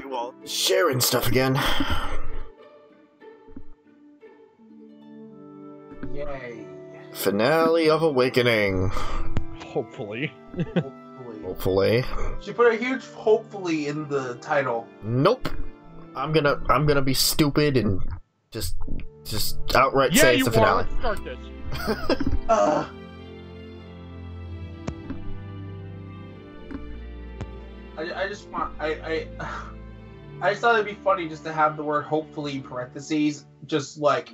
You all sharing stuff again. Yay. Finale of Awakening. Hopefully. Hopefully. She put a huge hopefully in the title. Nope. I'm gonna be stupid and just outright say it's the finale. Let's start this. I just want I just thought it'd be funny just to have the word hopefully in parentheses, just like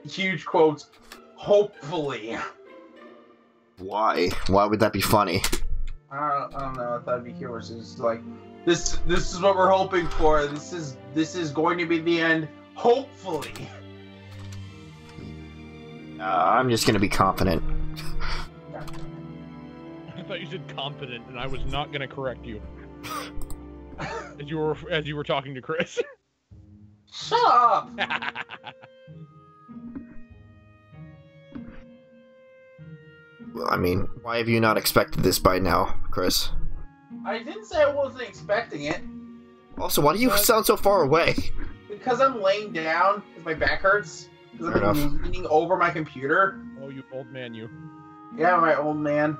huge quotes, hopefully. Why? Why would that be funny? I don't know. I thought it'd be humorous. It's like this is what we're hoping for. This is going to be the end. Hopefully. I'm just gonna be confident. I thought you said confident, and I was not going to correct you. as you were talking to Chris. Shut up. Well, I mean, why have you not expected this by now, Chris? I didn't say I wasn't expecting it. Also, why do you sound so far away? Because I'm laying down, because my back hurts. Because Fair I'm leaning over my computer. Oh, you old man, you. Yeah, my old man.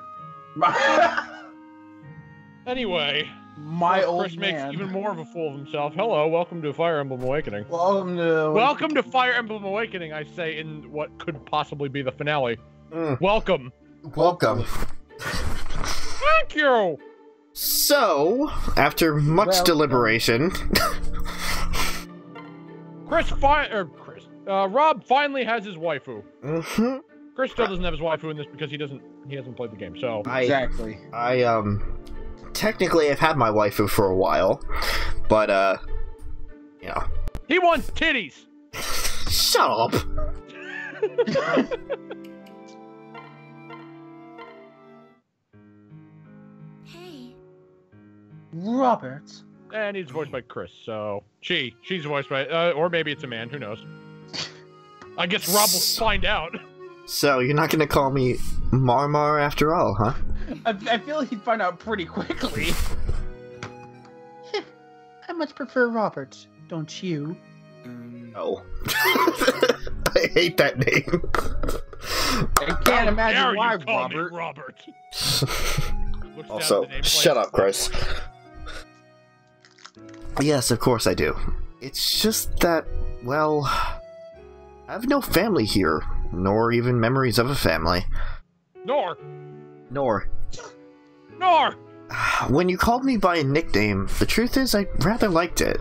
Anyway, My old Chris man. makes even more of a fool of himself. Hello, welcome to Fire Emblem Awakening. Welcome Welcome to Fire Emblem Awakening, I say, in what could possibly be the finale. Welcome. Welcome. Thank you! So, after much deliberation... Rob finally has his waifu. Mm-hmm. Chris still doesn't have his waifu in this because he hasn't played the game, so... Exactly. Technically I've had my waifu for a while, but, you know. He wants titties! Shut up! Hey. Robert. And he's voiced by Chris, so... She's voiced by... or maybe it's a man, who knows. I guess Rob will find out. So, you're not gonna call me Marmar after all, huh? I feel like he'd find out pretty quickly. I much prefer Robert, don't you? No. I hate that name. I can't imagine why, you call Robert. Me Robert. Also, shut up, Chris. Yes, of course I do. It's just that, well, I have no family here, nor even memories of a family. Nor. When you called me by a nickname, the truth is I rather liked it.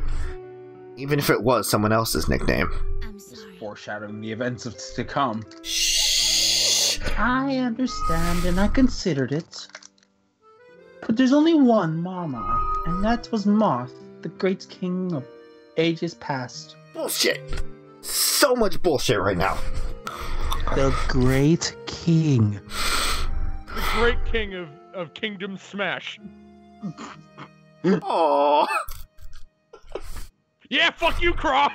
Even if it was someone else's nickname. I'm sorry. Foreshadowing the events of to come. Shh. I understand, and I considered it. But there's only one Mama, and that was Moth, the great king of ages past. Bullshit. So much bullshit right now. The great king. The great king of Kingdom Smash. Aww. Yeah, fuck you, Craw!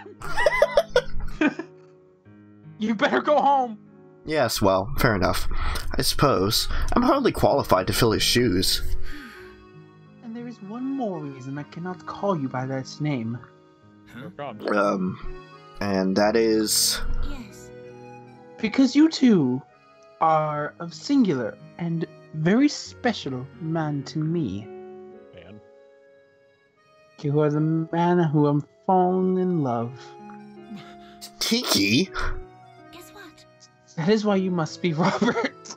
You better go home. Yes, well, fair enough. I suppose. I'm hardly qualified to fill his shoes. And there is one more reason I cannot call you by that name. No problem. And that is... Yes. Because you two are of singular and very special man to me. Man. You are the man who I'm fallen in love. Tiki? Guess what? That is why you must be Robert.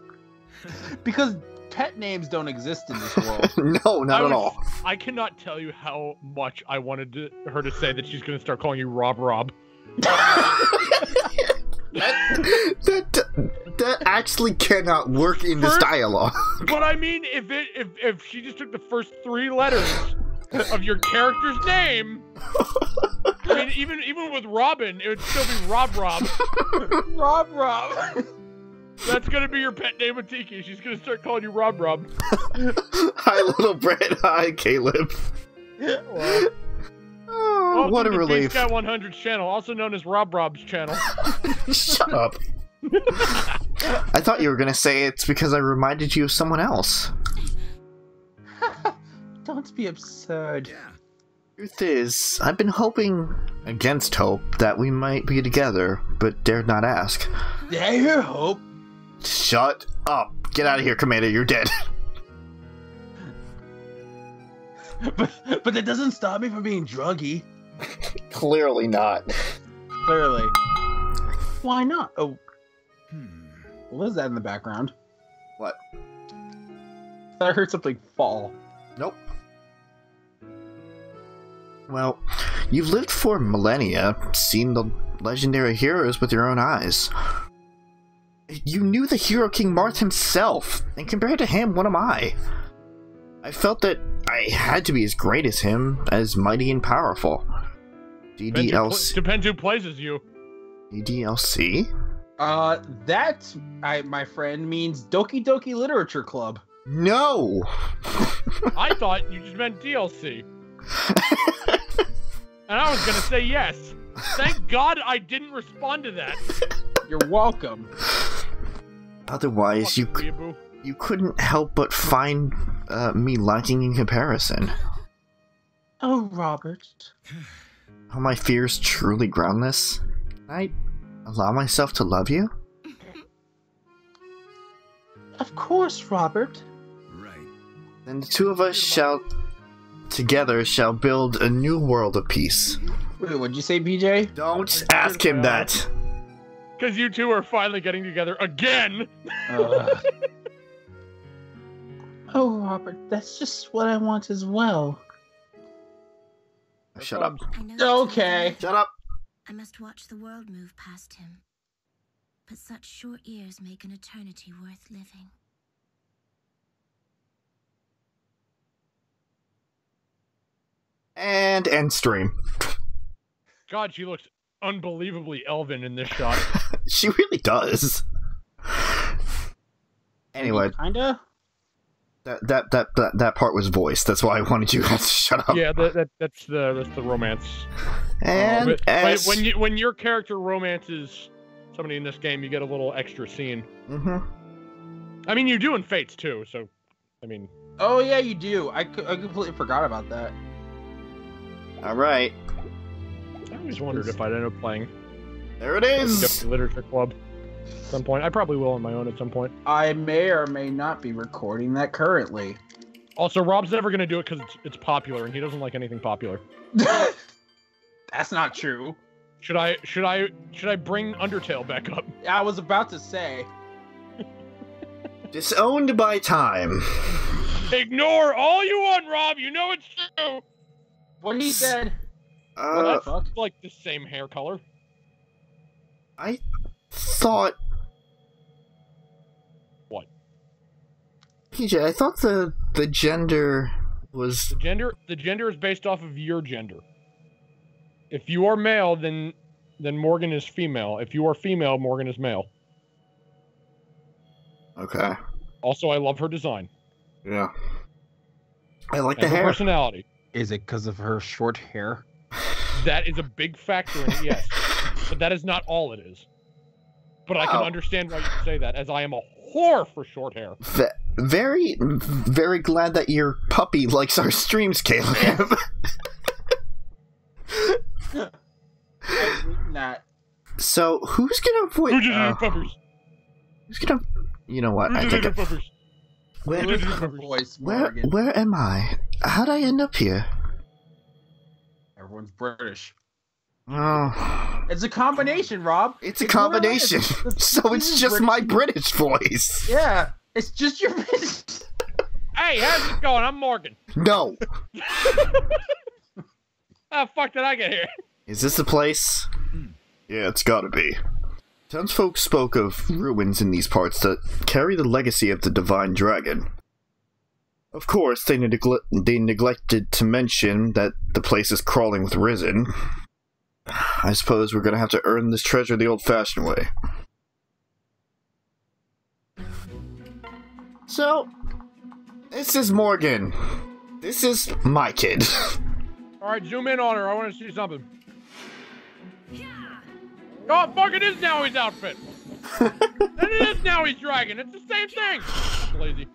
Because pet names don't exist in this world. No, not at all. I cannot tell you how much I wanted her to say that she's going to start calling you Rob. That actually cannot work in this dialogue. But I mean, if she just took the first 3 letters of your character's name, I mean, even with Robin, it would still be Rob. Rob. That's gonna be your pet name with Tiki. She's gonna start calling you Rob. Hi, little Brett. Hi, Caleb. Oh, what a relief. Sky 100's channel, also known as Rob's channel. Shut up. I thought you were gonna say it's because I reminded you of someone else. Don't be absurd. Yeah. Truth is, I've been hoping against hope that we might be together, but dared not ask. Yeah, your hope. Shut up. Get out of here, Commander. You're dead. But that doesn't stop me from being druggy. Clearly not. Clearly. Why not? Oh. What was that in the background? What? I heard something fall. Nope. Well, you've lived for millennia, seen the legendary heroes with your own eyes. You knew the Hero King Marth himself, and compared to him, what am I? I felt that I had to be as great as him, as mighty and powerful. DDLC? Depends who plays as you. DDLC? That, my friend, means Doki Doki Literature Club. No! I thought you just meant DLC. And I was gonna say yes. Thank God I didn't respond to that. You're welcome. Otherwise, you couldn't help but find me lacking in comparison. Oh, Robert. Are my fears truly groundless? Can I allow myself to love you? Of course, Robert. Then the two of us together shall build a new world of peace. Wait, what'd you say, BJ? Don't ask him that. Because you two are finally getting together again. Oh, Robert, that's just what I want as well. Shut up. I know Okay. Shut up. I must watch the world move past him. But such short years make an eternity worth living. And end stream. God, she looks unbelievably elven in this shot. She really does. Anyway, Kinda? that part was voiced. That's why I wanted you guys to shut up. Yeah, that's the romance. And as... when your character romances somebody in this game, you get a little extra scene. Mm-hmm. I mean, you do in Fates too. So, I mean. Oh yeah, you do. I completely forgot about that. All right. I always wondered if I'd end up playing. There it is. Literature Club. At some point, I probably will on my own at some point. I may or may not be recording that currently. Also, Rob's never gonna do it because it's popular, and he doesn't like anything popular. That's not true. Should I bring Undertale back up? I was about to say. Disowned by time. Ignore all you want, Rob. You know it's true. What he said. Well, that's like the same hair color. I thought. What? PJ, I thought the gender was the gender is based off of your gender. If you are male, then Morgan is female. If you are female, Morgan is male. Okay. Also, I love her design. Yeah. I like And the her hair. personality. Is it because of her short hair? That is a big factor in it, yes. But that is not all it is. But I can understand why you say that, as I am a whore for short hair. Very, very glad that your puppy likes our streams, Caleb. Not. So, who's gonna voice... Who did it, puppers? Who's gonna... You know what, I think... Where am I? How'd I end up here? Everyone's British. Oh... It's a combination, Rob. It's a combination. So it's just my British voice. Yeah, it's just your British. Hey, how's it going? I'm Morgan. No. How the fuck did I get here? Is this the place? Yeah, it's gotta be. Townsfolk spoke of ruins in these parts that carry the legacy of the Divine Dragon. Of course, they neglected to mention that the place is crawling with Risen. I suppose we're gonna have to earn this treasure the old-fashioned way. So, this is Morgan. This is my kid. Alright, zoom in on her. I want to see something. Oh, fuck, it is Nowie's outfit. And it is Nowie's dragon. It's the same thing. I'm lazy.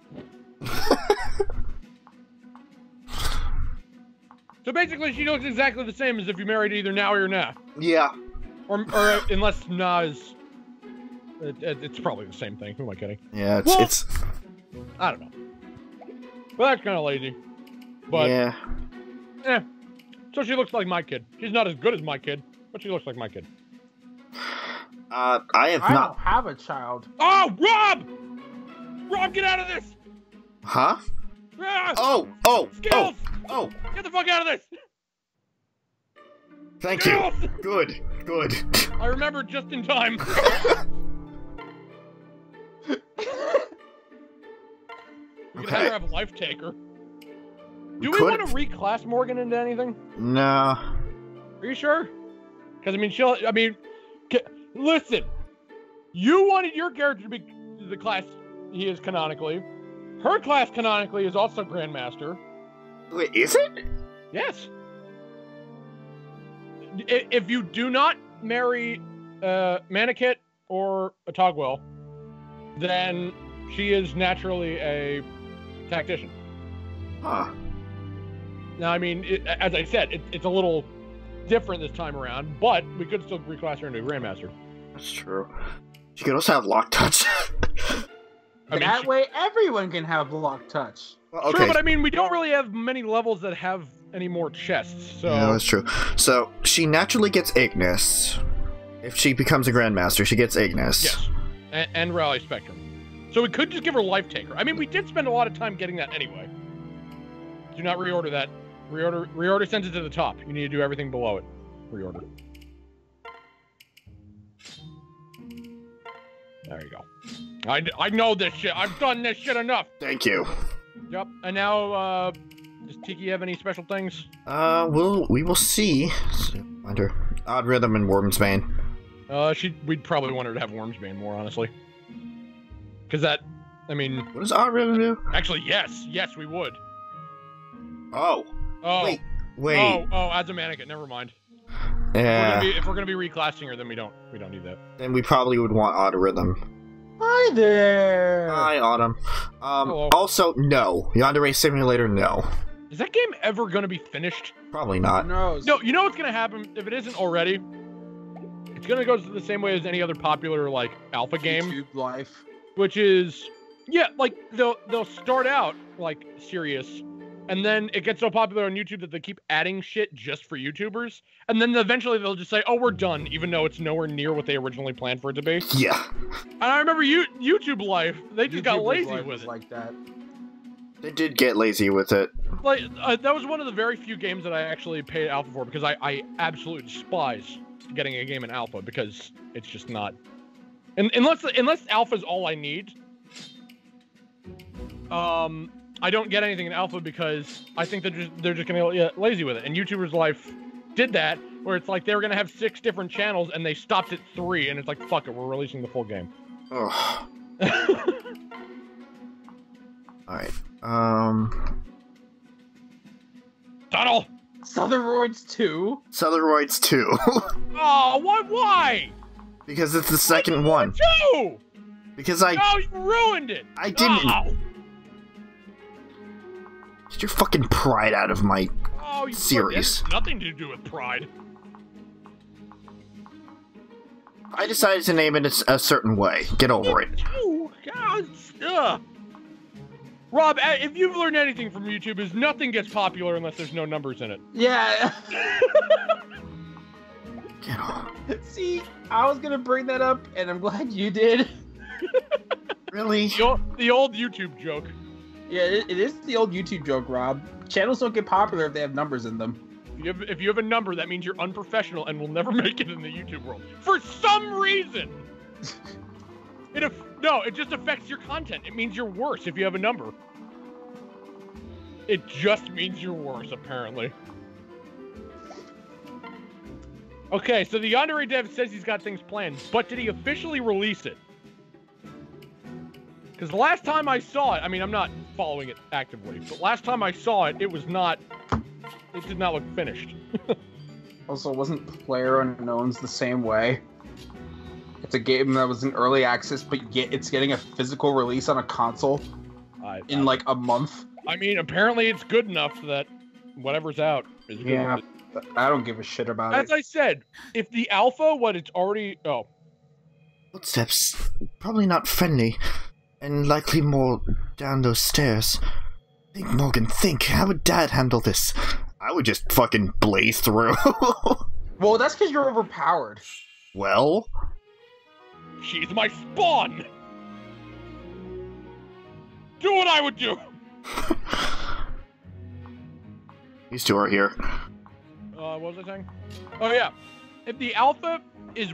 So basically, she looks exactly the same as if you married either now or nah. Yeah. Or unless nah is... It's probably the same thing. Who am I kidding? Yeah, Well, it's... I don't know. Well, that's kind of lazy. But, yeah. So she looks like my kid. She's not as good as my kid, but she looks like my kid. I have I not... don't have a child. Oh, Rob! Rob, get out of this! Huh? Ah! Oh! Skills! Oh! Get the fuck out of this! Thank Skills! you! Good. I remembered just in time. We could have her have a life taker. Do we want to reclass Morgan into anything? Nah. Are you sure? Because, listen. You wanted your character to be the class he is canonically. Her class canonically is also Grandmaster. Wait, is it? Yes. If you do not marry Manakit or a Togwell, then she is naturally a tactician. Huh. Now, as I said, it's a little different this time around, but we could still reclass her into a Grandmaster. That's true. She could also have lock touch. That way, everyone can have lock touch. Well, okay. True, but we don't really have many levels that have any more chests, so... Yeah, that's true. So, she naturally gets Ignis. If she becomes a Grandmaster, she gets Ignis. Yes. And Rally Spectrum. So we could just give her Life Taker. We did spend a lot of time getting that anyway. Do not reorder that. Reorder sends it to the top. You need to do everything below it. Reorder. There you go. I know this shit. I've done this shit enough. Thank you. Yep. And now, does Tiki have any special things? We will see. Under Odd Rhythm and Wormsbane. We'd probably want her to have Wormsbane more, honestly. Because that, What does Odd Rhythm do? Actually, yes, we would. Oh. Oh. Wait. Oh, as a mannequin. Never mind. Yeah. If we're gonna be reclassing her, then we don't need that. Then we probably would want Odd Rhythm. Hi there! Hi, Autumn. Hello. Also, no. Yandere Simulator, no. Is that game ever gonna be finished? Probably not. Who knows? No, you know what's gonna happen if it isn't already? It's gonna go the same way as any other popular alpha game, YouTube life. which is they'll start out serious, and then it gets so popular on YouTube that they keep adding shit just for YouTubers, and then eventually they'll just say, "Oh, we're done," even though it's nowhere near what they originally planned for it to be. Yeah. And I remember YouTube Life, they just got lazy with it. Like that. They did get lazy with it. That was one of the very few games that I actually paid alpha for, because I absolutely despise getting a game in alpha, because it's just not. And unless alpha is all I need, I don't get anything in alpha because I think they're just gonna get lazy with it. And YouTubers Life did that, where it's they were gonna have 6 different channels and they stopped at 3, and it's fuck it, we're releasing the full game. Ugh. Alright. Tunnel! Sotheroids 2? Sotheroids 2. Oh, why? Because it's the second one. 2! Because I... Oh, you ruined it! I didn't. Oh. Get your fucking pride out of my Oh, series. It has nothing to do with pride. I decided to name it a certain way. Get over it. Oh, God. Ugh. Rob, if you've learned anything from YouTube, is nothing gets popular unless there's no numbers in it. Yeah. Get off. See, I was gonna bring that up, and I'm glad you did. Really? The old YouTube joke. Yeah, it is the old YouTube joke, Rob. Channels don't get popular if they have numbers in them. If you have a number, that means you're unprofessional and will never make it in the YouTube world. For some reason! It just affects your content. It means you're worse if you have a number. It just means you're worse, apparently. Okay, so the Yandere dev says he's got things planned, but did he officially release it? Because the last time I saw it, I'm not following it actively, but last time I saw it, it did not look finished. Also, wasn't PlayerUnknown's the same way? It's a game that was in early access, but yet it's getting a physical release on a console in a month. Apparently it's good enough that whatever's out is good. Yeah, I don't give a shit about As it. I said, if the alpha, it's already... Oh. Footsteps. Probably not friendly. And likely more down those stairs. Think, Morgan, think. How would Dad handle this? I would just fucking blaze through. Well, that's because you're overpowered. Well? She's my spawn! Do what I would do! These two are here. What was I saying? Oh yeah. If the alpha is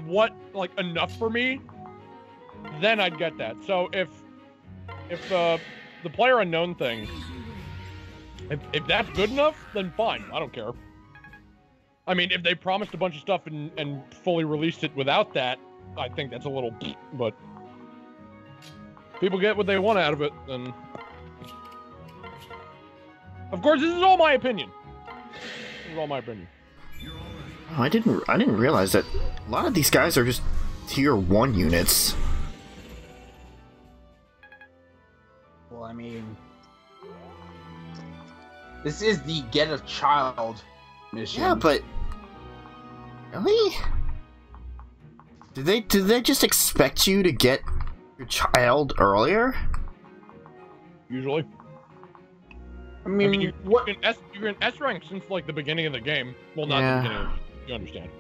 enough for me, then I'd get that. So if the player unknown thing, if that's good enough, then fine. I don't care. I mean, if they promised a bunch of stuff and fully released it without that, I think that's a little... But people get what they want out of it, then... Of course, this is all my opinion. This is all my opinion. Oh, I didn't realize that a lot of these guys are just tier 1 units. Well, I mean... This is the get a child mission. Yeah, but... Really? Did they just expect you to get your child earlier? Usually. I mean, you're in S rank since like the beginning of the game. Well, not the beginning. You understand.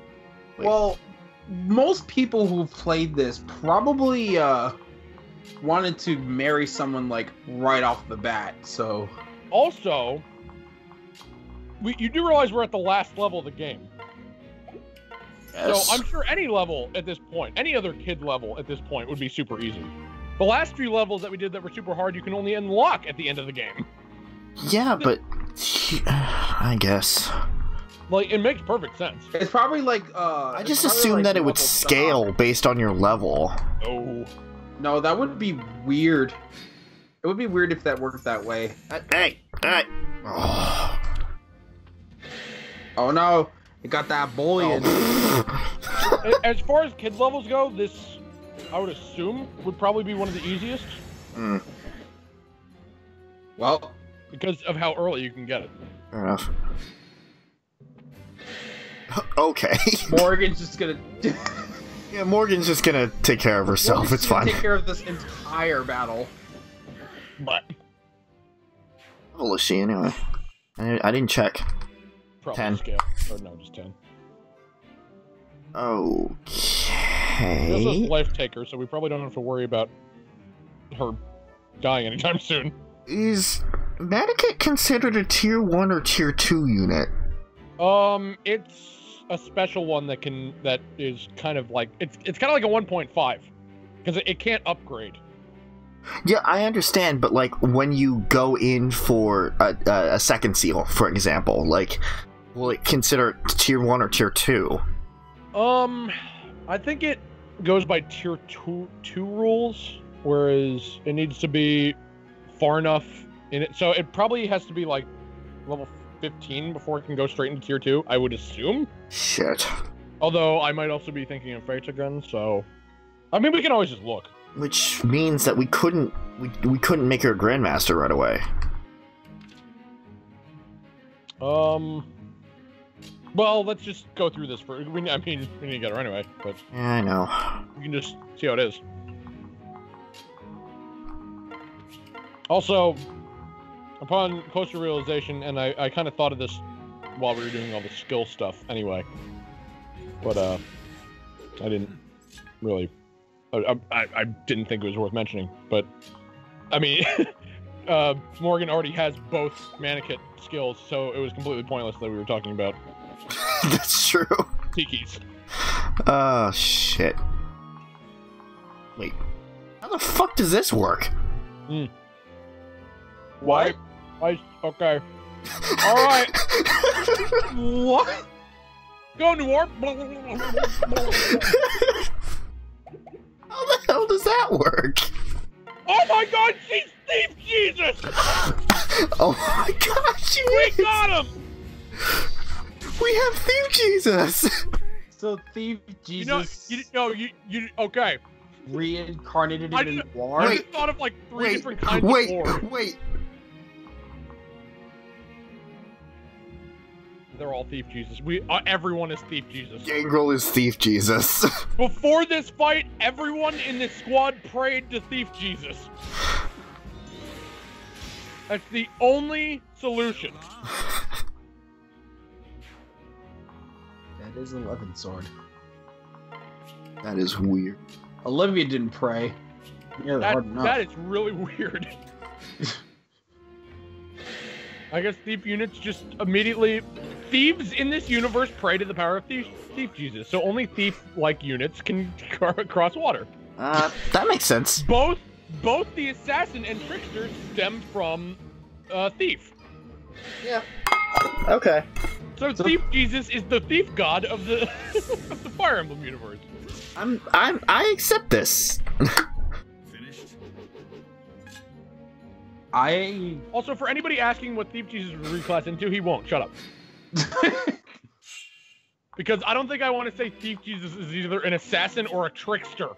Wait. Well, most people who've played this probably wanted to marry someone like right off the bat. So also, you do realize we're at the last level of the game. Yes. So I'm sure any level at this point, any other kid level at this point would be super easy. The last few levels that we did that were super hard, you can only unlock at the end of the game. Yeah, but... I guess. Like, it makes perfect sense. it's probably like I just assumed that it would scale based on your level. Oh. No, that would be weird. It would be weird if that worked that way. Hey! Oh. Oh no, you got that bullying. As far as kids levels go, this, I would assume, would probably be one of the easiest. Well, because of how early you can get it. Fair enough. Okay. Morgan's just gonna... Yeah, Morgan's just gonna take care of herself, Morgan's it's gonna fine. take care of this entire battle. But... What level is she, anyway? I didn't check. Probably 10. scale. Or no, just 10. Okay... This is Life Taker, so we probably don't have to worry about her dying anytime soon. Is Medikit considered a tier 1 or tier 2 unit? It's a special one that is kind of like, it's kind of like a 1.5. Because it can't upgrade. Yeah, I understand, but like, when you go in for a second seal, for example, like, will it consider tier 1 or tier 2? I think it goes by tier 2 rules, whereas it needs to be far enough in it. So it probably has to be like level 15 before it can go straight into tier 2, I would assume. Shit. Although I might also be thinking of Fates again, so... I mean, we can always just look. Which means that we couldn't make her a Grandmaster right away. Well, let's just go through this first. We need to get her anyway, but... Yeah, I know. You can just see how it is. Also, upon closer realization, and I kind of thought of this while we were doing all the skill stuff anyway, but I didn't really... I didn't think it was worth mentioning, but I mean, Morgan already has both Manakit skills, so it was completely pointless that we were talking about That's true. Tikis. Oh, shit. Wait. How the fuck does this work? What? Okay. Alright. What? Go, New Orp. How the hell does that work? Oh my god, she's Thief Jesus! Oh my god, she We is! got him! We have Thief Jesus! So Thief Jesus okay. reincarnated I him in just- war? I just thought of like three different kinds of wait, war. wait. they're all Thief Jesus. Everyone is Thief Jesus. Gangrel is Thief Jesus. Before this fight, everyone in this squad prayed to Thief Jesus. That's the only solution. That is 11 sword. That is weird. Olivia didn't pray. Yeah, hard enough. That is really weird. I guess thief units just immediately... Thieves in this universe pray to the power of Thief Jesus, so only thief-like units can cross water. That makes sense. Both the assassin and trickster stem from thief. Yeah. Okay. So Thief Jesus is the thief god of the of the Fire Emblem universe. I accept this. Finished? Also, for anybody asking what Thief Jesus would reclass into, he won't. Shut up. Because I don't think I want to say Thief Jesus is either an assassin or a trickster.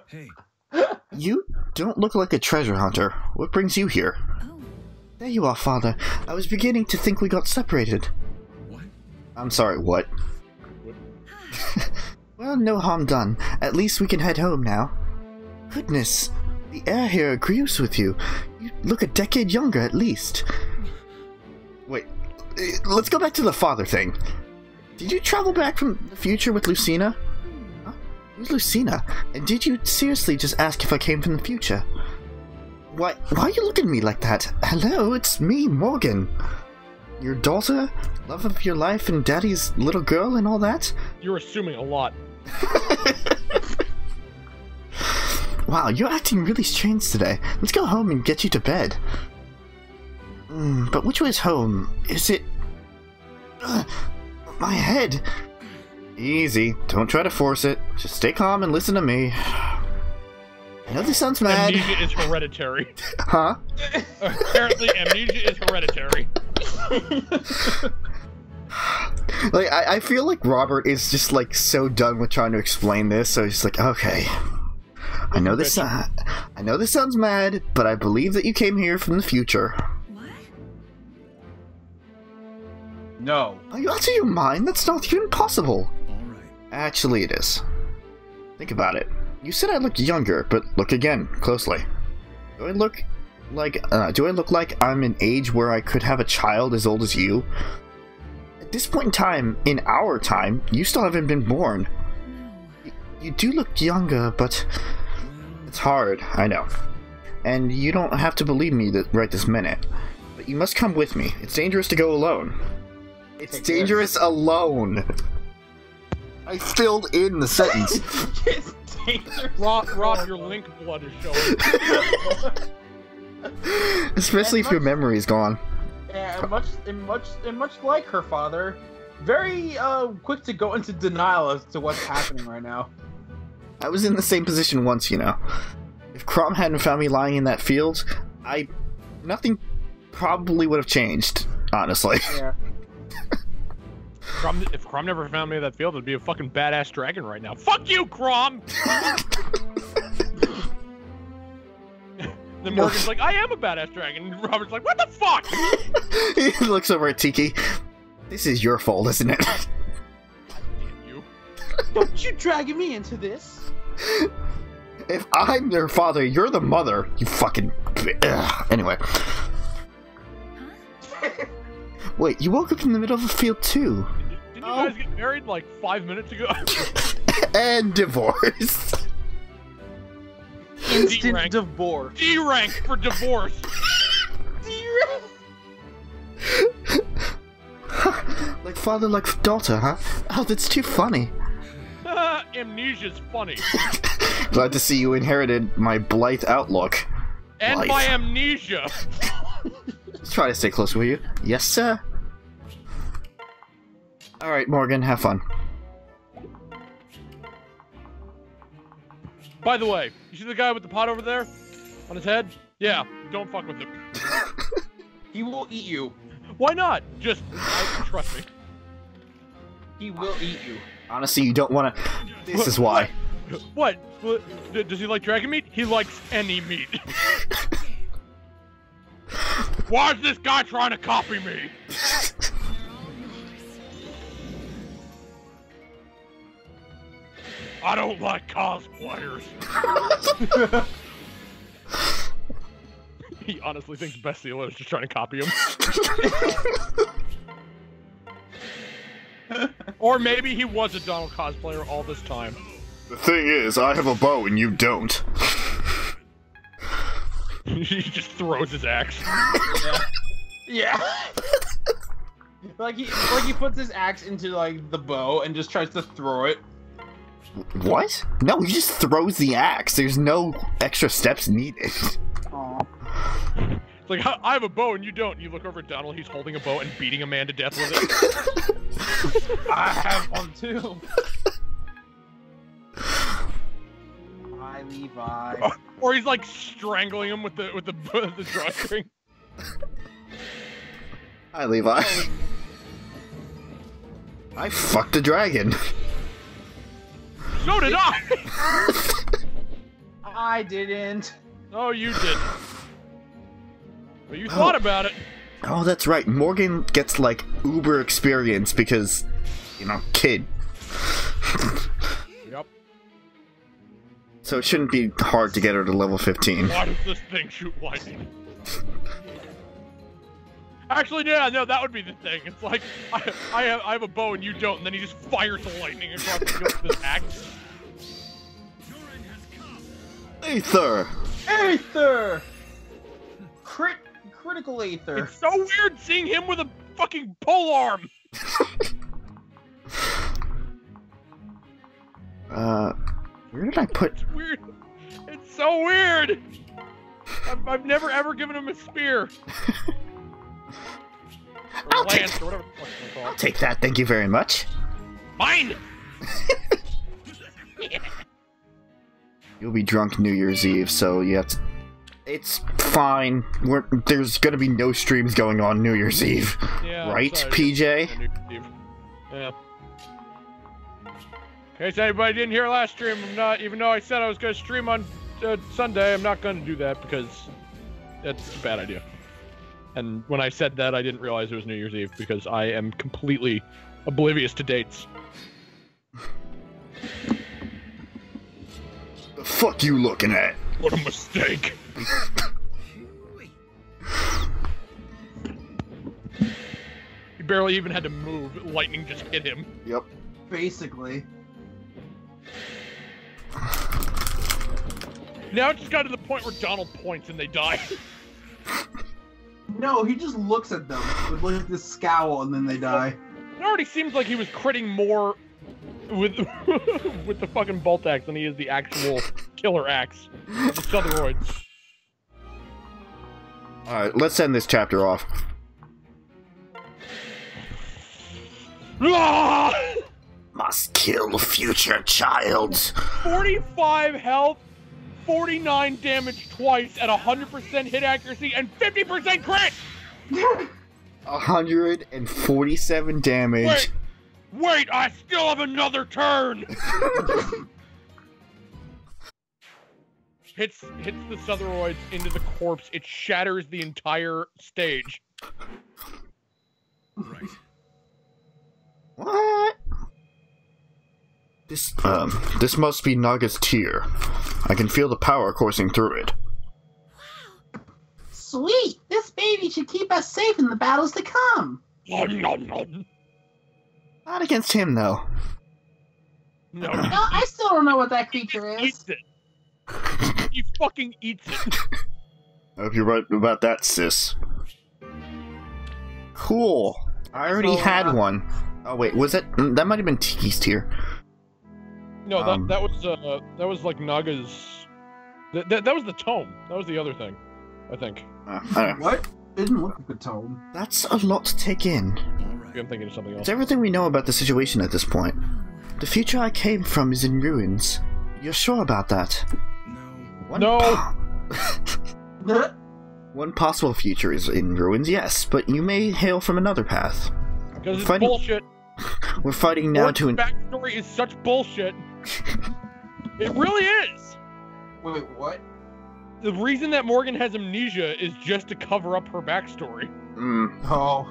Hey. You don't look like a treasure hunter. What brings you here? Oh, There you are, Father. I was beginning to think we got separated. What? I'm sorry, what? Well, no harm done. At least we can head home now. Goodness, the air here agrees with you. You look a decade younger, at least. Wait, let's go back to the father thing. Did you travel back from the future with Lucina? Huh? Who's Lucina? And did you seriously just ask if I came from the future? Why are you looking at me like that? Hello, it's me, Morgan. Your daughter? Love of your life and daddy's little girl and all that? You're assuming a lot. Wow, you're acting really strange today. Let's go home and get you to bed. But which way is home? Is it... my head. Easy. Don't try to force it. Just stay calm and listen to me. I know this sounds mad. Amnesia is hereditary. Huh? Apparently, amnesia is hereditary. Like, I feel like Robert is just, like, so done with trying to explain this, so he's like, okay. I know this sounds mad, but I believe that you came here from the future. what? No. Are you out of your mind? That's not even possible. Alright. Actually, it is. Think about it. You said I looked younger, but look again, closely. Do I look like I'm an age where I could have a child as old as you? At this point in time, in our time, you still haven't been born. No. You do look younger, but it's hard, I know. And you don't have to believe me right this minute. But you must come with me. It's dangerous to go alone. It's dangerous alone. I filled in the sentence. It's dangerous. Rob, your link blood is showing. Especially if your memory's gone. And much like her father, very quick to go into denial as to what's happening right now. I was in the same position once, you know. If Crom hadn't found me lying in that field, nothing probably would have changed, honestly. Yeah. If Crom never found me in that field, it'd be a fucking badass dragon right now. Fuck you, Crom! Then Morgan's like, I am a badass dragon. And Robert's like, what the fuck? He looks over at Tiki. This is your fault, isn't it? Damn you. Don't you dragging me into this? If I'm their father, you're the mother. You fucking... Ugh. Anyway. Wait, you woke up in the middle of a field too. Didn't you guys get married like 5 minutes ago? And divorced. Instant D-rank. divorce. D rank for divorce. Like father, like daughter, huh? Oh, that's too funny. Amnesia's funny. Glad to see you inherited my blithe outlook. And Blithe. my amnesia. Let's try to stay close with you. Yes, sir. Alright, Morgan, have fun. By the way, you see the guy with the pot over there? On his head? Yeah, don't fuck with him. He will eat you. Why not? Just, trust me. He will eat you. Honestly, you don't want to... This is why. What? Does he like dragon meat? He likes any meat. Why is this guy trying to copy me? I don't like cosplayers. He honestly thinks Bestial is just trying to copy him. Or maybe he was a Donald cosplayer all this time. The thing is, I have a bow and you don't. He just throws his axe. Yeah. like he puts his axe into like the bow and just tries to throw it. What? No, he just throws the axe. There's no extra steps needed. Aw. It's like, I have a bow and you don't. You look over at Donald, he's holding a bow and beating a man to death with it. I have one too. Hi, Levi. Or he's like strangling him with the drawstring. Hi, Levi. I fucked a dragon. So did I! I didn't. No, you didn't. But you thought about it. Oh, that's right. Morgan gets, like, uber experience because, you know, kid. Yep. So it shouldn't be hard to get her to level 15. Why does this thing shoot lightning? Actually, yeah, no, that would be the thing. It's like, I have a bow and you don't, and then he just fires the lightning across the field with his axe. Aether! Aether! Critical Aether. It's so weird seeing him with a fucking pole arm! Where did I put... It's weird. It's so weird! I've never ever given him a spear. Or I'll a lance, or whatever the fuck it's I'll called. take that, thank you very much. Mine! You'll be drunk New Year's Eve, so you have to... It's fine. There's gonna be no streams going on New Year's Eve. Yeah, right, sorry. PJ? Yeah. In case anybody didn't hear last stream, I'm not, even though I said I was going to stream on Sunday, I'm not going to do that because that's a bad idea. And when I said that, I didn't realize it was New Year's Eve because I am completely oblivious to dates. The fuck you looking at? What a mistake! He barely even had to move. Lightning just hit him. Yep. Basically. Now it just got to the point where Donald points and they die. No, he just looks at them with like this scowl and then they die. It already seems like he was critting more with with the fucking bolt axe than he is the actual killer axe. The Southerroids. Alright, let's end this chapter off. Ah! Must kill future child. 45 health, 49 damage twice at 100% hit accuracy, and 50% crit! 147 damage. Wait, I still have another turn! hits the Southerroids into the corpse, it shatters the entire stage. Right. What? This must be Naga's tear. I can feel the power coursing through it. Sweet! This baby should keep us safe in the battles to come! Nom. Not against him, though. No, No, I still don't know what that creature he is. eats it. He fucking eats it. I hope you're right about that, sis. Cool. I already had one. Oh wait, was that might have been Tiki's tier? No, that was like Naga's. That was the tome. That was the other thing, I think. I don't know. What? Didn't look like a tome. That's a lot to take in. I'm thinking of something else. It's everything we know about the situation at this point. The future I came from is in ruins. You're sure about that? No. One possible future is in ruins, yes, but you may hail from another path. Because it's bullshit. We're fighting now Orc's backstory is such bullshit. It really is. Wait, what? the reason that Morgan has amnesia is just to cover up her backstory. Oh.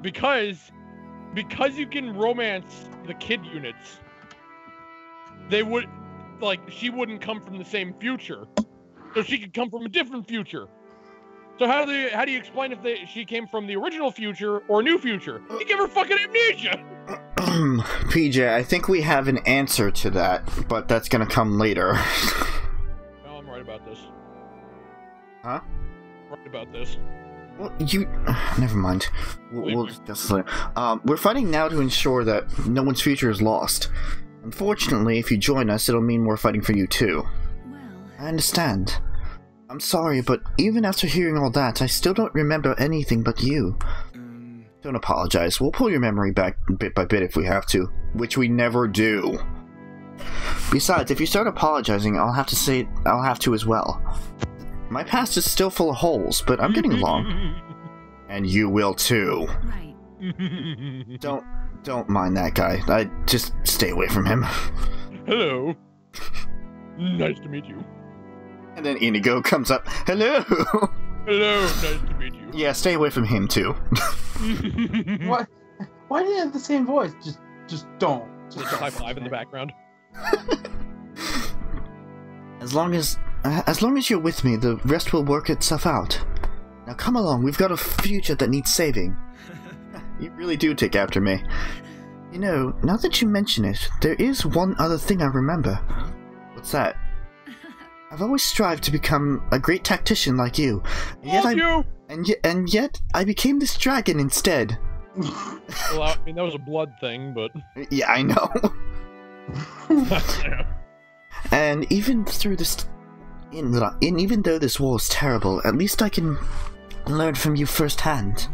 Because you can romance the kid units, they would, like, she wouldn't come from the same future, so she could come from a different future. So how do you explain if she came from the original future or a new future? You give her fucking amnesia. PJ, I think we have an answer to that, but that's gonna come later. No, I'm right about this. Huh? Right about this. Well, never mind. We'll discuss this later. We're fighting now to ensure that no one's future is lost. Unfortunately, if you join us, it'll mean we're fighting for you too. Well, I understand. I'm sorry, but even after hearing all that, I still don't remember anything but you. Don't apologize. We'll pull your memory back bit by bit if we have to, which we never do. Besides, if you start apologizing, I'll have to as well. My past is still full of holes, but I'm getting along. And you will too. right. Don't mind that guy. I just stay away from him. Hello. Nice to meet you. And then Inigo comes up. Hello. Hello, nice to meet you. Yeah, stay away from him too. What? Why do you have the same voice? Just don't. Just high five in the background. As long as you're with me, the rest will work itself out. Now come along, we've got a future that needs saving. You really do take after me. You know, now that you mention it, there is one other thing I remember. What's that? I've always strived to become a great tactician like you. And yet I became this dragon instead. Well, I mean, that was a blood thing, but... Yeah, I know. And even through this... even though this war is terrible, at least I can learn from you firsthand.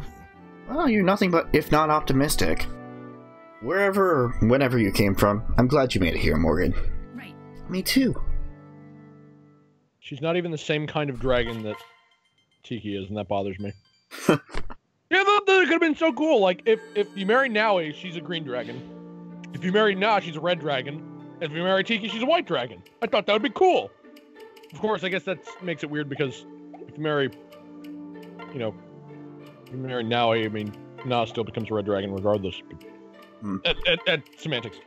Well, you're nothing but, if not optimistic. Wherever or whenever you came from, I'm glad you made it here, Morgan. Right. Me too. She's not even the same kind of dragon that Tiki is, and that bothers me. Yeah, that could have been so cool. Like, if you marry Naui, she's a green dragon. If you marry Na, she's a red dragon. And if you marry Tiki, she's a white dragon. I thought that would be cool. Of course, I guess that makes it weird because if you marry, you know, if you marry Naui, I mean, Na still becomes a red dragon regardless. At semantics.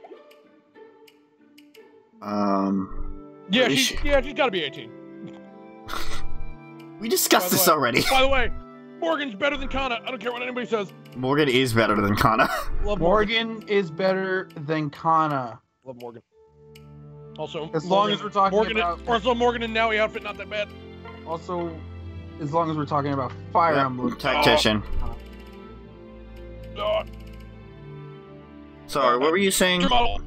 Yeah, she's gotta be 18. We discussed this already. By the way, Morgan's better than Kana. I don't care what anybody says. Morgan is better than Kana. Love Morgan is better than Kana. Love Morgan. Also, As long as we're talking about... Also, Morgan and Naui outfit, not that bad. Also, as long as we're talking about Fire Emblem. Tactician. Sorry, what were you saying? What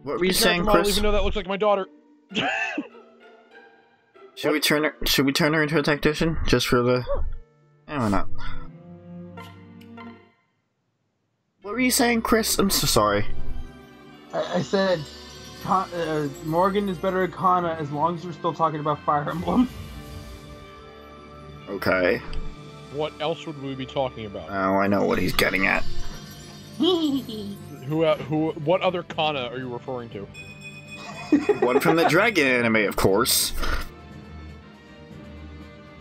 were you saying, Chris? Even though that looks like my daughter. Should we turn her into a tactician just for the? Eh, why not? What were you saying, Chris? I'm so sorry. I said Morgan is better at Kana as long as we're still talking about Fire Emblem. Okay. What else would we be talking about? Oh, I know what he's getting at. What other Kana are you referring to? One from the Dragon anime, of course.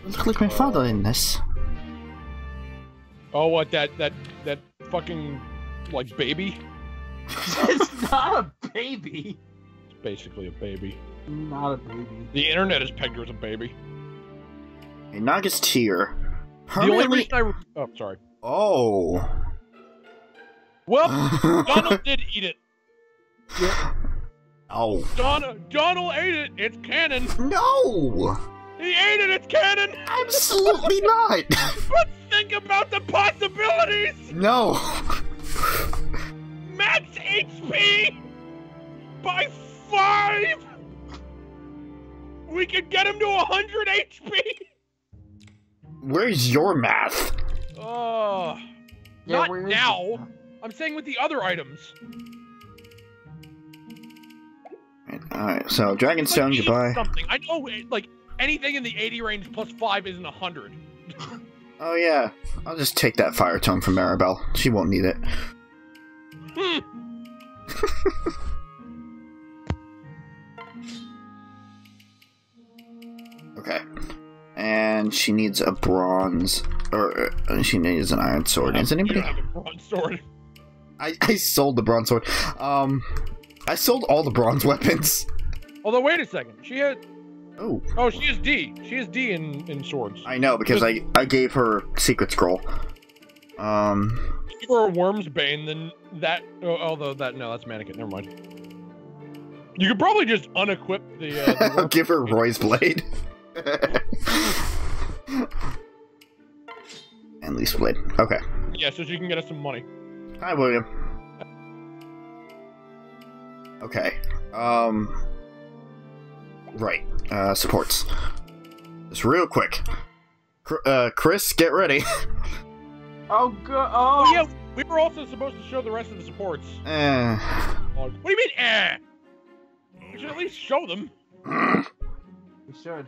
Look like my father in this. Oh, what, that fucking, like, baby? It's not a baby. It's basically a baby. Not a baby. The internet has pegged her as a baby. A Naga's tear. The only reason oh, sorry. Oh. Well, Donald did eat it. Yeah. Oh. Donald ate it. It's canon. No. He ate it. It's canon. Absolutely not. But think about the possibilities. No. Max HP by 5. We could get him to 100 HP. Where's your math? Yeah, not now. I'm saying with the other items. Alright, so Dragonstone, like goodbye. Something. I know, like, anything in the 80 range plus 5 isn't 100. Oh yeah, I'll just take that fire tome from Maribel. She won't need it. and she needs a bronze, or she needs an iron sword. Is anybody? You have a bronze sword. I sold the bronze sword. I sold all the bronze weapons. Although, wait a second. She had... Oh. Oh, she is D. She is D in swords. I know, because I gave her secret scroll. If you were a Worm's Bane, then that... although that... No, that's Mannequin. Never mind. You could probably just unequip the give her Roy's blade. And Leaf's blade. Okay. Yeah, so she can get us some money. Hi, William. Okay. Right. Supports. Just real quick. Chris, get ready. Oh, good. Oh, yeah, we were also supposed to show the rest of the supports. What do you mean, eh? We should at least show them. We should.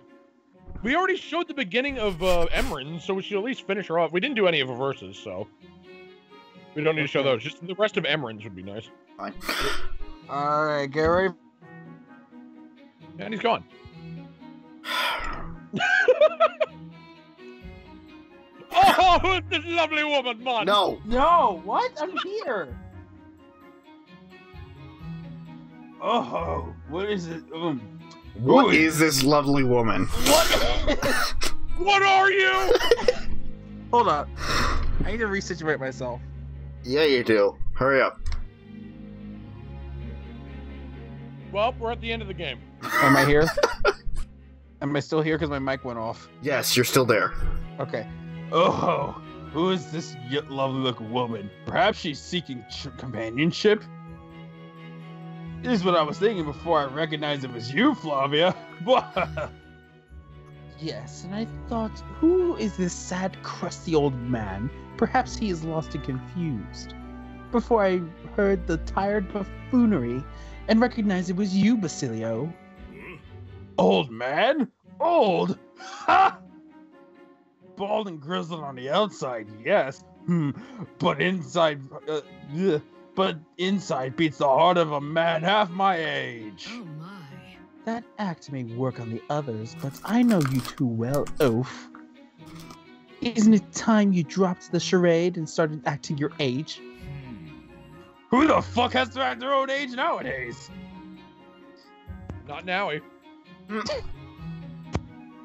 We already showed the beginning of Emran, so we should at least finish her off. We didn't do any of her verses, so we don't need to show those. Just the rest of Emran's would be nice. Fine. Alright, get ready. And he's gone. Oh, who's this lovely woman, man? No! No, what? I'm here. Oh, what is it? What is this lovely woman? What? What are you? Hold up. I need to resituate myself. Yeah, you do. Hurry up. Well, we're at the end of the game. Am I here? Am I still here? Because my mic went off. Yes, you're still there. Okay. Oh, who is this lovely looking woman? Perhaps she's seeking companionship? This is what I was thinking before I recognized it was you, Flavia. Yes, and I thought, who is this sad, crusty old man? Perhaps he is lost and confused. Before I heard the tired buffoonery and recognized it was you, Basilio. Old man? Old? Ha! Bald and grizzled on the outside, yes. But inside, but inside beats the heart of a man half my age. Oh my. That act may work on the others, but I know you too well, oaf. Isn't it time you dropped the charade and started acting your age? Who the fuck has to act their own age nowadays? Not now, eh?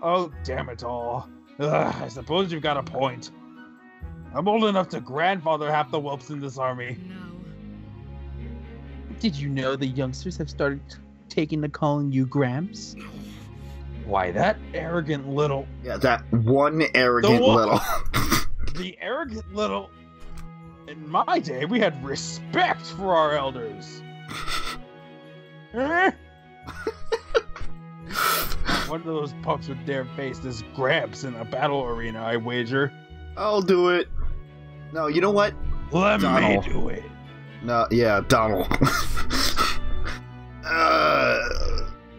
Oh, damn it all. I suppose you've got a point. I'm old enough to grandfather half the whelps in this army. No. Did you know the youngsters have started taking to calling you Gramps? Why, that arrogant little... Yeah, that one arrogant little. The arrogant little... In my day, we had respect for our elders. Not one of those pups would dare face this Gramps in a battle arena, I wager. I'll do it. No, you know what? Let Donald. me do it. No, yeah, Donald.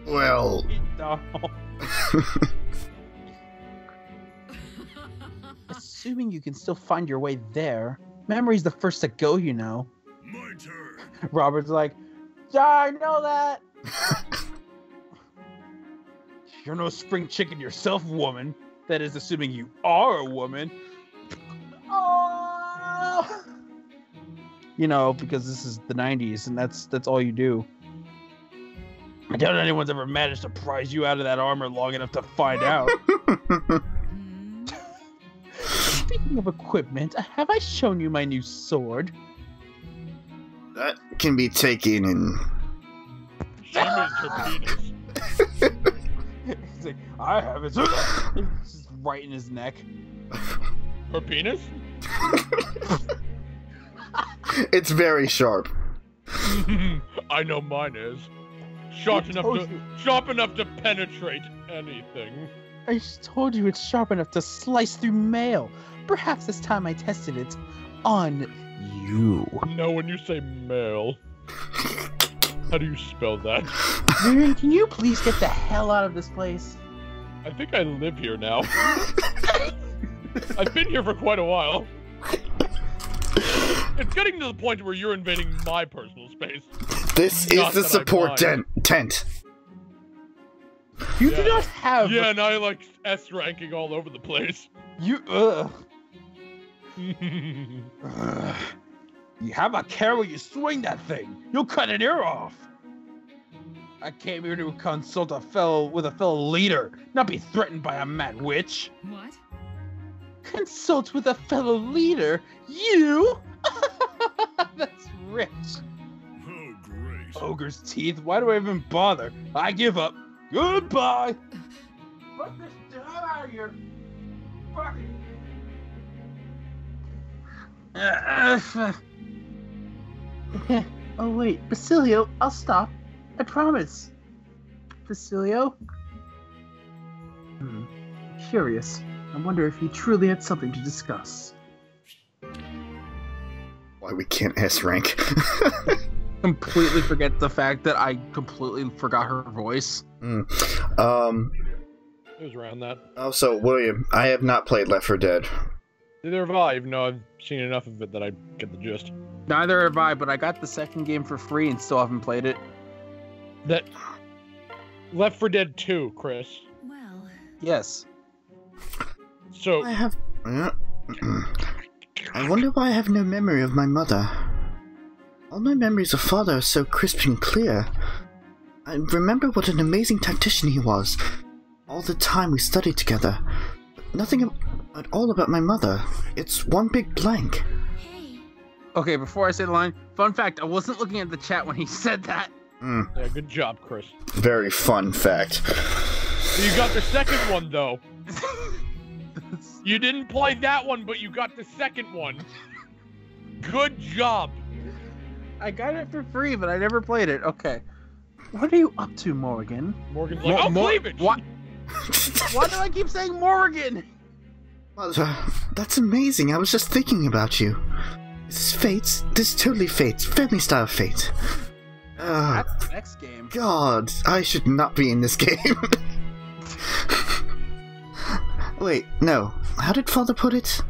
Well. Donald. Assuming you can still find your way there. Memory's the first to go, you know. My turn. Robert's like, yeah, I know that. You're no spring chicken yourself, woman. That is, assuming you are a woman. Oh! You know, because this is the 90s, and that's all you do. I doubt anyone's ever managed to prise you out of that armor long enough to find out. Speaking of equipment, have I shown you my new sword? That can be taken in. She means her penis. He's like, I have it. It's just right in his neck. Her penis? It's very sharp. I know mine is. Sharp enough to penetrate anything. I just told you it's sharp enough to slice through mail. Perhaps this time I tested it on you. No, when you say male. How do you spell that? Miriam, can you please get the hell out of this place? I think I live here now. I've been here for quite a while. It's getting to the point where you're invading my personal space. This Not is the that I support mind. tent. You do not have. Yeah, now I like S ranking all over the place. You. You have a care when you swing that thing. You'll cut an ear off. I came here to consult a fellow leader, not be threatened by a mad witch. What? Consult with a fellow leader? You? That's rich. Oh, great. Ogre's teeth. Why do I even bother? I give up. Goodbye. Fuck this shit out of here. Fuck it. Oh wait, Basilio, I'll stop. I promise. Basilio? Curious. I wonder if he truly had something to discuss. Why we can't S-rank. Completely forget the fact that I completely forgot her voice. It was around that. Also, William, I have not played Left 4 Dead. Neither have I, even though I've seen enough of it that I get the gist. Neither have I, but I got the second game for free and still haven't played it. That Left 4 Dead 2, Chris. Well, Yes. So I have... I wonder why I have no memory of my mother. All my memories of father are so crisp and clear. I remember what an amazing tactician he was. All the time we studied together. Nothing at all about my mother. It's one big blank. hey, Okay, before I say the line, fun fact, I wasn't looking at the chat when he said that. yeah, good job, Chris. Very fun fact. You got the second one though. You didn't play that one, but you got the second one. Good job. I got it for free, but I never played it. Okay. What are you up to, Morgan? Morgan's like, oh, cleavage. What? Why do I keep saying Morgan? Mother, that's amazing. I was just thinking about you. This is Fate. This is totally Fate. Family style Fate. That's the next game. God, I should not be in this game. Wait, no. How did Father put it?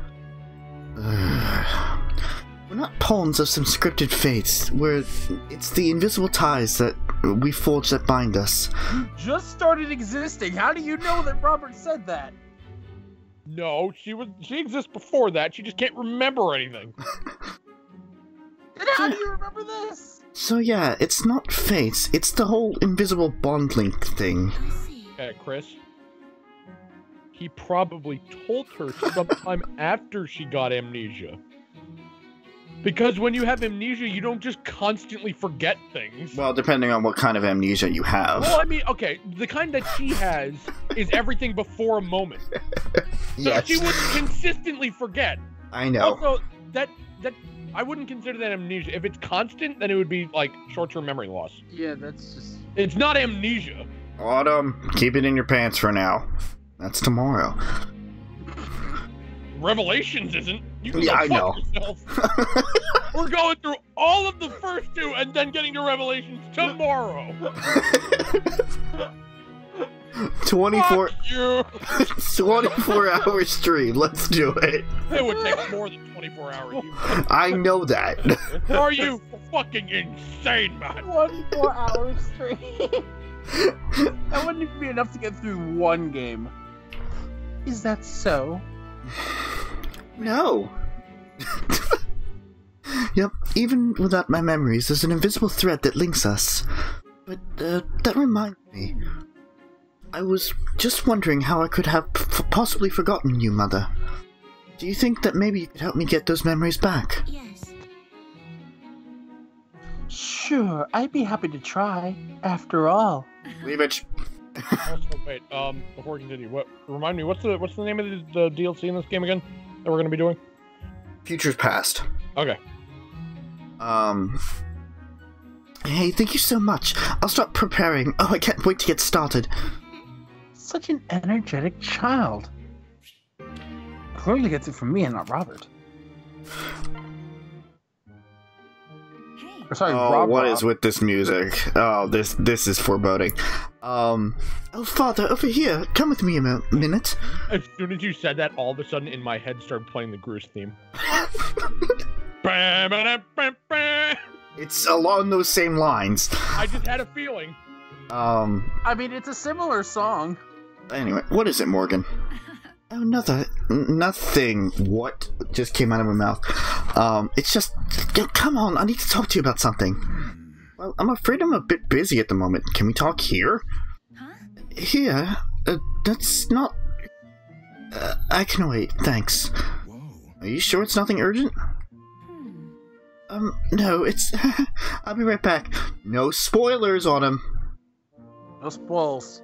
We're not pawns of some scripted fates. It's the invisible ties that we forge that bind us. You just started existing. How do you know that Robert said that? No, she exists before that. She just can't remember anything. Then how do you remember this? So yeah, it's not fates. It's the whole invisible bond link thing. I see. Okay, Chris. He probably told her sometime after she got amnesia. Because when you have amnesia, you don't just constantly forget things. Well, depending on what kind of amnesia you have. Well, I mean, okay, the kind that she has is everything before a moment. So Yes. she would consistently forget. I know. Also, that I wouldn't consider that amnesia. If it's constant, then it would be like short-term memory loss. Yeah, that's just... It's not amnesia. Autumn, keep it in your pants for now. That's tomorrow. Revelations isn't. You can Yeah, go I fuck know. yourself. We're going through all of the first two and then getting to Revelations tomorrow. 24 Fuck you. 24-hour stream. Let's do it. It would take more than 24 hours. I know that. Are you fucking insane, man? 24 hours straight. That wouldn't even be enough to get through one game. Is that so? No. Yep, even without my memories, there's an invisible thread that links us. But, that reminds me. I was just wondering how I could have possibly forgotten you, Mother. Do you think that maybe you could help me get those memories back? Yes. Sure, I'd be happy to try. After all. Leave it. Also, wait, before we continue, remind me, what's the name of the DLC in this game again that we're gonna be doing? Future's past. Okay. Hey, thank you so much. I'll start preparing. Oh, I can't wait to get started. Such an energetic child. Clearly gets it from me and not Robert. Hey. Or sorry, Oh, Rob. what is with this music? Oh, this is foreboding. Oh, Father, over here. Come with me a minute. As soon as you said that, all of a sudden in my head started playing the Groose theme. It's along those same lines. I just had a feeling. I mean, it's a similar song. Anyway, what is it, Morgan? Oh, nothing. What just came out of my mouth? It's just... Come on, I need to talk to you about something. Well, I'm afraid I'm a bit busy at the moment. Can we talk here? Huh? Here? That's not... I can wait, thanks. Whoa. Are you sure it's nothing urgent? Hmm. No, it's... I'll be right back. No spoilers on him. No spoils.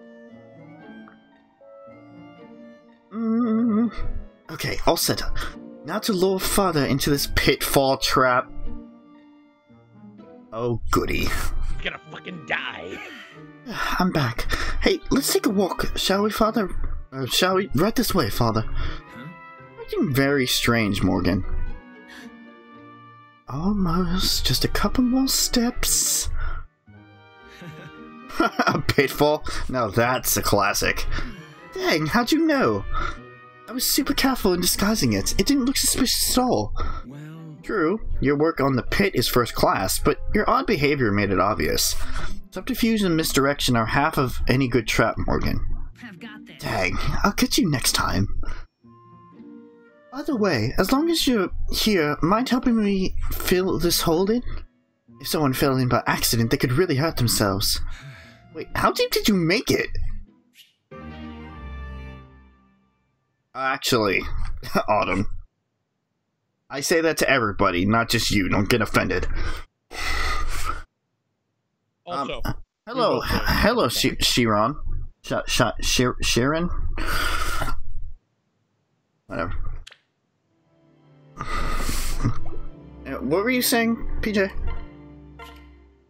Okay, all set up. Now to lure farther into this pitfall trap. Oh, goody. He's gonna fucking die. I'm back. Hey, let's take a walk, shall we, Father? Shall we? Right this way, Father. Looking very strange, Morgan. Almost. Just a couple more steps. A pitfall? Now that's a classic. Dang, how'd you know? I was super careful in disguising it. It didn't look suspicious at all. Well, True, your work on the pit is first class, but your odd behavior made it obvious. Subterfuge and misdirection are half of any good trap, Morgan. I've got this. Dang, I'll catch you next time. By the way, as long as you're here, mind helping me fill this hole in? If someone fell in by accident, they could really hurt themselves. Wait, how deep did you make it? Actually, Autumn. I say that to everybody, not just you. Don't get offended. Also, Hello, we both know. hello, Shiron. Sharon? Whatever. What were you saying, PJ?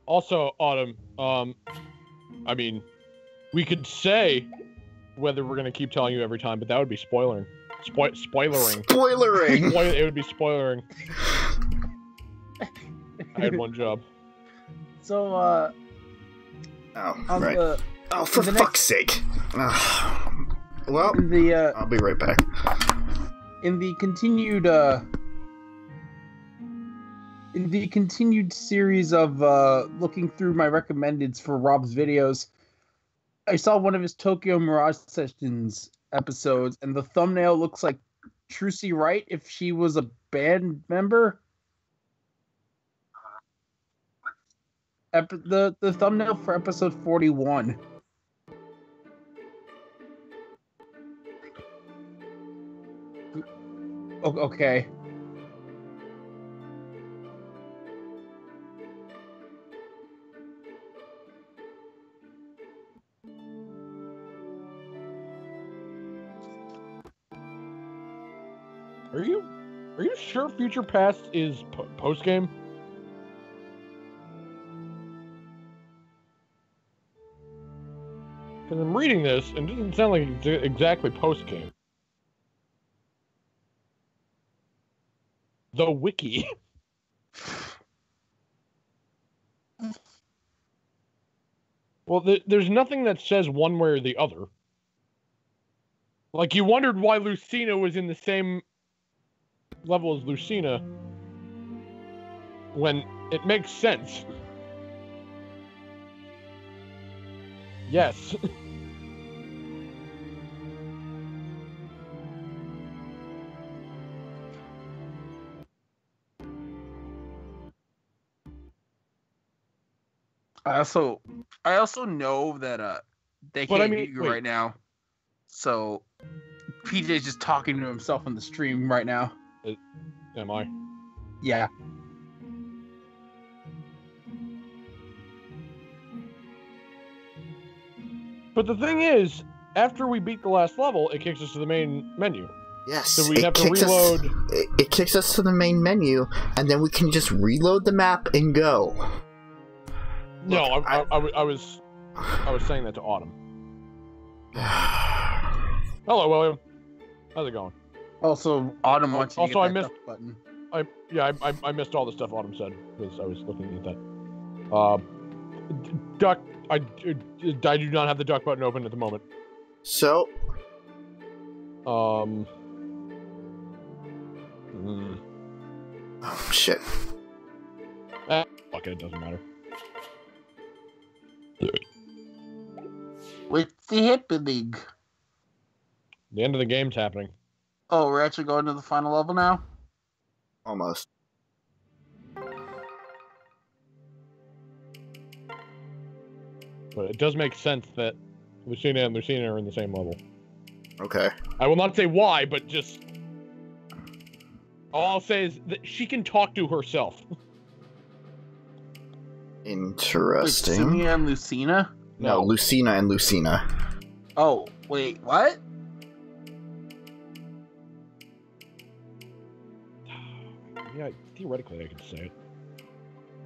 Also, Autumn, I mean, we could say whether we're gonna keep telling you every time, but that would be spoiling. Spoilering. Spoilering! It would be spoilering. I had one job. So, Oh, on right. the Oh, for the fuck's sake. Well, in the I'll be right back. in the continued series of looking through my recommendeds for Rob's videos, I saw one of his Tokyo Mirage Sessions episodes, and the thumbnail looks like Trucy Wright if she was a band member. The thumbnail for episode 41. Okay. Are you sure Future Past is post game? Because I'm reading this and it doesn't sound like it's exactly post game. The wiki. Well, there's nothing that says one way or the other. Like, you wondered why Lucina was in the same level as Lucina when it makes sense. Yes. I also know that they But can't I mean, hear you wait. right now. So PJ's just talking to himself on the stream right now. Am I? Yeah. But the thing is, after we beat the last level, it kicks us to the main menu. Yes, So we have to kicks us- reload. it kicks us to the main menu, and then we can just reload the map and go. No, Look, I was saying that to Autumn. Hello, William. How's it going? Also, Autumn wants you to Also, get I that missed- duck button. I missed all the stuff Autumn said because I was looking at that. Duck. I do not have the duck button open at the moment. So, Mm, oh shit. fuck it, it doesn't matter. the happening? The end of the game's happening. Oh, we're actually going to the final level now? Almost. But it does make sense that Lucina and Lucina are in the same level. Okay. I will not say why, but just... All I'll say is that she can talk to herself. Interesting. Wait, Sumia and Lucina? No, Lucina and Lucina. Oh, wait, what? Yeah, theoretically I could say it.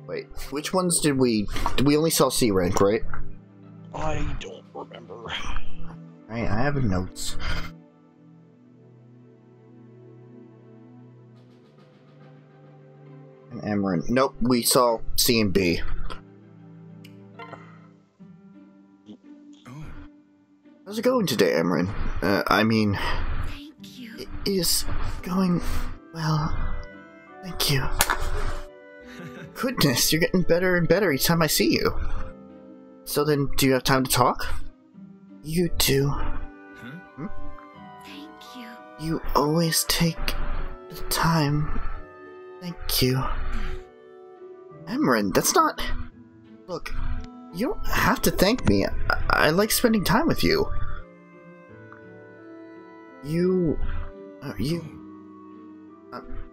Wait, which ones did we only saw C rank, right? I don't remember. Right, I have notes. And Amarin. Nope, we saw C and B. How's it going today, Amarin? I mean... Thank you. It is going well. Thank you. Goodness, you're getting better and better each time I see you. So then, do you have time to talk? You do. Thank you. You always take the time. Thank you. Amarin, that's not... Look, you don't have to thank me. I like spending time with you.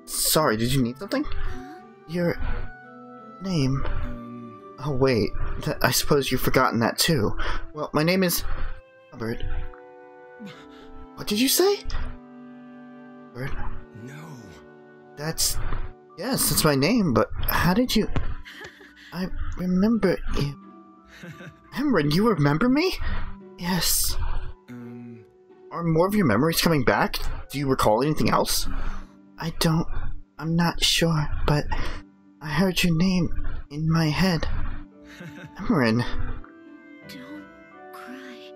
Sorry, did you need something? Your name... Oh wait, I suppose you've forgotten that too. Well, my name is... Albert. What did you say? Albert? No. That's... Yes, that's my name, but how did you... I remember you. Emran, you remember me? Yes. Are more of your memories coming back? Do you recall anything else? I'm not sure, but I heard your name in my head. Emran. Don't cry.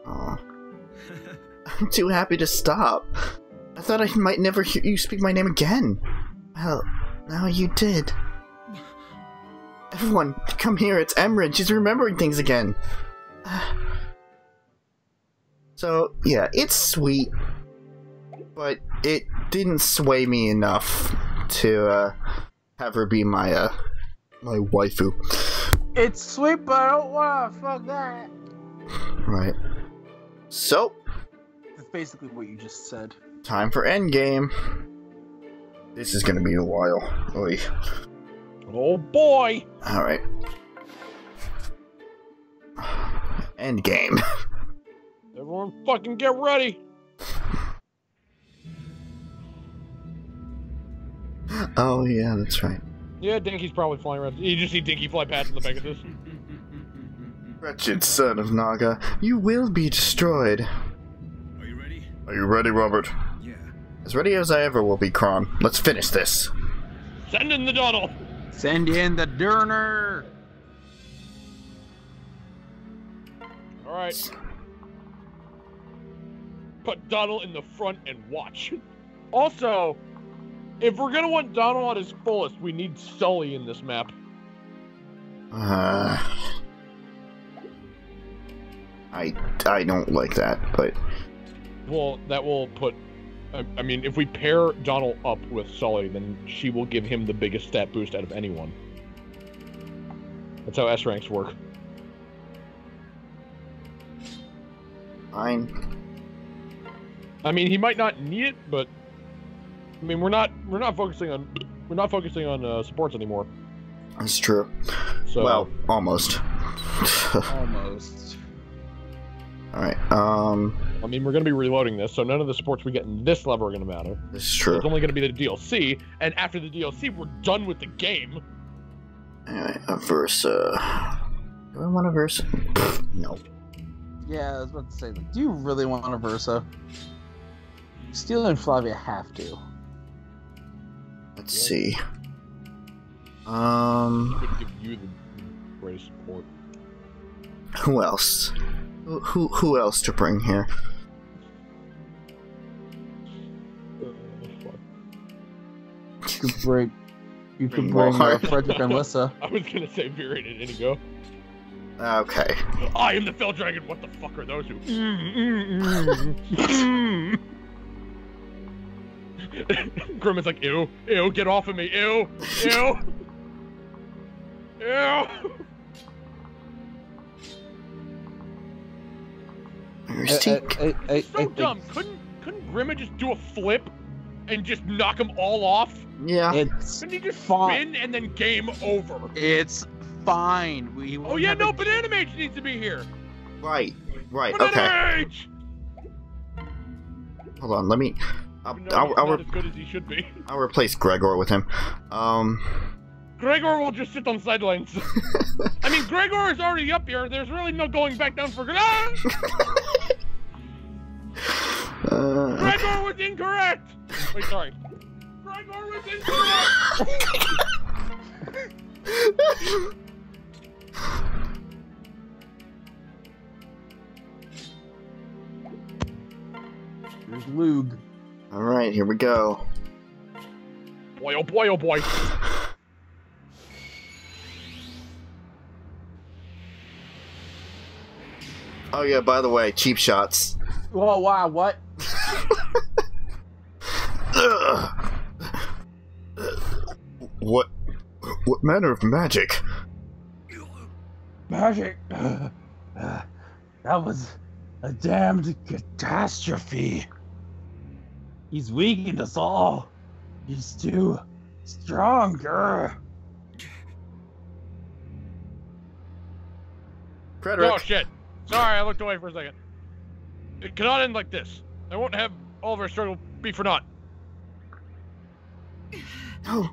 Aw. I'm too happy to stop. I thought I might never hear you speak my name again. Well, now you did. Everyone, come here, it's Emran. She's remembering things again. So, yeah, it's sweet. But it didn't sway me enough to, have her be my waifu. It's sweet, but I don't wanna fuck that. Right. So, That's basically what you just said. time for endgame. This is gonna be a while. Oy. Oh boy! Alright. Endgame. Everyone fucking get ready! Oh yeah, that's right. Yeah, Dinky's probably flying around. You just see Dinky fly past in the Pegasus. Wretched son of Naga, you will be destroyed. Are you ready? Are you ready, Robert? Yeah. As ready as I ever will be, Kron. Let's finish this. Send in the Donald! Send in the Durner! Alright. Put Donald in the front and watch. Also, if we're gonna want Donald at his fullest, we need Sully in this map. I don't like that, but... Well, that will put... I mean, if we pair Donald up with Sully, then she will give him the biggest stat boost out of anyone. That's how S ranks work. Fine. I mean, he might not need it, but I mean, we're not focusing on supports anymore. That's true. So Well, almost. Almost. Alright, I mean, we're gonna be reloading this, so none of the supports we get in this level are gonna matter. this is true. It's only gonna be the DLC, and after the DLC, we're done with the game. Anyway, a Versa. Do I want a Versa? Pfft, no. Yeah, I was about to say, like, do you really want a Versa? Steel and Flavia have to. Let's see. Could give you the greatest support. Who else? Who else to bring here? You could bring More. Frederick and Lissa. I was gonna say Viren and Inigo. Okay. I am the fell dragon. What the fuck are those two? Grim is like, ew, ew, get off of me, ew, ew, ew. So dumb. Couldn't Grim just do a flip and just knock them all off? Yeah. Couldn't he just spin and then game over? It's fine. Oh yeah, no, Banana Mage needs to be here. Right, Banana okay. Mage! Hold on, let me... Even though he's not as good as he should be. I'll replace Gregor with him. Gregor will just sit on the sidelines. I mean, Gregor is already up here. There's really no going back down for Gregor was incorrect! Wait, sorry. Gregor was incorrect! There's Lug. Alright, here we go. Boy, oh boy, oh boy. Oh yeah, by the way, cheap shots. Whoa, wow, what? What manner of magic? Magic. That was a damned catastrophe. He's weakened us all. He's too strong. Frederick. Oh shit. Sorry, I looked away for a second. It cannot end like this. I won't have all of our struggle be for naught. No,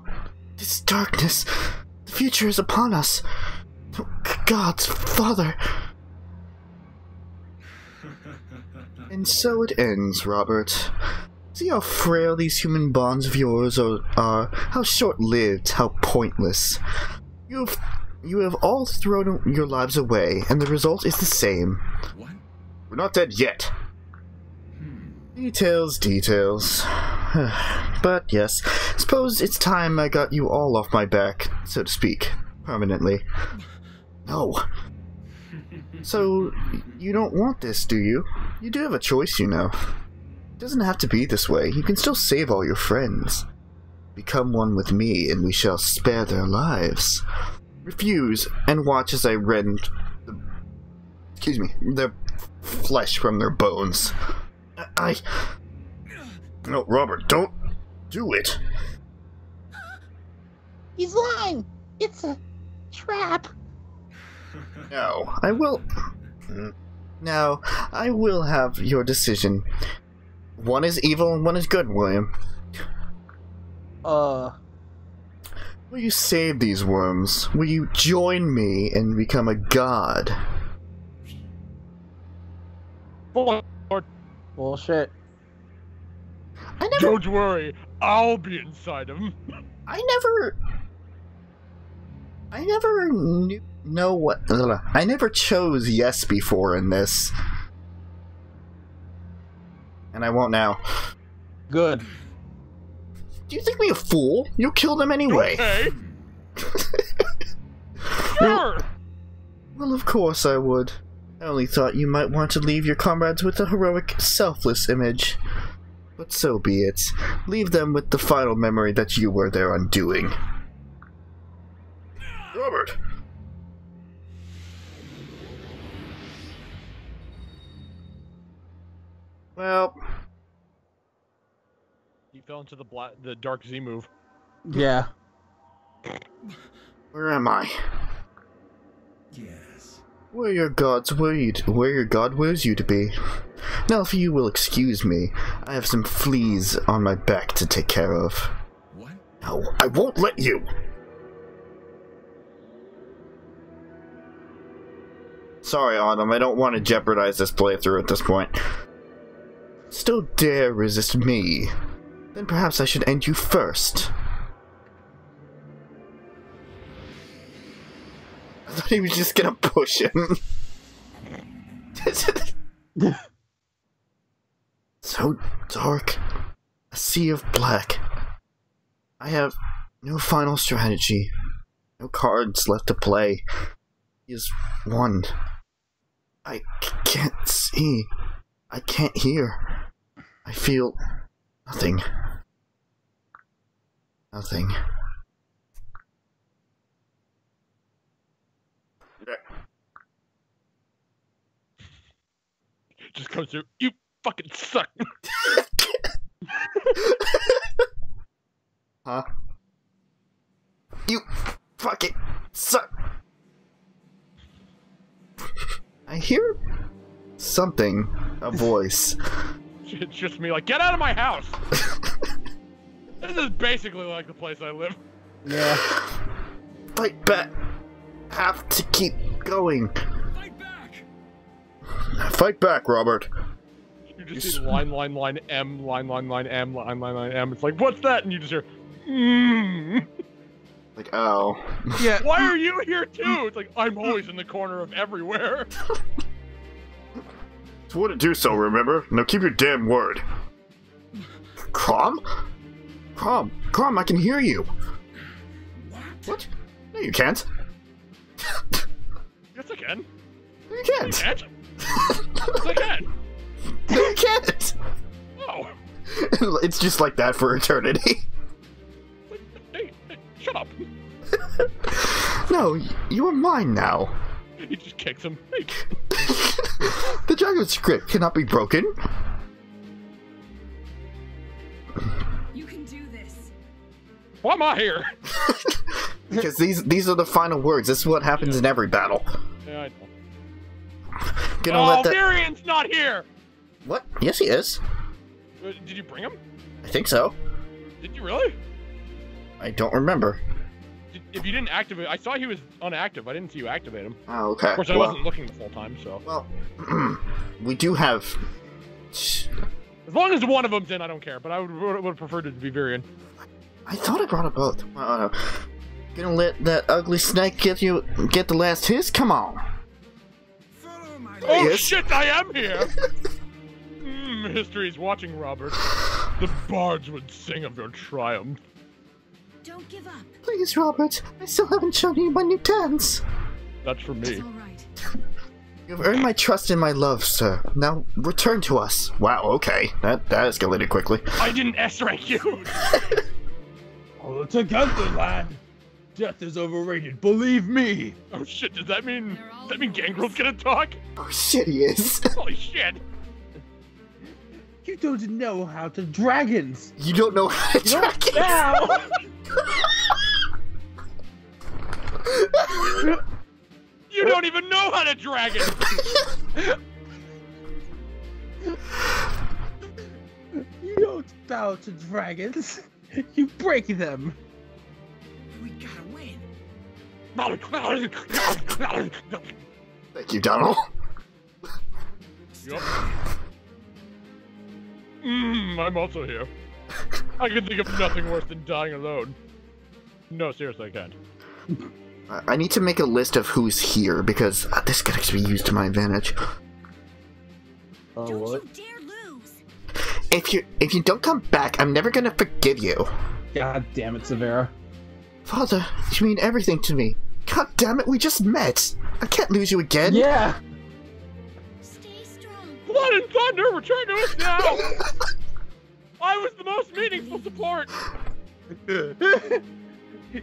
this darkness. The future is upon us. God's father. And so it ends, Robert. See how frail these human bonds of yours are, how short-lived, how pointless. You have all thrown your lives away, and the result is the same. What? We're not dead yet. Details. But yes, suppose it's time I got you all off my back, so to speak, permanently. No. So, you don't want this, do you? You do have a choice, you know. It doesn't have to be this way. You can still save all your friends. Become one with me, and we shall spare their lives. Refuse, and watch as I rend their flesh from their bones. No, Robert, don't do it. He's lying. It's a trap. No, I will... No, I will have your decision. One is evil and one is good, William. Will you save these worms? Will you join me and become a god? Bullshit. Don't worry, I'll be inside him. I never know what... I never chose yes before in this. And I won't now. Good. Do you think me a fool? You'll kill them anyway. Okay. Sure. Well, of course I would. I only thought you might want to leave your comrades with a heroic, selfless image. But so be it. Leave them with the final memory that you were their undoing. Robert! Well... He fell into the Dark Z move. Yeah. Where am I? Yes. Where your god wills you to be. Now, if you will excuse me, I have some fleas on my back to take care of. What? No, I won't let you! Sorry, Autumn, I don't want to jeopardize this playthrough at this point. Still dare resist me? Then perhaps I should end you first. I thought he was just gonna push him. So dark. A sea of black. I have no final strategy. No cards left to play. is one. I can't see. I can't hear. I feel nothing. Nothing. Just comes through. You fucking suck. Huh? You fucking suck. I hear something. A voice. It's just me like, get out of my house. This is basically like the place I live. Yeah. Fight back. Have to keep going. Fight back! Fight back, Robert. You just see line, M, line, M, line, M. It's like, what's that? And you just hear, Like, oh. Yeah. Why are you here too? It's like, I'm always in the corner of everywhere. Swore to do so, remember? Now keep your damn word. Crom? Crom, I can hear you. What? No, you can't. Yes, I can. No, you can't. I can't. Yes, I can. No, you can't. Oh. It's just like that for eternity. Hey, shut up. No, you are mine now. He just kicks him. Hey. The dragon script cannot be broken. You can do this. Why am I here? Because these are the final words. This is what happens in every battle. Yeah, I know. Gonna let that... Virian's not here! What? Yes, he is. Did you bring him? I think so. Did you really? I don't remember. If you didn't activate, I saw he was unactive. I didn't see you activate him. Oh, okay. Of course, I wasn't looking the full time, so. Well, we do have... As long as one of them's in, I don't care. But I would have preferred it to be Virian. I thought I brought it both. Gonna let that ugly snake get the last hiss? Come on. Follow my Oh is. shit! I am here. History's watching, Robert. The bards would sing of your triumph. Don't give up. Please, Robert. I still haven't shown you my new dance. That's for It's me. all right. You've earned my trust and my love, sir. Now return to us. Wow. Okay. That escalated quickly. I didn't S-rank you. All together, lad. Death is overrated, believe me. Oh shit! Does that mean Gangrel's gonna talk? Oh shit, he is. Holy shit! You don't know how to dragons. You don't know how to track it. Now. You don't even know how to dragon. You don't bow to dragons. You break them. We gotta win. Thank you, Donald. Yup. I'm also here. I can think of nothing worse than dying alone. No, seriously, I can't. I need to make a list of who's here because this could actually be used to my advantage. Oh, Don't what? you dare lose. If you don't come back, I'm never gonna forgive you. God damn it, Severa. Father, you mean everything to me. God damn it, we just met. I can't lose you again. Yeah. Stay strong. Blood and Thunder, return to us now! I was the most meaningful support!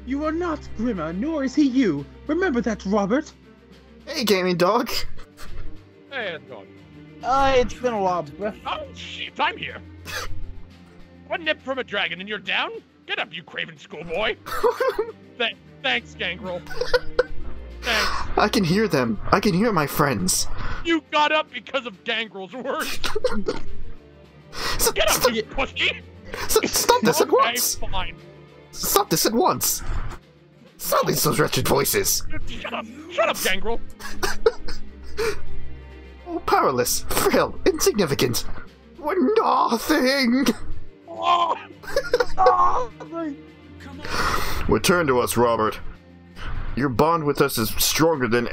You are not Grimmer, nor is he you. Remember that, Robert. Hey, gaming dog. Hey, how's it going? It's been a while, bro. Oh, shit, I'm here! One nip from a dragon and you're down? Get up, you craven schoolboy! Thanks, Gangrel. Thanks. I can hear them. I can hear my friends. You got up because of Gangrel's words! Get up, you pussy! Stop this at Okay, once! fine. Stop this at once! Silence those wretched voices! Shut up, Gangrel! Oh, powerless, frail, insignificant. We're nothing! Oh. Come on. Return to us, Robert. Your bond with us is stronger than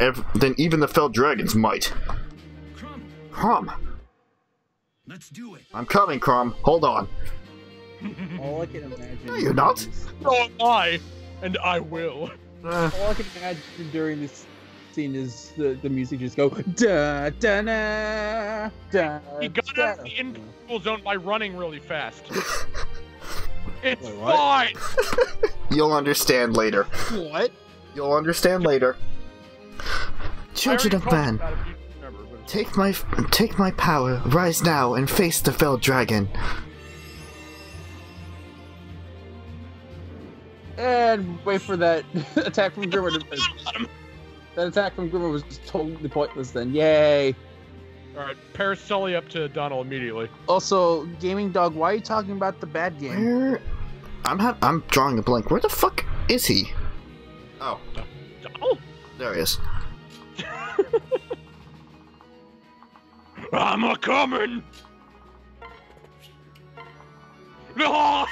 even the felled dragons might. Crumb, Crom, let's do it. I'm coming, Crom. Hold on. All I can imagine. No, you're not. So am I, and I will. All I can imagine during this cutscene is the music just go da da da da. He got out of the invisible zone by running really fast. It's Wait, what? fine. You'll understand later. What? You'll understand later. Children of man, take my power, rise now and face the fell dragon. And wait for that attack from Grimmer. That attack from Grimmer was totally pointless then. Yay. Alright, pair Sully up to Donald immediately. Also, Gaming Dog, why are you talking about the bad game? Where? I'm drawing a blank. Where the fuck is he? Oh, Donald? there he is. I'm a coming. No.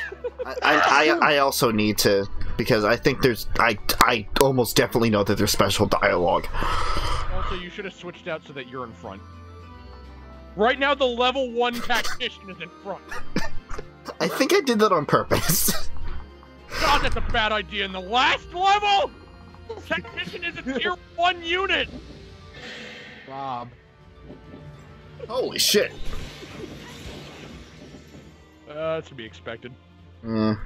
I also need to, because I think there's I almost definitely know that there's special dialogue. Also, you should have switched out so that you're in front. Right now, the level 1 tactician is in front. I think I did that on purpose. God, that's a bad idea. In the last level, tactician is a tier 1 unit. Rob. Holy shit. That's to be expected. Mm.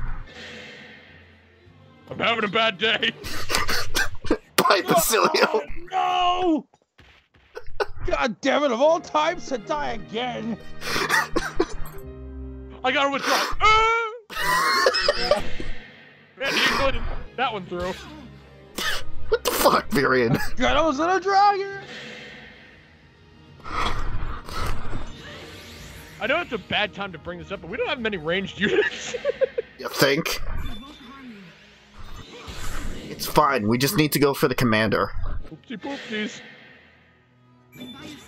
I'm having a bad day. Bye, Basilio. No! God damn it, of all times to die again! I gotta withdraw. Man, he included that one through. What the fuck, Virion? Shadows in a dragon! I know it's a bad time to bring this up, but we don't have many ranged units. You think? It's fine, we just need to go for the commander. Oopsie poopsies.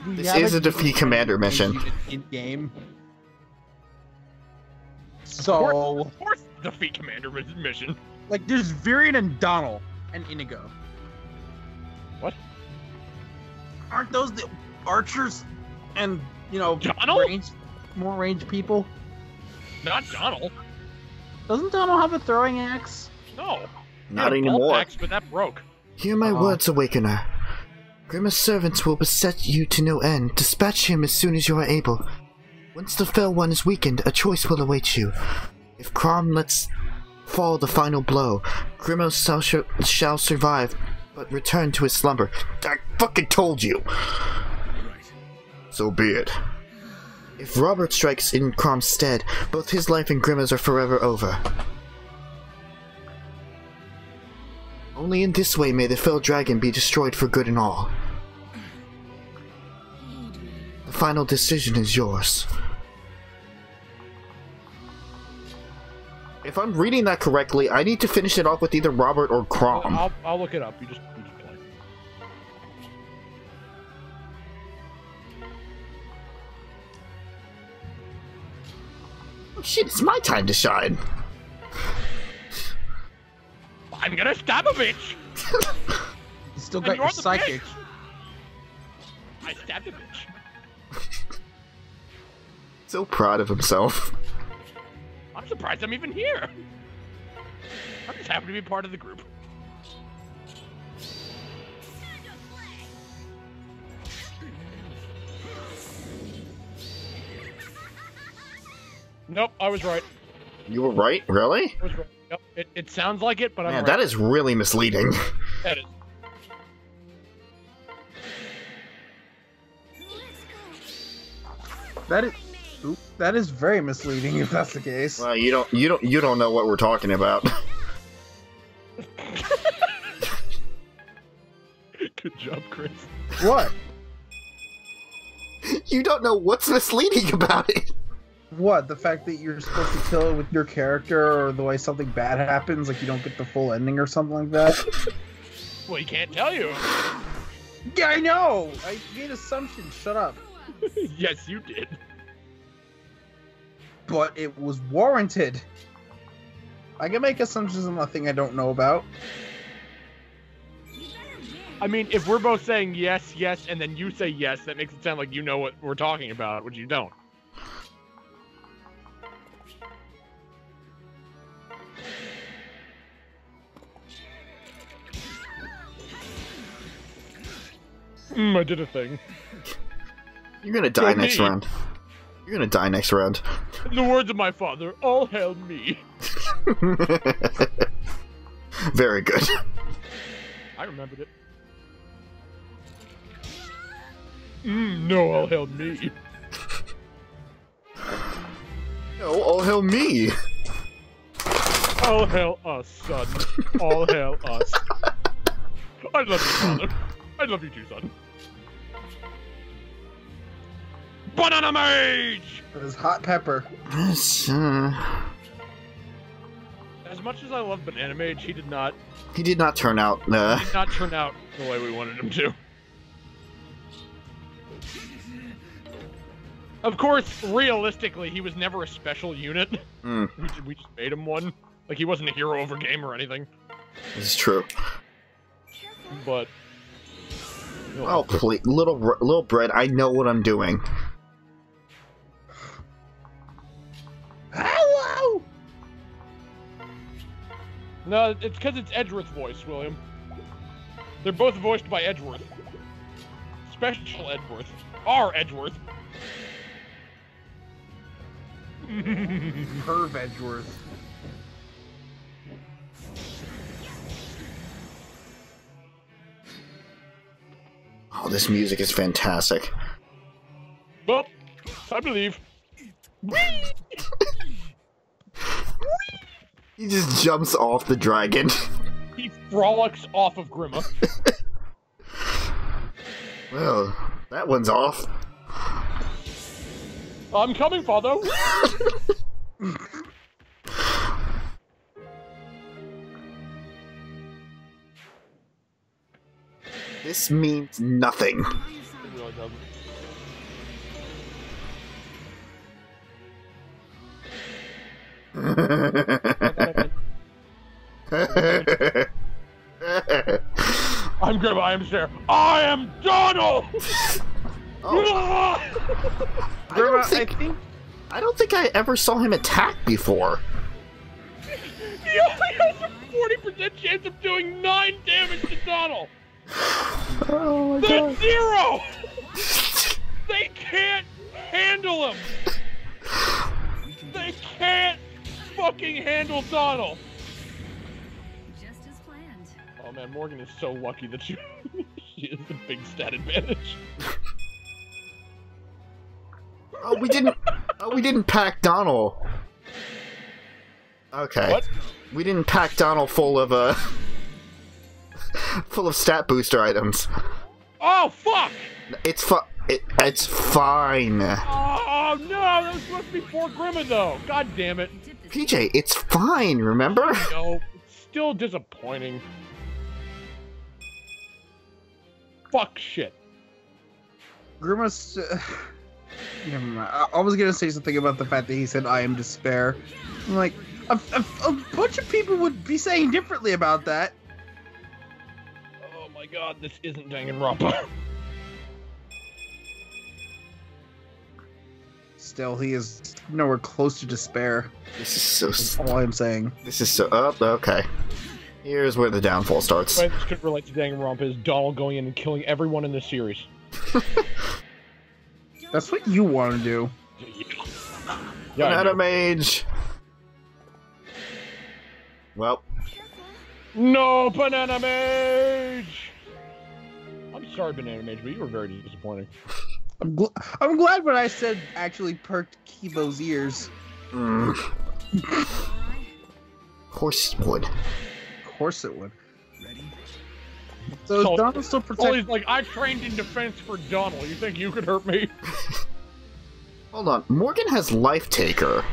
This is a defeat commander mission. In game. So, Of course, defeat commander mission. like, there's Virion and Donald and Inigo. What? Aren't those the archers and, you know, Donald? more ranged people? Not Donald. Doesn't Donald have a throwing axe? No. Not He had a anymore. bolt axe, but that broke. Hear my words, Awakener. Grimmer's servants will beset you to no end. Dispatch him as soon as you are able. Once the fell one is weakened, a choice will await you. If Crom lets fall the final blow, Grimmer shall survive, but return to his slumber. I fucking told you! Right. So be it. If Robert strikes in Crom's stead, both his life and Grimmer's are forever over. Only in this way may the fell dragon be destroyed for good and all. The final decision is yours. If I'm reading that correctly, I need to finish it off with either Robert or Crom. I'll look it up. You just play. Oh, shit, it's my time to shine. I'm gonna stab a bitch. You still And got you're your the psychic. bitch. I stabbed a bitch. So proud of himself. I'm surprised I'm even here. I just happen to be part of the group. Nope, I was right. You were right? Really? I was right. Yep, it sounds like it, but I'm Man, right. that is really misleading. That is. That is very misleading if that's the case. Well, you don't know what we're talking about. Good job, Chris. What? You don't know what's misleading about it. What? The fact that you're supposed to kill it with your character, or the way something bad happens, like you don't get the full ending or something like that? Well, he can't tell you. Yeah, I know! I made assumptions, shut up. Yes, you did. But it was warranted. I can make assumptions on nothing I don't know about. I mean, if we're both saying yes, yes, and then you say yes, that makes it sound like you know what we're talking about, which you don't. I did a thing. You're gonna die Go next me. round. You're gonna die next round. In the words of my father, all hail me. Very good. I remembered it. No, all hail me. No, all hail me! All hail us, son. All hail us. I love you, father. I love you too, son. Banana Mage! It was hot pepper. Yes, As much as I love Banana Mage, he did not turn out. turn out the way we wanted him to. Of course, realistically, he was never a special unit. Mm, We just made him one. Like, he wasn't a hero over game or anything. this is true. But... Oh, please, little bread, I know what I'm doing. Hello! No, it's because it's Edgeworth's voice, William. They're both voiced by Edgeworth. Special Edgeworth. Our Edgeworth. Perv Edgeworth. Oh, this music is fantastic. Well, I believe. He just jumps off the dragon. He frolics off of Grima. Well, that one's off. I'm coming, father. This means nothing. It really doesn't. I'm Grima, I am Cher. I am Donald! Oh, I don't think I ever saw him attack before. He only has a 40% chance of doing 9 damage to Donald! Oh my That's 0! They can't handle him! They can't fucking handle Donald! Just as planned. Oh man, Morgan is so lucky that she has the big stat advantage. Oh, we didn't pack Donald. Okay. What? We didn't pack Donald full of full of stat booster items. Oh fuck! It's fine. Oh no, that was supposed to be for Grima though. God damn it. PJ, it's fine, remember? No, it's still disappointing. Fuck shit. Grimace. Never mind. I was gonna say something about the fact that he said "I am despair." I'm like, a bunch of people would be saying differently about that. Oh my god, this isn't Danganronpa. Still, he is nowhere close to despair. This is so. That's all I'm saying. This is so. Oh, okay. Here's where the downfall starts. The way this could relate to Danganronpa is Donald going in and killing everyone in the series. That's what you want to do. Yeah, Banana Mage. Well, no, Banana Mage! I'm sorry, Banana Mage, but you were very disappointing. I'm glad when I said actually perked Kibo's ears. of course it would. Of course it would. Ready? So is Donald still Oh, protected? he's like, I trained in defense for Donald. You think you could hurt me? Hold on. Morgan has Life Taker.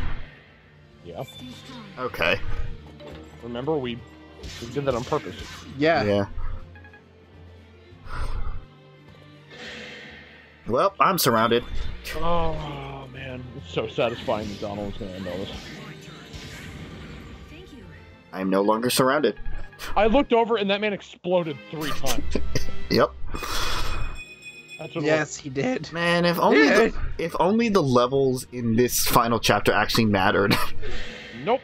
Yeah. Stay strong. Okay. Remember, we did that on purpose. Yeah. Yeah. Well, I'm surrounded. Oh, man. It's so satisfying that Donald was going to end all this. Thank you. I am no longer surrounded. I looked over and that man exploded 3 times. Yep. That's what Yes, he did. Man, if only Yeah. if only the levels in this final chapter actually mattered. it was. Nope.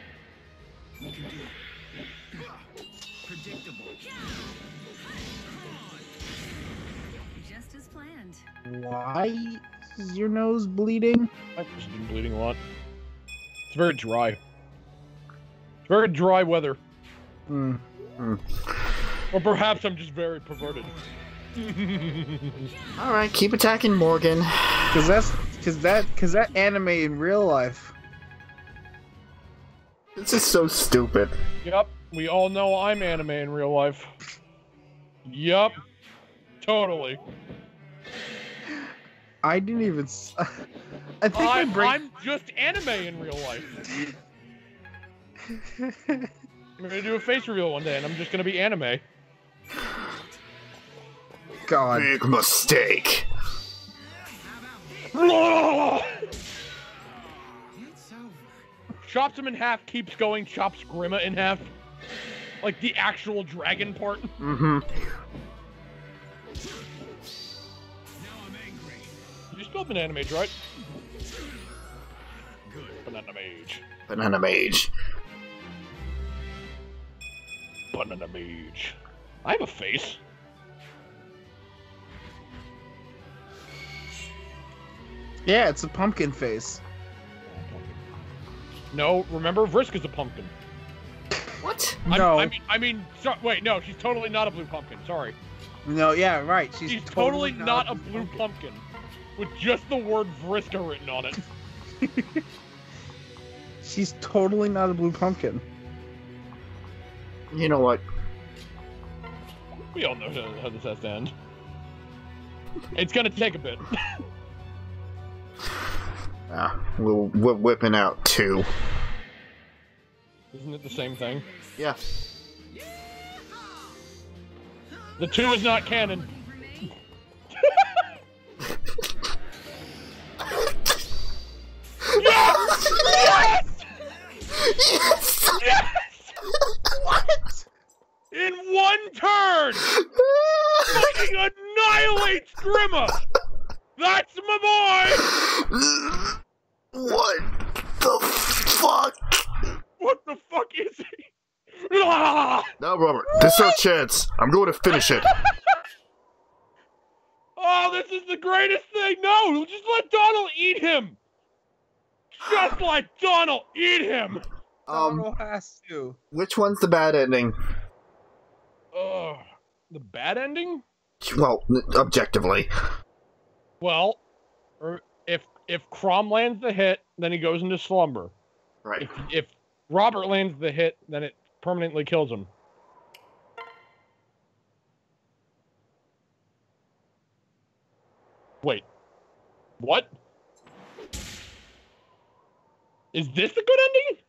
Predictable. Just just as planned. Why is your nose bleeding? I've just been bleeding a lot. It's very dry. It's very dry weather. Hmm. Or perhaps I'm just very perverted. Alright, keep attacking Morgan. Cause that anime in real life. This is so stupid. Yup, we all know I'm anime in real life. Yup. Totally. I didn't even. I think I'm just anime in real life. I'm gonna do a face reveal one day, and I'm just gonna be anime. God. Big mistake. Chops him in half, keeps going, chops Grima in half. Like the actual dragon part. Mm-hmm. You spelled banana mage, right? Good. Banana mage. Banana mage. Banana mage. I have a face. Yeah, it's a pumpkin face. No, remember, Vrisk is a pumpkin. What? No. I mean, wait, no, she's totally not a blue pumpkin. Sorry. No, yeah, right. She's totally not a blue pumpkin. With just the word Vriska written on it. She's totally not a blue pumpkin. You know what? We all know how this has to end. It's gonna take a bit. We're whipping out 2. Isn't it the same thing? Yeah. The 2 is not canon. Yes! Yes! Yes! Yes! What? In one turn! Fucking annihilates Grima! That's my boy! What the fuck? What the fuck is he? Ah! Now, Robert, this is our chance. I'm going to finish it. Oh, this is the greatest thing! No! Just let Donald eat him! Just let Donald eat him! Donald has to. Which one's the bad ending? The bad ending? Well, objectively. Well, if Crom lands the hit, then he goes into slumber. Right. If Robert lands the hit, then it permanently kills him. Wait. What? Is this the good ending?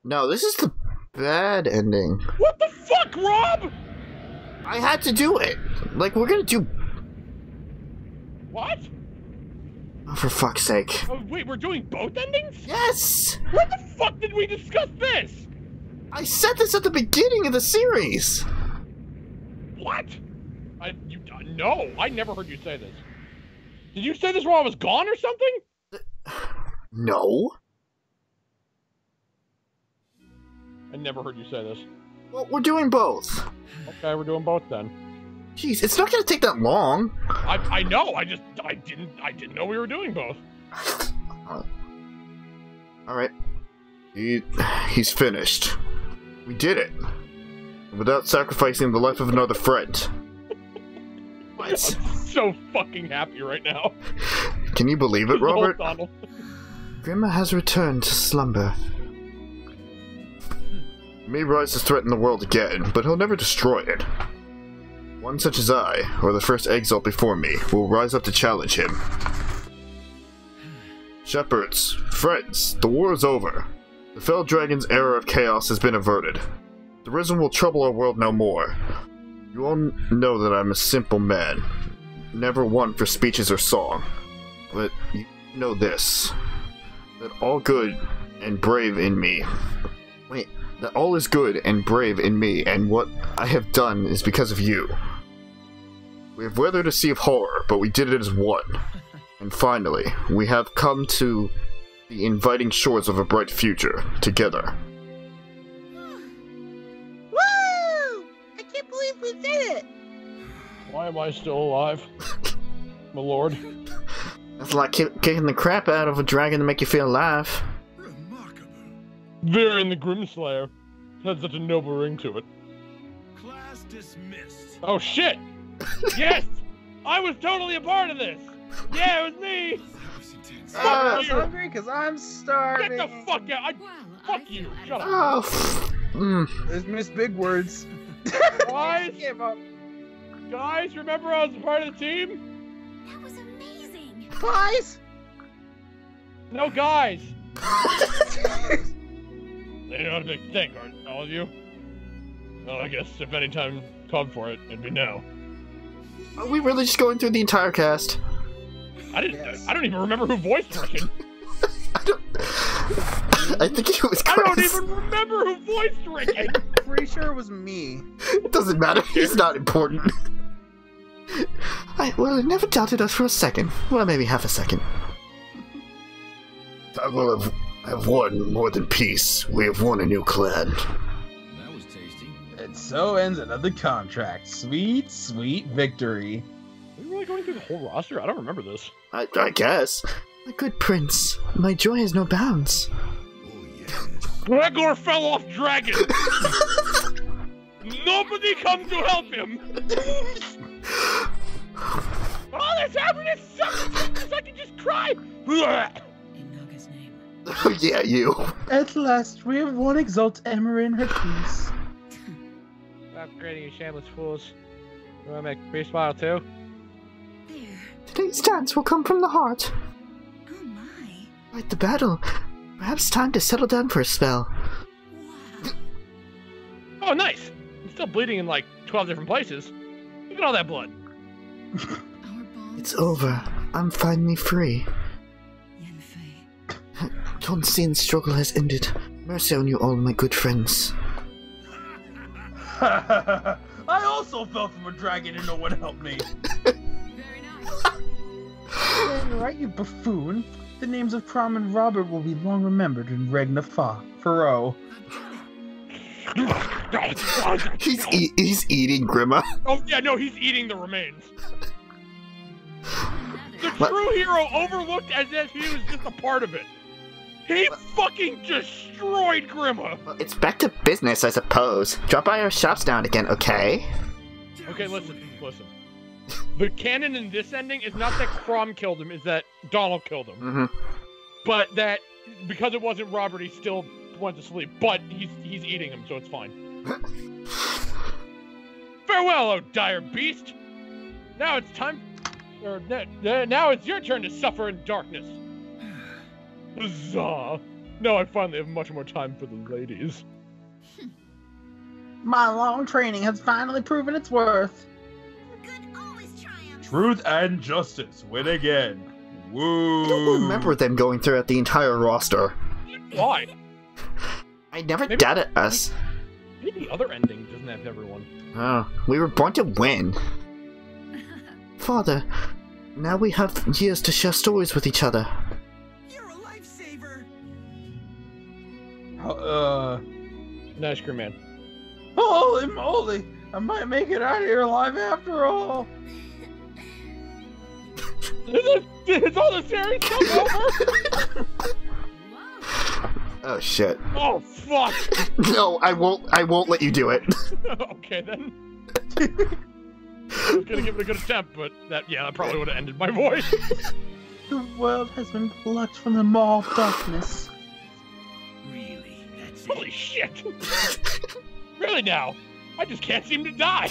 No, this is the bad ending. What the fuck, Rob? I had to do it. Like, we're gonna do... What? Oh, for fuck's sake. Oh, wait, we're doing both endings? Yes! When the fuck did we discuss this? I said this at the beginning of the series! What? No, I never heard you say this. Did you say this while I was gone or something? No. I never heard you say this. Well, we're doing both. Okay, we're doing both then. Jeez, it's not gonna take that long. I know. I didn't know we were doing both. Alright. He's finished. We did it. Without sacrificing the life of another friend. What? I'm so fucking happy right now. Can you believe it, Robert? Donald. Grima has returned to slumber. He may rise to threaten the world again, but he'll never destroy it. One such as I, or the first exalt before me, will rise up to challenge him. Shepherds, friends, the war is over. The fell dragon's era of chaos has been averted. The Risen will trouble our world no more. You all know that I'm a simple man, never one for speeches or song. But you know this, that all good and brave in me... Wait, that all is good and brave in me, and what I have done is because of you. We have weathered a sea of horror, but we did it as one. And finally, we have come to the inviting shores of a bright future, together. Woo! I can't believe we did it! Why am I still alive? my lord. That's like kicking the crap out of a dragon to make you feel alive. Remarkable. Varian the Grimslayer had such a noble ring to it. Class dismissed. Oh shit! Yes! I was totally a part of this! Yeah, it was me! That was intense. I Fuck was you! hungry because I'm starving. Get the fuck out! Fuck you! Shut up! Oh, There's Miss Big Words. Guys? Give up. Guys, remember I was a part of the team? That was amazing. Guys. No, guys! You're not a big thing, aren't all of you? Well, I guess if any time called for it, it'd be now. Are we really just going through the entire cast? I Yes. don't even remember who voiced Rickon. I think it was I Chris. don't even remember who voiced Rickon. Pretty sure it was me. It doesn't matter. He's not important. I never doubted us for a second. Well, maybe half a second. I will have won more than peace. We have won a new clan. That was tasty. And so ends another contract. Sweet, sweet victory. Are we really going through the whole roster? I don't remember this. I guess. My good prince, my joy has no bounds. Oh, yes. Gregor fell off dragon. Nobody comes to help him. All that's happening is something I can just cry. In Naga's name. Oh yeah, you. At last, we have won Exalt Emmer in her peace. Stop creating you shameless fools. You want to make me smile too? There. Today's dance will come from the heart. Oh my. Fight the battle. Perhaps time to settle down for a spell. Wow. Oh, nice. I'm still bleeding in like 12 different places. Look at all that blood. Our bond. It's over. I'm finally free. Yanfei. Tonsin's struggle has ended. Mercy on you all, my good friends. I also fell from a dragon and no one helped me. Very nice. Right, you buffoon. The names of Crom and Robert will be long remembered in Regna Faro. He's eating Grima. Oh yeah, no, he's eating the remains. The What? true hero overlooked as if he was just a part of it. He fucking destroyed Grima. It's back to business, I suppose. Drop by our shops now and again, okay? Okay, listen. The canon in this ending is not that Crom killed him, is that Donald killed him. Mm-hmm. But that because it wasn't Robert, he still went to sleep. But he's eating him, so it's fine. Farewell, oh dire beast. Now it's time. Now it's your turn to suffer in darkness. Huzzah! Now I finally have much more time for the ladies. My long training has finally proven its worth. Good always triumphs. Truth and justice win again. Woo! I don't remember them going throughout the entire roster. Why? I never Maybe- doubted us. Maybe the other ending doesn't have everyone. Oh, we were born to win. Father, now we have years to share stories with each other. You're a lifesaver. Nice crew, man. Holy moly! I might make it out of here alive after all. Is all the series stuff over? Whoa. Oh shit. Oh fuck! No, I won't let you do it. Okay then. I was gonna give it a good attempt, but that probably would have ended my voice. The world has been plucked from the maw of darkness. Really? That's Holy it? shit! Really now? I just can't seem to die.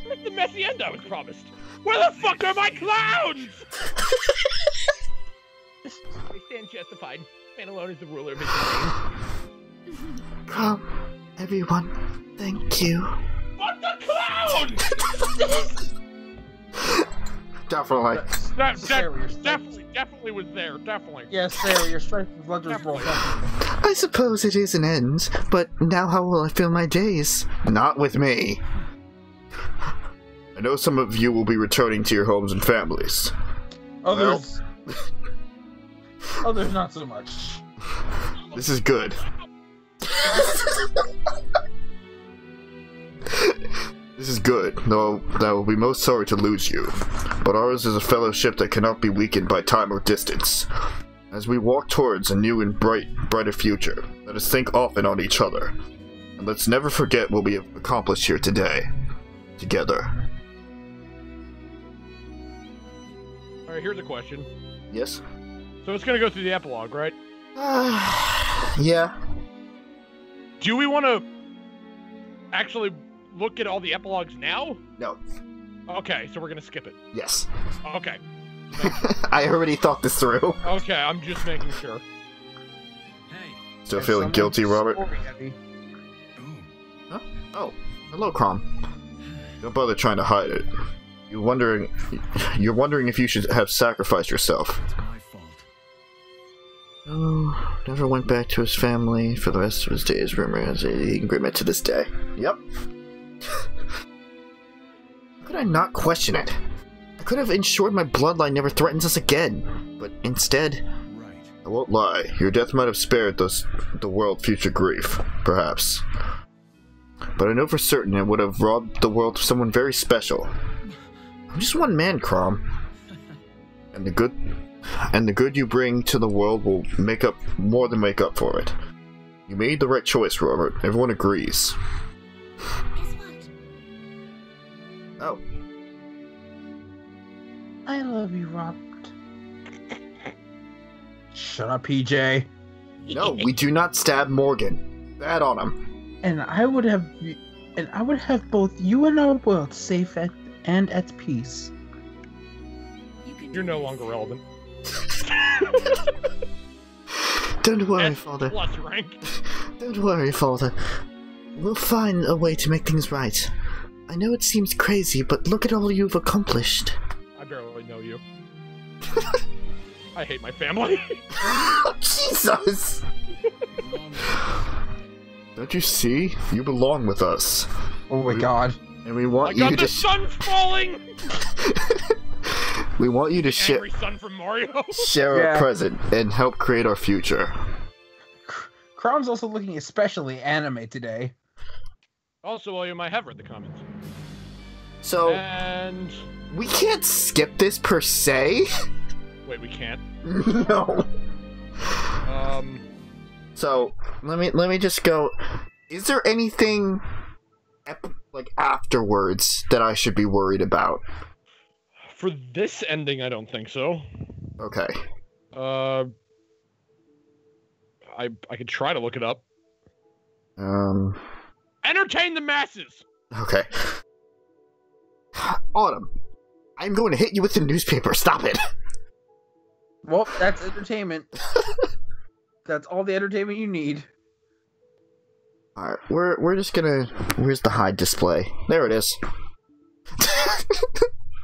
Where's the messy end I was promised? Where the fuck are my clowns? I stand justified. Man alone is the ruler of his domain. Come, everyone, thank you. Fuck the clowns! Definitely. Definitely was there. Definitely. Yes, Sarah, your strength is legendary. I suppose it is an end, but now how will I fill my days? Not with me. I know some of you will be returning to your homes and families. Others, others not so much. This is good. This is good, though I will be most sorry to lose you. But ours is a fellowship that cannot be weakened by time or distance. As we walk towards a new and brighter future, let us think often on each other. And let's never forget what we have accomplished here today. Together. Alright, here's a question. Yes? So it's gonna go through the epilogue, right? Yeah. Do we want to actually look at all the epilogues now? No. Okay, so we're gonna skip it. Yes. Okay. I already thought this through. Okay, I'm just making sure. Hey. Still feeling guilty, Robert? Heavy. Ooh. Oh, hello, Crom. Don't bother trying to hide it. You're wondering if you should have sacrificed yourself. It's my fault. Oh, never went back to his family for the rest of his days. Rumor has it he agreement to this day. Yep. How could I not question it? I could have ensured my bloodline never threatens us again, but instead, Right. I won't lie. Your death might have spared the world future grief, perhaps. But I know for certain it would have robbed the world of someone very special. I'm just one man, Crom. And the good you bring to the world will more than make up for it. You made the right choice, Robert. Everyone agrees. Guess what? Oh. I love you, Robert. Shut up, PJ. No, we do not stab Morgan. Bad on him. And I would have both you and our world safe and at peace. You can You're do no this. longer relevant. Don't worry, S Father. plus rank. Don't worry, Father. We'll find a way to make things right. I know it seems crazy, but look at all you've accomplished. I barely know you. I hate my family. Jesus! Don't you see? You belong with us. Oh my god. And we I want got you the to sun falling. we want you to Angry sun from Mario. share Yeah. our present and help create our future. Crom's also looking especially anime today. Also, William, I have read the comments. So And we can't skip this per se. wait, we can't. No. So let me just go. Is there anything like afterwards that I should be worried about? For this ending, I don't think so. Okay. I could try to look it up. Entertain the masses. Okay. Autumn, I'm going to hit you with the newspaper. Stop it. Well, that's entertainment. That's all the entertainment you need. Alright, we're just gonna... Where's the hide display? There it is.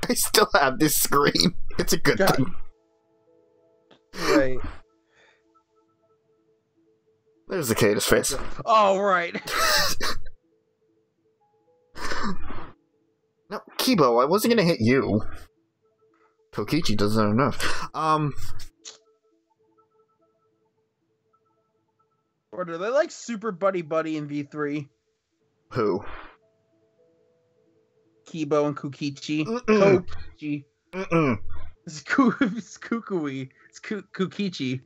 I still have this screen. It's a good God. thing. Right. There's the Cicada's face. Oh, right. No, Kibo, I wasn't gonna hit you. Kokichi doesn't enough. Or do they like super buddy in V3? Who? Kibo and Kukichi. Mm-mm. Kokichi. Mm-mm. It's Kukui. It's Kukichi.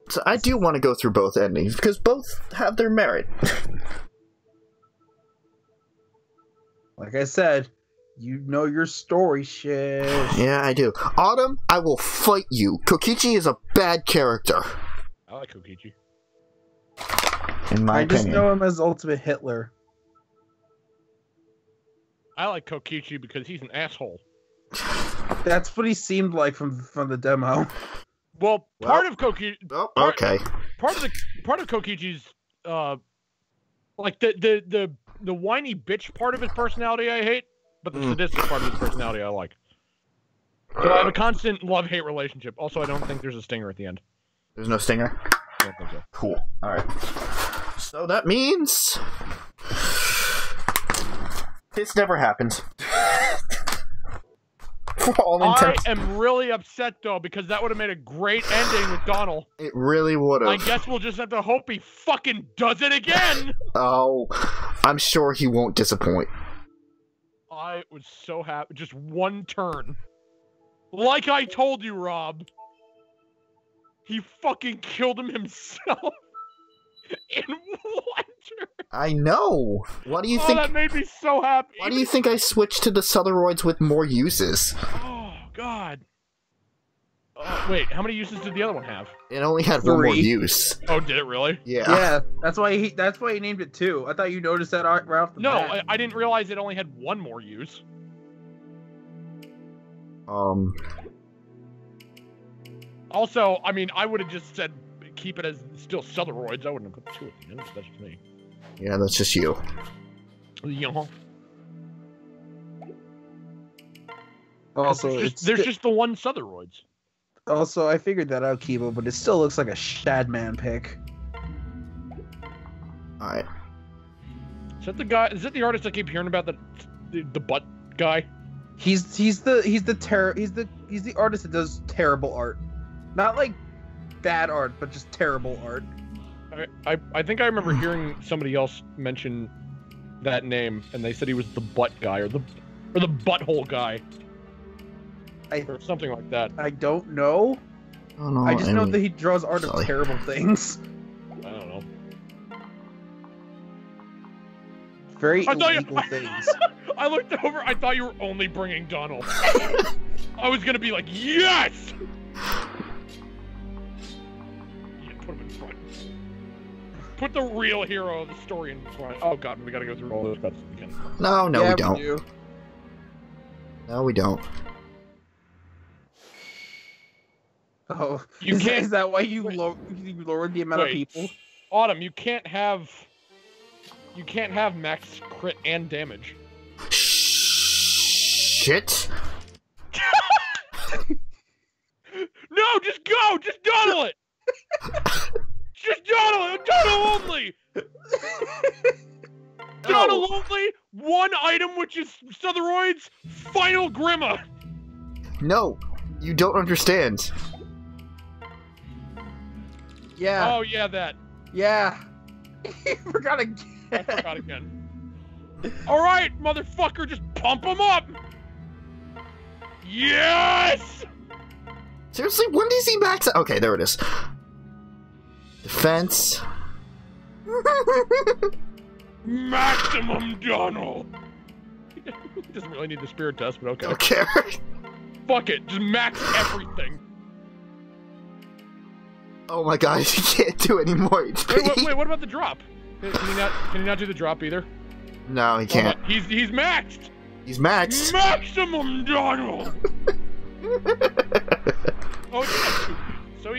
So I do want to go through both endings, because both have their merit. Like I said, you know your story, shit. Yeah, I do. Autumn, I will fight you. Kokichi is a bad character. I like Kokichi. In my I just opinion. know him as Ultimate Hitler. I like Kokichi because he's an asshole. That's what he seemed like from the demo. Well, part of Kokichi, Oh, okay. part of Kokichi's, like the whiny bitch part of his personality I hate, but the sadistic part of his personality I like. So I have a constant love-hate relationship. Also, I don't think there's a stinger at the end. There's no stinger? I don't think so. Cool. Alright. So that means... This never happened. For all I intents. am really upset though because that would have made a great ending with Donald. It really would have. I guess we'll just have to hope he fucking does it again. Oh, I'm sure he won't disappoint. I was so happy. Just one turn. Like I told you, Rob. He fucking killed him himself. In one turn. I know. Why do you Oh, think? that made me so happy. Why do you think I switched to the Sotheroids with more uses? Oh, God. Wait, how many uses did the other one have? It only had one more 3. use. Oh, did it really? Yeah. Yeah, that's why he named it 2. I thought you noticed that right off the No, bat. I didn't realize it only had one more use. Also, I mean, I would have just said keep it as still Sotheroids. I wouldn't have put 2 at the end. That's just me. Yeah, that's just you. Yeah. Also, There's just the one Sotheroids. also I figured that out, Kibo, but it still looks like a Shadman pick. Alright. Is that the guy? Is that the artist I keep hearing about? The butt guy? He's the artist that does terrible art, not like bad art, but just terrible art. I think I remember hearing somebody else mention that name, and they said he was the butt guy or the butthole guy, or something like that. I don't know. Oh, no, I just know that he draws art Sorry. of terrible things. I don't know. Very I thought you- illegal things. I looked over. I thought you were only bringing Donald. I was gonna be like, yes. Yeah, put him in front. Put the real hero of the story in front. Oh god, we gotta go through all those cuts again. No, Yeah, we don't. do. No, we don't. Oh, You is, can't- is that why you wait. lowered the amount of Wait. people? Autumn, you can't have max crit and damage. Shit. No, just go! Just Donald it! Just Donald it! Donald only! Donald only! One item, which is Sotheroid's Final Grimma! No, you don't understand. Yeah, Oh, yeah, that. yeah. You forgot again. I forgot again. Alright, motherfucker, just pump him up! Yes! Seriously, when does he max out? Okay, there it is. Defense. Maximum Donald! He doesn't really need the spirit test, but okay. Don't care. Fuck it, just max everything. Oh my god, he can't do any more HP. Wait, what about the drop? Can he not do the drop either? No, he can't. He's maxed! He's maxed. Maximum Donald! Oh, it's not 2. So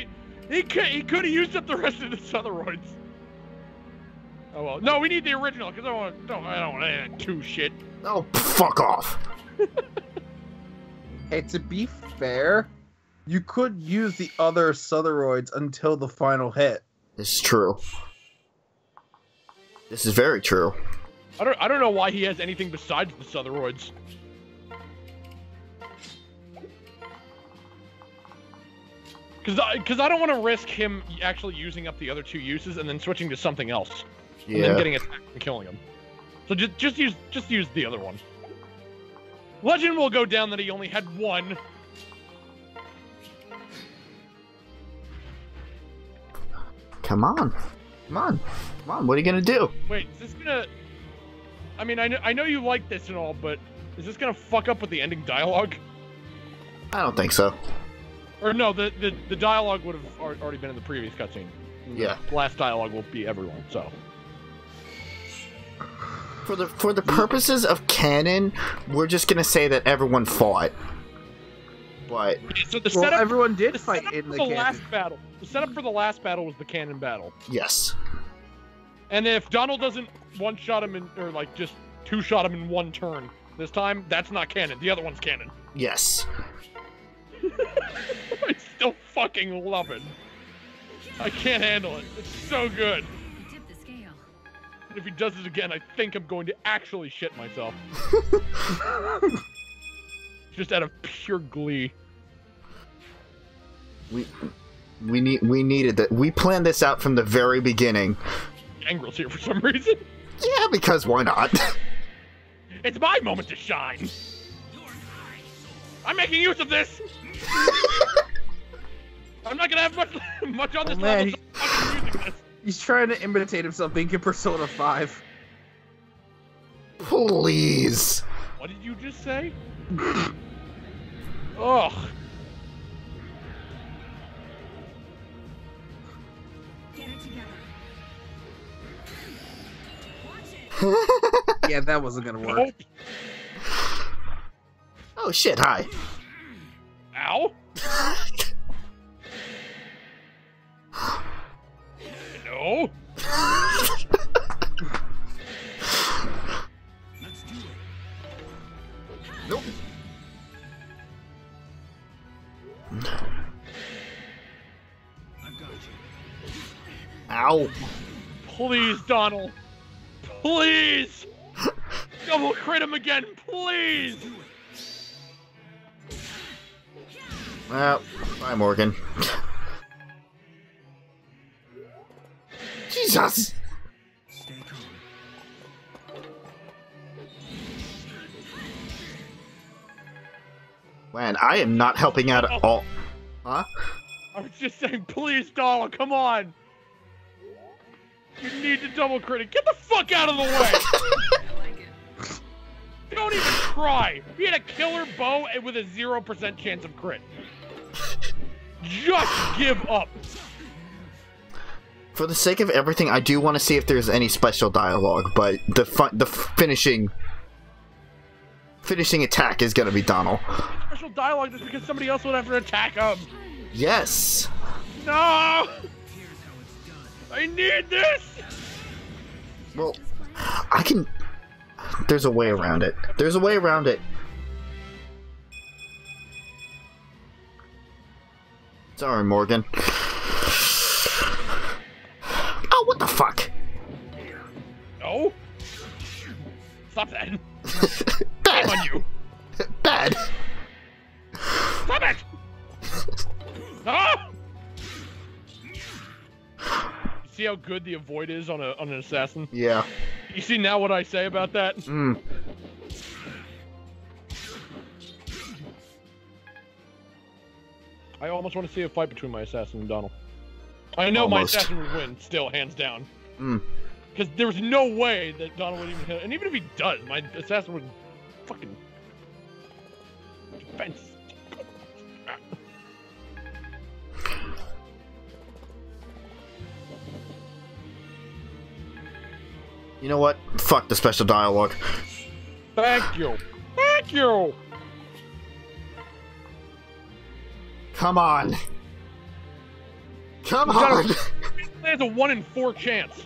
he could have used up the rest of the Sotheroids. Oh well. No, we need the original, because I don't want any of that 2 shit. Oh, fuck off. Hey, to be fair, you could use the other Sotheroids until the final hit. This is true. This is very true. I don't know why he has anything besides the Sotheroids. Because I don't want to risk him actually using up the other 2 uses and then switching to something else. And then Yeah. getting attacked and killing him. So just use the other one. Legend will go down that he only had 1. Come on. Come on. Come on, what are you gonna do? Wait, is this gonna... I mean, I know you like this and all, but is this gonna fuck up with the ending dialogue? I don't think so. Or no, the dialogue would have already been in the previous cutscene. Yeah. The last dialogue will be everyone, so... For the purposes of canon, we're just gonna say that everyone fought. But So the Well, setup... everyone did the fight setup in for the the canon. last battle. The setup for the last battle was the canon battle. yes. And if Donald doesn't one-shot him in, or like just two-shot him in 1 turn this time, that's not canon. The other one's canon. Yes. I still fucking love it. I can't handle it. It's so good. You tipped the scale. If he does it again, I think I'm going to actually shit myself. just out of pure glee. We needed that. We planned this out from the very beginning. Angril's here for some reason. Yeah, because why not? It's my moment to shine. I'm making use of this. I'm not gonna have much on this level. So I'm using this. He's trying to imitate himself being in Persona 5. Please. What did you just say? Ugh. Get it together. Yeah, that wasn't gonna work. Nope. Oh shit, hi. Ow. No. Let's do it. Nope. I've got you. Ow. Please, Donald. Please. Double crit him again, please. Well, bye, Morgan. Jesus! Stay calm. Man, I am not helping out at all. Huh? I was just saying, please, Donald, come on. You need to double crit it. Get the fuck out of the way. Don't even try. He had a killer bow and with a 0% chance of crit. Just give up. For the sake of everything, I do want to see if there's any special dialogue, but the finishing attack is gonna be Donald. Special dialogue just because somebody else would have to attack him. Yes. No! I need this! Well, I can. There's a way around it. There's a way around it. Sorry, Morgan. Oh, what the fuck? No? Stop that. Bad. On you. Bad. Stop it! No! See how good the avoid is on an assassin? Yeah. You see now what I say about that? Mm. I almost want to see a fight between my assassin and Donald. I know Almost. my assassin would win, still, hands down. Mm. Because there was no way that Donald would even hit. And even if he does, my assassin would fucking defense. You know what? Fuck the special dialogue. Thank you. Thank you. Come on. Come He's got on. He has a 1 in 4 chance.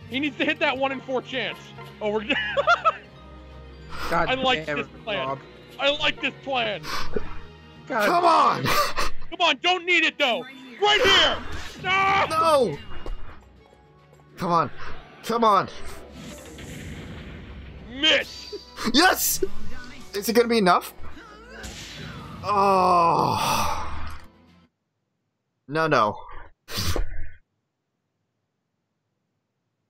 He needs to hit that 1 in 4 chance. Oh, we're. God I like damn this it, plan. Rob. I like this plan. God Come on. Come on, don't need it though. Right here. No. No. Come on. Come on. Miss. Yes. Is it gonna be enough? Oh. No.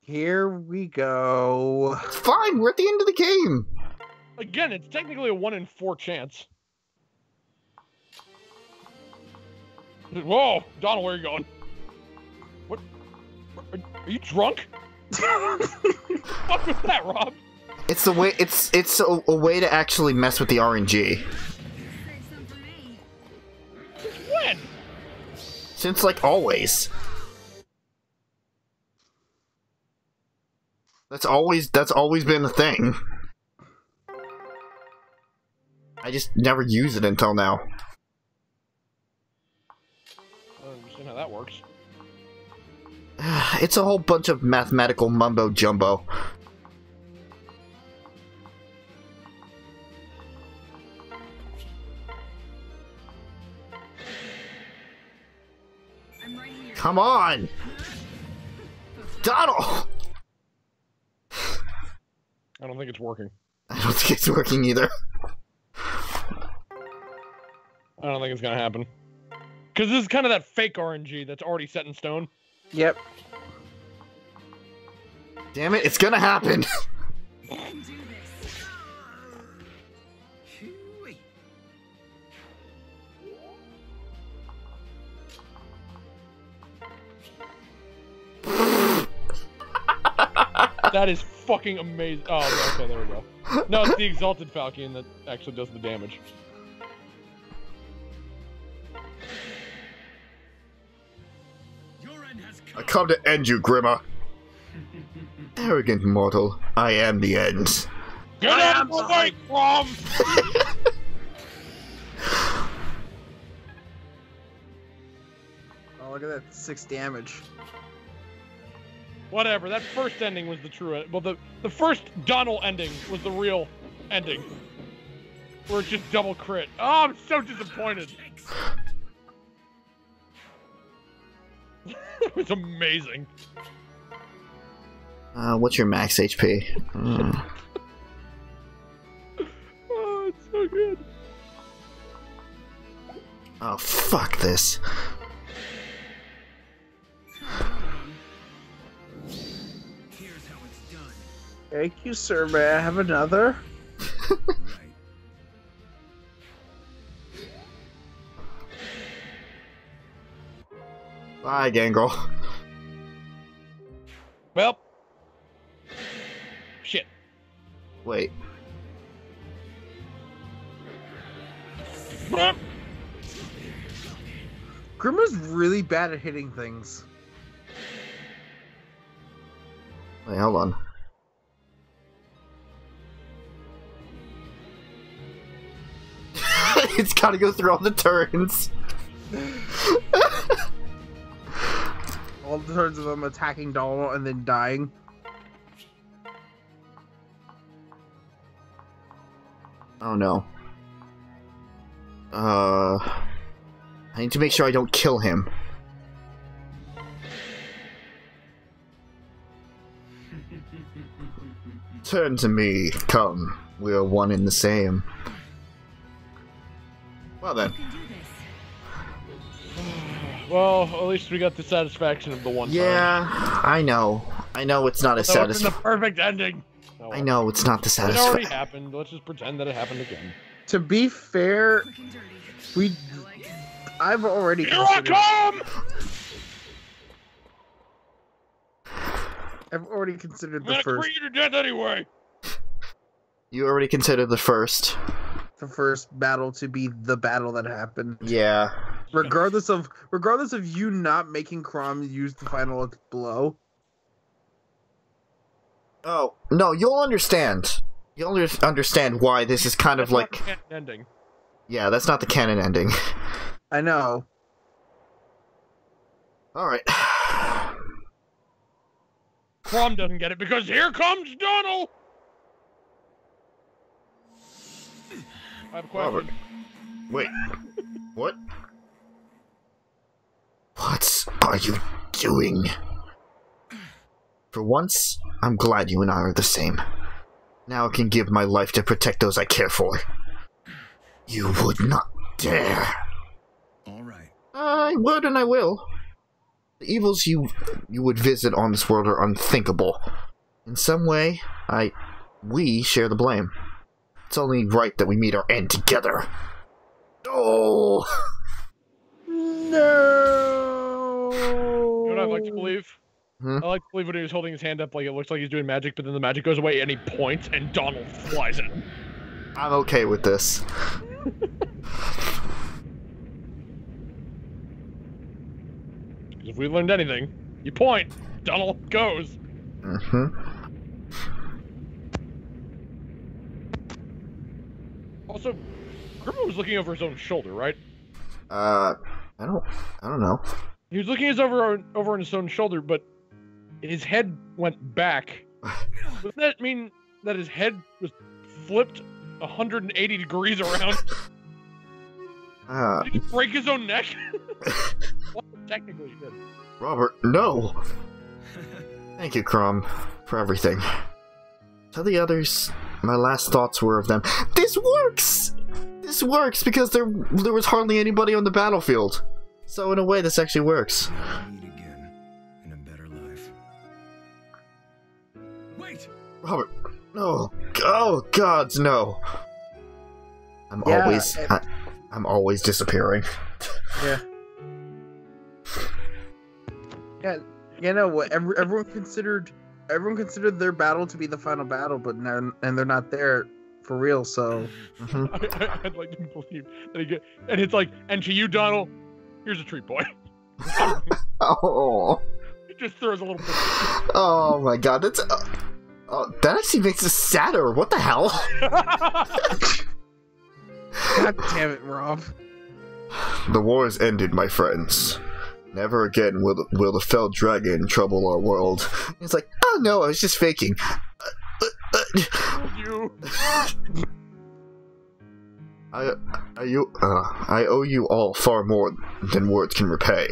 Here we go. It's fine. We're at the end of the game. Again, it's technically a 1 in 4 chance. Whoa, Donald, where are you going? What? Are you drunk? What was that, Rob? It's the way. It's a way to actually mess with the RNG. When? Since like always. That's always been a thing. I just never use it until now. I don't understand how that works. It's a whole bunch of mathematical mumbo jumbo. I'm right here. Come on! Donald! I don't think it's working. I don't think it's working either. I don't think it's gonna happen. Because this is kind of that fake RNG that's already set in stone. Yep. Damn it, it's gonna happen! You can do this. Hoo-wee. That is fucking amazing. Oh, okay, there we go. No, it's the Exalted Falcon that actually does the damage. Your end has I come. come to end you, Grimmer. Arrogant mortal, I am the end. Get out of the way, Crom! Oh, look at that 6 damage. Whatever, that first ending was the true well, the first Donald ending was the real ending. Where it's just double crit. Oh, I'm so disappointed. It was amazing. What's your max HP? Oh, it's so good. Oh, fuck this. Here's how it's done. Thank you, sir. May I have another? Right. Bye, Gangrel. Well. Shit. Wait. Grimmer's really bad at hitting things. Wait, hold on. It's gotta go through all the turns. All the turns of them attacking Donald and then dying. Oh no. I need to make sure I don't kill him. Turn to me, come. We are one and the same. Well then. You can do this. Well, at least we got the satisfaction of the one time. Yeah, I know. I know it's not as So it's in the satisfying. perfect ending. Oh, I know it's not the It already satisfying. happened. Let's just pretend that it happened again. To be fair, Quick and dirty. we I've already Here I considered, come! I've already considered I'm the gonna first create you to death anyway. You already considered the first. battle to be the battle that happened. Yeah. Regardless of you not making Crom use the final blow. Oh, no, you'll understand. You'll understand why this is kind of That's not like... the canon ending. Yeah, that's not the canon ending. I know. Alright. Crom doesn't get it because here comes Donald. I have a question. Robert. Wait. What? What are you doing? For once, I'm glad you and I are the same. Now I can give my life to protect those I care for. You would not dare. All right. I would and I will. The evils you would visit on this world are unthinkable. In some way, we share the blame. It's only right that we meet our end together. Oh! No. You know what I'd like to believe? Hmm? I like to believe when he was holding his hand up like it looks like he's doing magic, but then the magic goes away and he points and Donald flies in. I'm okay with this. If we learned anything, you point, Donald goes. Mm-hmm. Also, Grimmer was looking over his own shoulder, right? I don't know. He was looking over on his own shoulder, but his head went back. Doesn't that mean that his head was flipped 180 degrees around? Did he break his own neck? Well, technically, he did. Robert, no! Thank you, Crom, for everything. Tell the others, my last thoughts were of them. This works! This works because there was hardly anybody on the battlefield. So in a way, this actually works. Meet again in a better life. Wait! Robert, no. Oh, gods, no. I'm always disappearing. Yeah. Yeah. You know what? Everyone considered their battle to be the final battle, but now and they're not there for real. So I'd like to believe that he get, and it's like, and to you, Donald, here's a treat, boy. Oh. He just throws a little bit. Oh my god, that's. That actually makes it sadder. What the hell? God damn it, Rob. The war is ended, my friends. Never again will the felled dragon trouble our world. It's like, oh no, I was just faking. You. I owe you all far more than words can repay.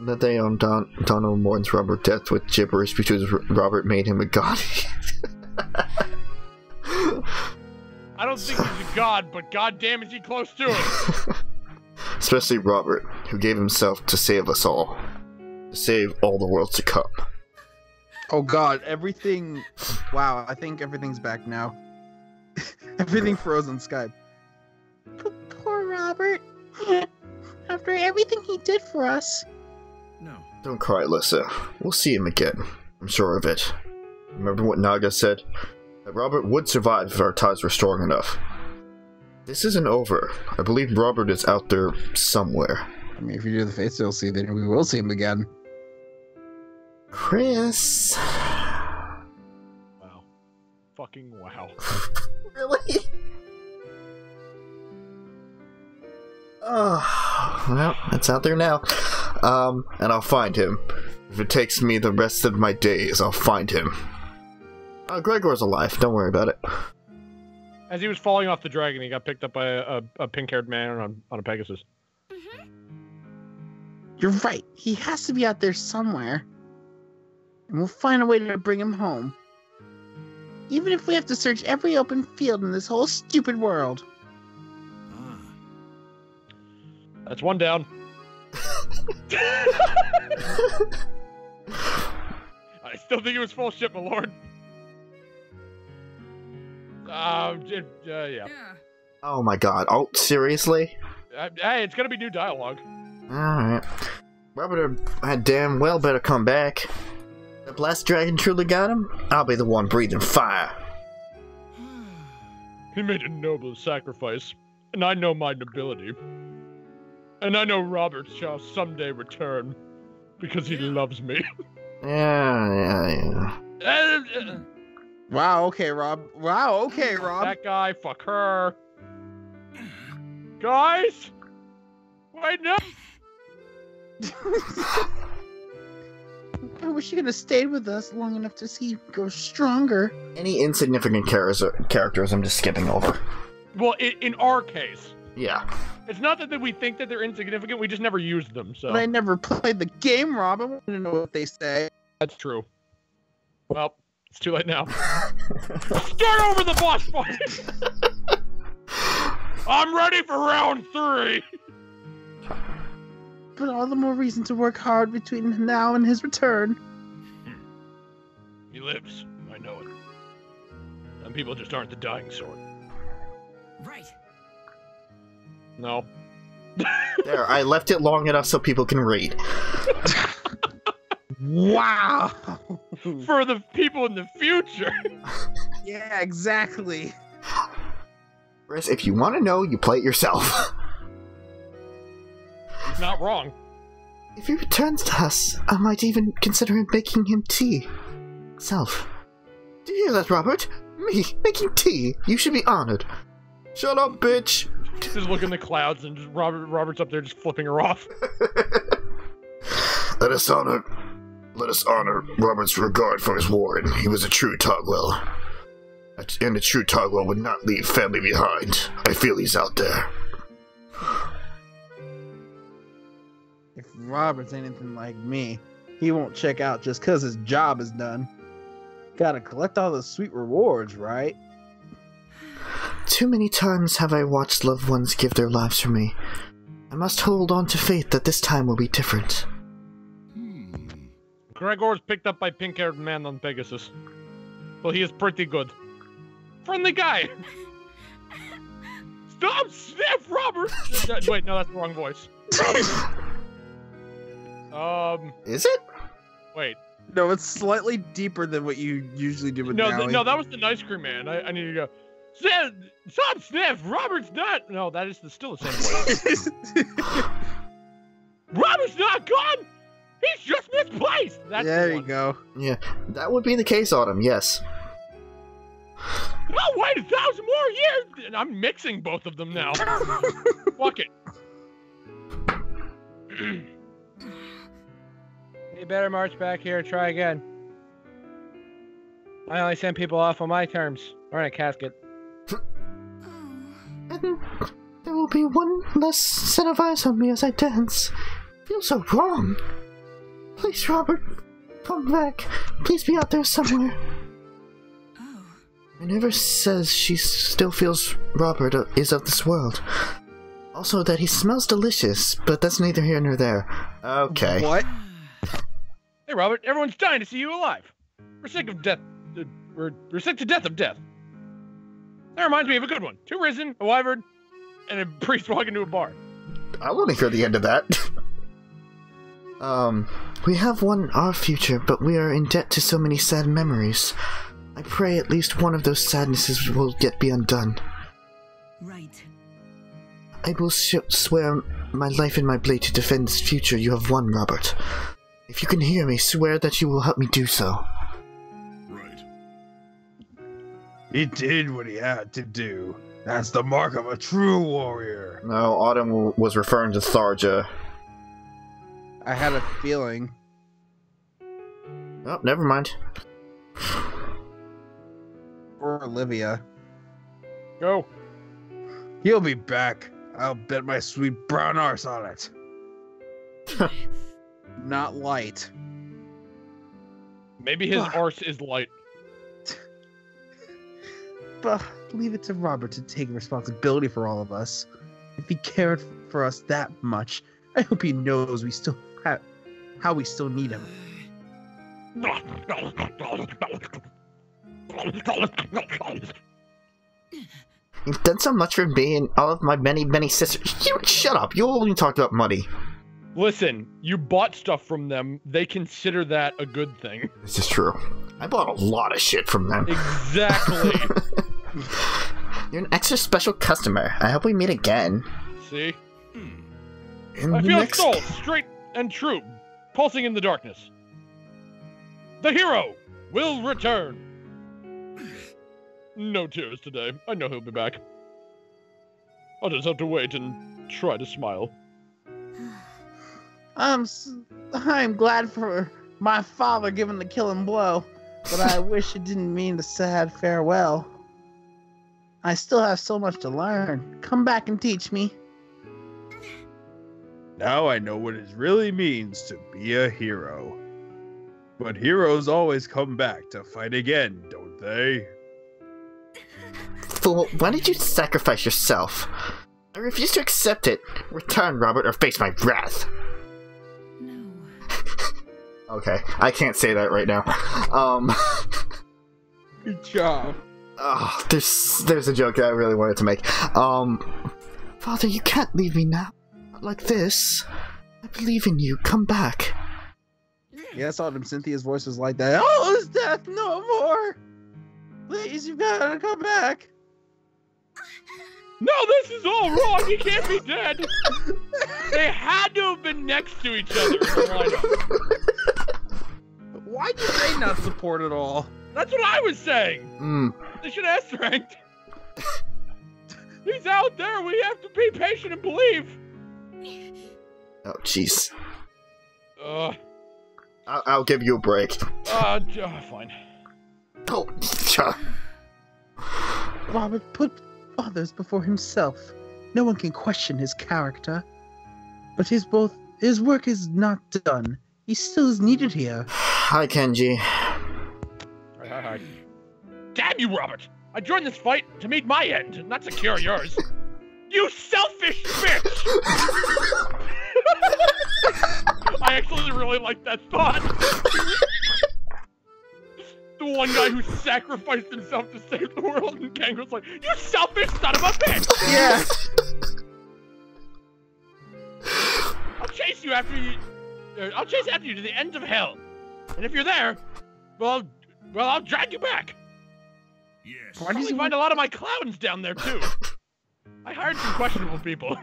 That day on Donald mourns Robert death with gibberish because Robert made him a god. I don't think he's a god, but goddamn is he close to it. Especially Robert, who gave himself to save us all. To save all the worlds to come. Oh god, everything. Wow, I think everything's back now. Everything froze on Skype. Poor Robert. After everything he did for us. No. Don't cry, Alyssa. We'll see him again. I'm sure of it. Remember what Naga said? That Robert would survive if our ties were strong enough. This isn't over. I believe Robert is out there somewhere. I mean, if you do the face DLC, then we will see him again. Chris. Wow. Fucking wow. Really? Oh, well, it's out there now. And I'll find him. If it takes me the rest of my days, I'll find him. Gregor's alive. Don't worry about it. As he was falling off the dragon, he got picked up by a pink-haired man on a Pegasus. You're right. He has to be out there somewhere. And we'll find a way to bring him home. Even if we have to search every open field in this whole stupid world. Ah. That's one down. I still think it was full ship, my lord. Yeah. Oh my god. Oh, seriously? Hey, it's gonna be new dialogue. Alright. Robert had damn well better come back. The blast dragon truly got him? I'll be the one breathing fire. He made a noble sacrifice, and I know my nobility. And I know Robert shall someday return, because he loves me. Yeah. Wow, okay, Rob. Wow, okay, Rob. That guy, fuck her. Guys! Wait, no! I wish you could have stayed with us long enough to see you grow stronger. Any insignificant characters I'm just skipping over. Well, in our case. Yeah. It's not that we think that they're insignificant, we just never used them, so. But I never played the game, Rob. I want to know what they say. That's true. Well, it's too late now. Start over the boss fight! I'm ready for round 3! But all the more reason to work hard between now and his return. He lives. I know it. Some people just aren't the dying sort. Right. No. There, I left it long enough so people can read. Wow. For the people in the future. Yeah, exactly. Chris, if you want to know, you play it yourself. He's not wrong. If he returns to us, I might even consider making him tea. Self. Do you hear that, Robert? Me, making tea. You should be honored. Shut up, bitch. Just look in the clouds and just Robert's up there just flipping her off. Let us honor Robert's regard for his ward. He was a true Togwell. And a true Togwell would not leave family behind. I feel he's out there. If Robert's anything like me, he won't check out just because his job is done. Gotta collect all the sweet rewards, right? Too many times have I watched loved ones give their lives for me. I must hold on to faith that this time will be different. Gregor's picked up by pink-haired man on Pegasus. Well, he is pretty good. Friendly guy! Stop, sniff, Robert! Wait, no, that's the wrong voice. Is it? Wait. No, it's slightly deeper than what you usually do with Nally. No, that was the ice cream man. I need to go. Stop, sniff, Robert's not. No, that is still the same voice. Robert's not gone! He's just misplaced! That's there you go. Yeah, that would be the case, Autumn, yes. Oh, wait 1,000 more years! And I'm mixing both of them now. Fuck it. You better march back here and try again. I only send people off on my terms, or in a casket. And there will be one less set of eyes on me as I dance. Feels so wrong. Please, Robert, come back. Please be out there somewhere. Oh. Minerva says she still feels Robert is of this world. Also that he smells delicious, but that's neither here nor there. Okay. What? Hey, Robert, everyone's dying to see you alive. We're sick of death. We're sick to death of death. That reminds me of a good one. 2 risen, a wyvern, and a priest walk into a bar. I want to hear the end of that. We have won our future, but we are in debt to so many sad memories. I pray at least one of those sadnesses will yet be undone. Right. I will swear my life and my blade to defend this future you have won, Robert. If you can hear me, swear that you will help me do so. Right. He did what he had to do. That's the mark of a true warrior. No, Autumn was referring to Tharja. I had a feeling. Oh, never mind. Or Olivia. Go. He'll be back. I'll bet my sweet brown arse on it. Not light. Maybe his arse is light. But leave it to Robert to take responsibility for all of us. If he cared for us that much, I hope he knows we still have how we still need him. You've done so much for me and all of my many, many sisters. You shut up. You only talked about money. Listen, you bought stuff from them. They consider that a good thing. This is true. I bought a lot of shit from them. Exactly. You're an extra special customer. I hope we meet again. See? In I the feel next... soul, straight and true, pulsing in the darkness. The hero will return. No tears today. I know he'll be back. I'll just have to wait and try to smile. I'm glad for my father giving the killing blow, but I wish it didn't mean a sad farewell. I still have so much to learn. Come back and teach me. Now I know what it really means to be a hero. But heroes always come back to fight again, don't they? Fool, why did you sacrifice yourself? I refuse to accept it. Return, Robert, or face my wrath. No. Okay, I can't say that right now. Good job. Oh, there's a joke that I really wanted to make. Father, you can't leave me now. Not like this. I believe in you. Come back. Yeah, I saw them. Cynthia's voice was like that. Oh, it's death no more. Please, you gotta come back. No, this is all wrong. He can't be dead. They had to have been next to each other in the lineup. Why did they not support at all? That's what I was saying. They should have S-ranked. He's out there. We have to be patient and believe. Oh, jeez. Uh, I'll give you a break. Fine. Oh, Robert put others before himself. No one can question his character. But his work is not done. He still is needed here. Hi, Kenji. Hi. Damn you, Robert! I joined this fight to meet my end, not secure yours. You selfish bitch! I actually really like that thought. The one guy who sacrificed himself to save the world, and Kang was like, "You selfish son of a bitch!" Yeah. I'll chase you after you. I'll chase after you to the ends of hell, and if you're there, well, I'll drag you back. Yes. I'll probably find a lot of my clowns down there too. I hired some questionable people.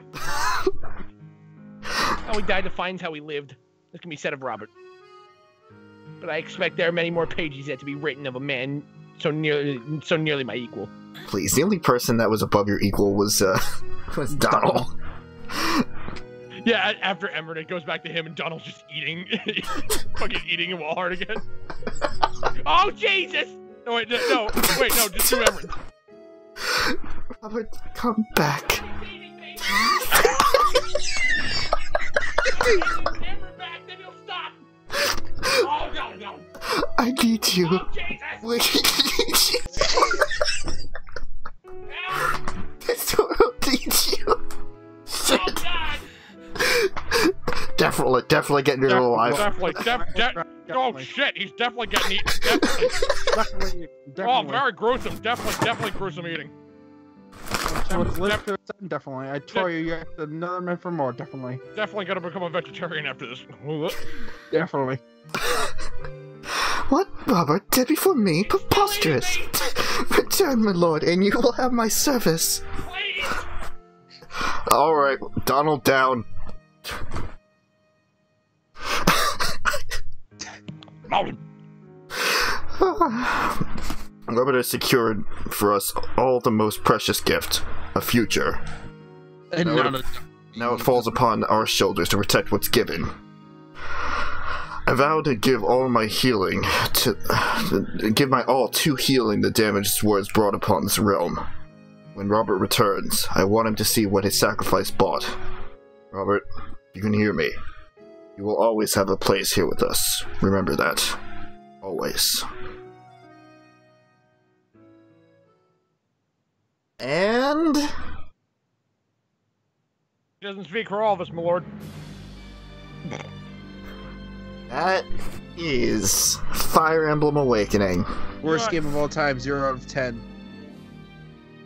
How he died defines how he lived. This can be said of Robert. But I expect there are many more pages yet to be written of a man so nearly my equal. Please, the only person that was above your equal was Donald. Yeah, after Emmert, it goes back to him and Donald's just eating, fucking eating him all hard again. Oh Jesus! No wait, no, just do Emmert. Robert, come back. Emmert back, then he'll stop. Oh no! I need you. Oh Jesus! We need you. Help! This world needs you. Oh God! Definitely getting your little life. Oh shit, he's definitely getting eaten. Definitely. Oh, very gruesome. Definitely gruesome eating. Definitely. I tore you yet another man for more. Definitely. Definitely gonna become a vegetarian after this. Definitely. What, Robert? Dead before me? Preposterous. Return, my lord, and you will have my service. Please! Alright, Donald down. Robert has secured for us all the most precious gift, a future. And Now it falls upon our shoulders to protect what's given. I vow to give all my healing give my all to healing the damage this war has brought upon this realm. When Robert returns, I want him to see what his sacrifice bought. Robert, you can hear me. You will always have a place here with us. Remember that. Always. And... He doesn't speak for all of us, my lord. that is Fire Emblem Awakening. Worst game of all time, 0 out of 10.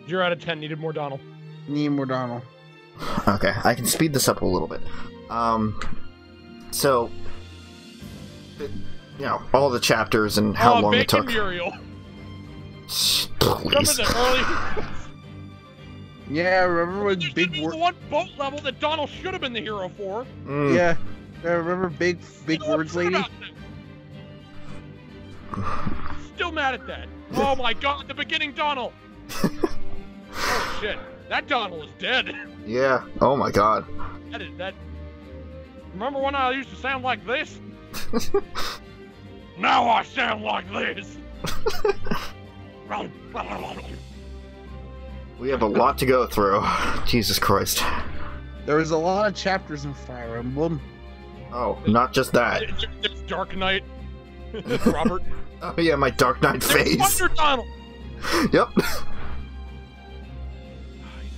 0 out of 10 needed more Donald. Need more Donald. Okay, I can speed this up a little bit. So, you know, all the chapters and how long it took. Muriel. Remember Please. the early... Yeah, remember when There's Big the one boat level that Donald should have been the hero for. Mm. Yeah, remember Big Words Lady? Still mad at that. Oh my God, the beginning Donald. Oh shit, that Donald is dead. Yeah. Oh my God. That. Remember when I used to sound like this? Now I sound like this. We have a lot to go through. Jesus Christ. There was a lot of chapters in Fire Emblem. Oh, not just that. It's Dark Knight. Robert. Oh yeah, my Dark Knight There's face. Wonder Donald. Yep.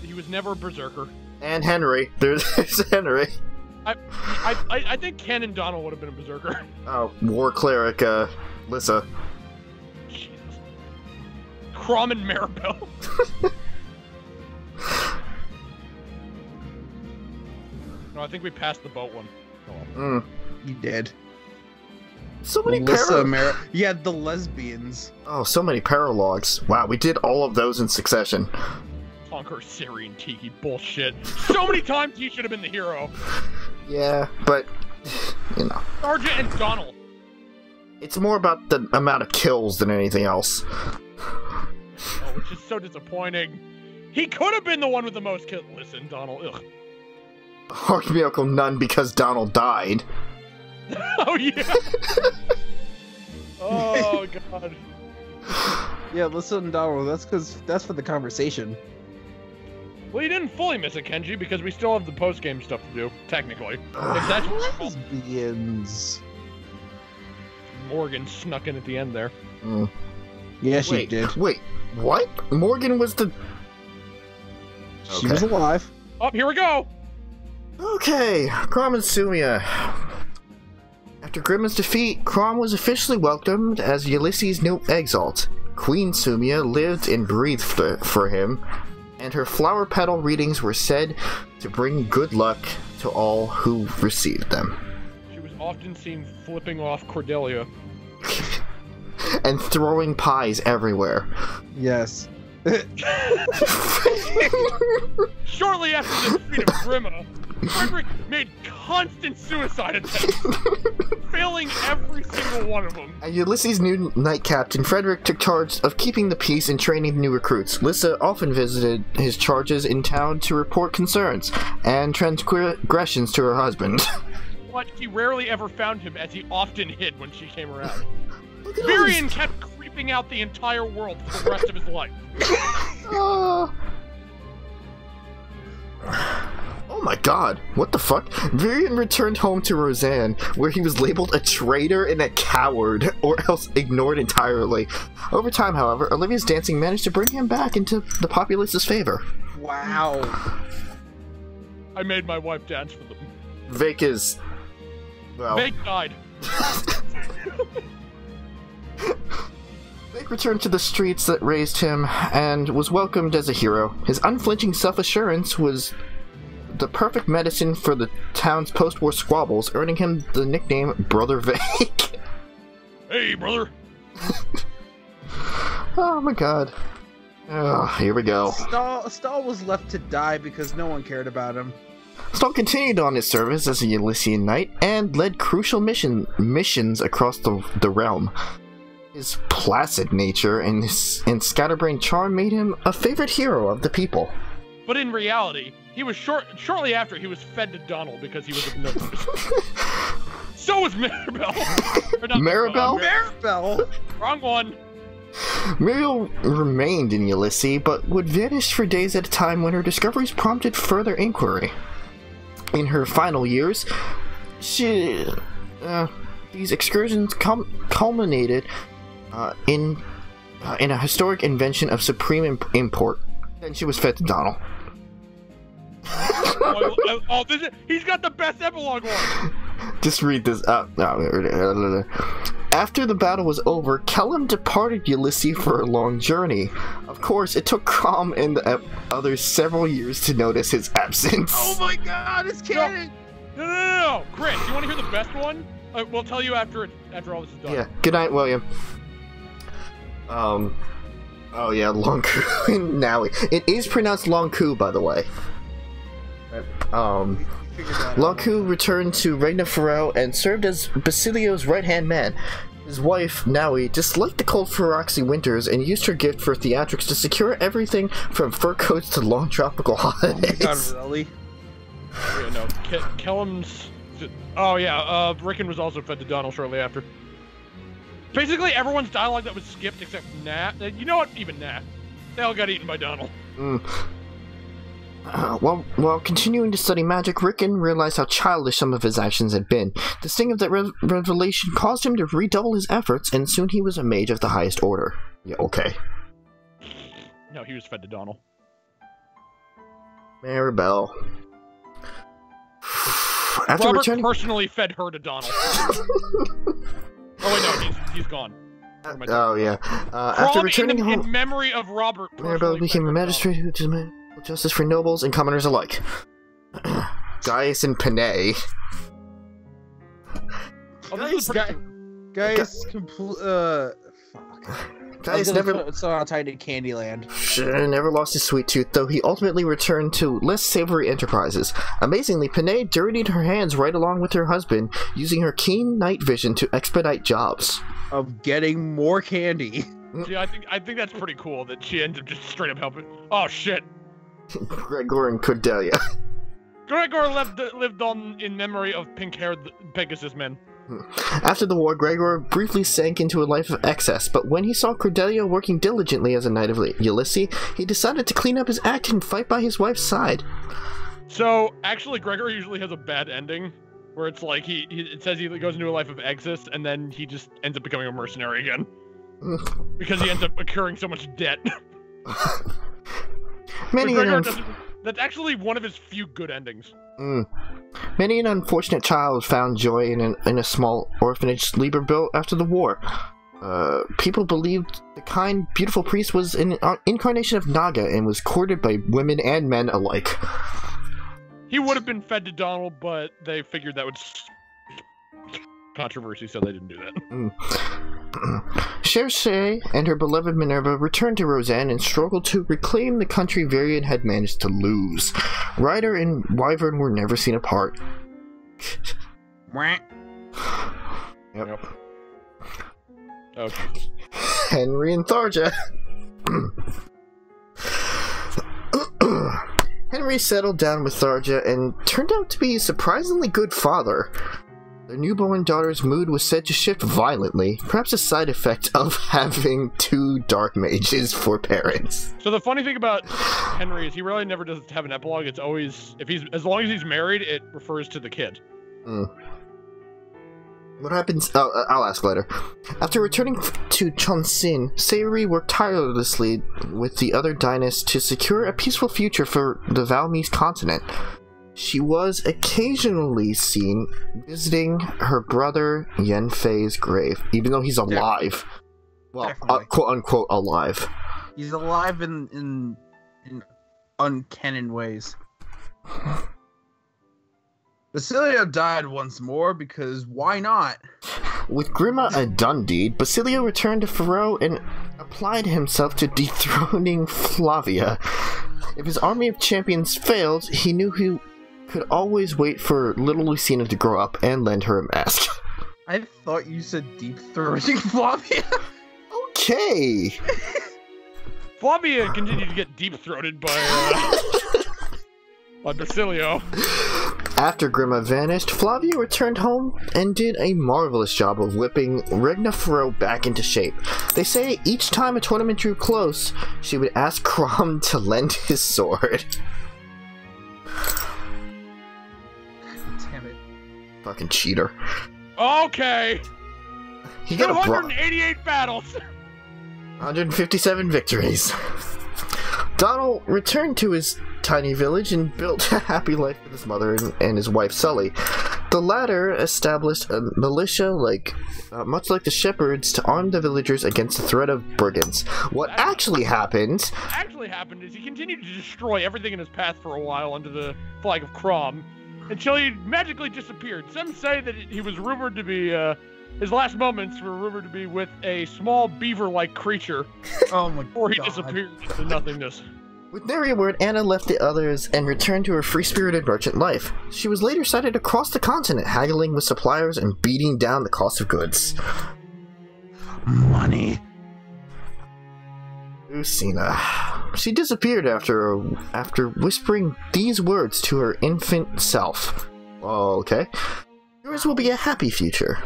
He was never a berserker. And Henry. There's Henry. I think Ken and Donald would have been a berserker. Oh, War Cleric, Lissa. Jesus. Crom and Maribel. No, I think we passed the boat one. Mm. You did. So many Yeah, the lesbians. Oh, so many paralogs. Wow, we did all of those in succession. Conquer Syrian Tiki bullshit. So many times he should have been the hero. Yeah, but, you know. Sergeant and Donald. It's more about the amount of kills than anything else. Oh, which is so disappointing. He could have been the one with the most kills. Listen, Donald, ugh. Archmiracle none because Donald died. Oh, yeah. Oh, God. Yeah, listen, Donald, that's for the conversation. Well, you didn't fully miss it, Kenji, because we still have the post-game stuff to do, technically. If that's what Lesbians. Morgan snuck in at the end there. Mm. Yeah, she Wait, did. wait, what? Morgan was the... She was alive. Oh, here we go. Okay, Crom and Sumia. After Grimma's defeat, Crom was officially welcomed as Ulysses' new exalt. Queen Sumia lived and breathed for him, and her flower petal readings were said to bring good luck to all who received them. She was often seen flipping off Cordelia. And throwing pies everywhere. Yes. Shortly after the defeat of Grimma, Frederick made constant suicide attempts, failing every single one of them. As Ulysses' new knight captain, Frederick took charge of keeping the peace and training new recruits. Lissa often visited his charges in town to report concerns and transgressions to her husband. But he rarely ever found him, as he often hid when she came around. Look at all these- Varian kept creeping out the entire world for the rest of his life. Oh my god, what the fuck? Virion returned home to Roseanne, where he was labeled a traitor and a coward, or else ignored entirely. Over time, however, Olivia's dancing managed to bring him back into the populace's favor. Wow. I made my wife dance for them. Vic is... well... Meg died. Vic returned to the streets that raised him, and was welcomed as a hero. His unflinching self-assurance was the perfect medicine for the town's post-war squabbles, earning him the nickname Brother Vic. Hey, brother. Oh my god. Oh, here we go. Stahl was left to die because no one cared about him. Stahl continued on his service as a Ulyssian knight, and led crucial missions across the realm. His placid nature and scatterbrained charm made him a favorite hero of the people. But in reality, he was shortly after he was fed to Donald because he was obnoxious. So was Maribel. Or not Maribel? Maribel! Wrong one. Muriel remained in Ulysses, but would vanish for days at a time when her discoveries prompted further inquiry. In her final years, these excursions culminated in a historic invention of supreme import. Then she was fed to Donald. He's got the best epilogue one. Just read this up. After the battle was over, Kellum departed Ulysses for a long journey. Of course, it took Crom and the others several years to notice his absence. Oh my god, it's canon! No. Chris, you want to hear the best one? We'll tell you after all this is done. Yeah. Good night, William. Oh yeah, Longku and Naui. It is pronounced Longku, by the way. Longku returned to Regna Farrell and served as Basilio's right-hand man. His wife, Naui, disliked the cold Feroxy winters and used her gift for theatrics to secure everything from fur coats to long tropical holidays. Oh my god, really? Yeah, no. Kellum's... Oh yeah, Rickon was also fed to Donald shortly after. Basically, everyone's dialogue that was skipped except Nat. You know what? Even Nat. They all got eaten by Donald. While continuing to study magic, Rickon realized how childish some of his actions had been. The sting of that revelation caused him to redouble his efforts, and soon he was a mage of the highest order. Yeah, okay. No, he was fed to Donald. Maribel. After Robert returning... personally fed her to Donald. Oh wait, no, he's gone. Oh yeah. After returning home, in memory of Robert, Maribel became a magistrate who demanded justice for nobles and commoners alike. Gaius and Panay. Gaius never saw how tight in Candyland. Never lost his sweet tooth, though he ultimately returned to less savory enterprises. Amazingly, Panay dirtied her hands right along with her husband, using her keen night vision to expedite jobs. Of getting more candy. See, I think that's pretty cool that she ends up just straight up helping. Oh shit. Gregor and Cordelia. Gregor lived on in memory of pink-haired Pegasus men. After the war, Gregor briefly sank into a life of excess, but when he saw Cordelia working diligently as a knight of Ulysses, he decided to clean up his act and fight by his wife's side. So, actually, Gregor usually has a bad ending, where it's like it says he goes into a life of excess, and then he just ends up becoming a mercenary again. because he ends up incurring so much debt. Many That's actually one of his few good endings. Many an unfortunate child found joy in a small orphanage Lieber built after the war. People believed the kind, beautiful priest was an incarnation of Naga and was courted by women and men alike. He would have been fed to Donald, but they figured that would controversy, so they didn't do that. Circe and her beloved Minerva returned to Roseanne and struggled to reclaim the country Varian had managed to lose. Ryder and Wyvern were never seen apart. Yep. Okay. Henry and Tharja. Henry settled down with Tharja and turned out to be a surprisingly good father. Their newborn daughter's mood was said to shift violently, perhaps a side effect of having two dark mages for parents. So the funny thing about Henry is he really never does have an epilogue. It's always, as long as he's married, it refers to the kid. What happens? Oh, I'll ask later. After returning to Chonsin, Sayuri worked tirelessly with the other dynasts to secure a peaceful future for the Valmese continent. She was occasionally seen visiting her brother Yenfei's grave, even though he's alive. Well, quote-unquote alive. He's alive in uncanon ways. Basilio died once more, because why not? With Grima a done deed, Basilio returned to Faro and applied himself to dethroning Flavia. If his army of champions failed, he knew he could always wait for little Lucina to grow up and lend her a mask. I thought you said deep throating Flavia. Okay. Flavia continued to get deep-throated by Basilio. After Grima vanished, Flavia returned home and did a marvelous job of whipping Regna Faro back into shape. They say each time a tournament drew close, she would ask Crom to lend his sword. Damn it. Fucking cheater. Okay. He got a 288 battles. 157 victories. Donald returned to his tiny village and built a happy life with his mother and his wife Sully. The latter established a militia much like the shepherds to arm the villagers against the threat of brigands. What actually happened Is he continued to destroy everything in his path for a while under the flag of Crom, until he magically disappeared. Some say that he was rumored to be, his last moments were rumored to be with a small beaver-like creature. Oh my before he God. disappeared into nothingness. With nary a word, Anna left the others and returned to her free-spirited merchant life. She was later sighted across the continent, haggling with suppliers and beating down the cost of goods. Money. Lucina. She disappeared after whispering these words to her infant self. Okay. Yours will be a happy future.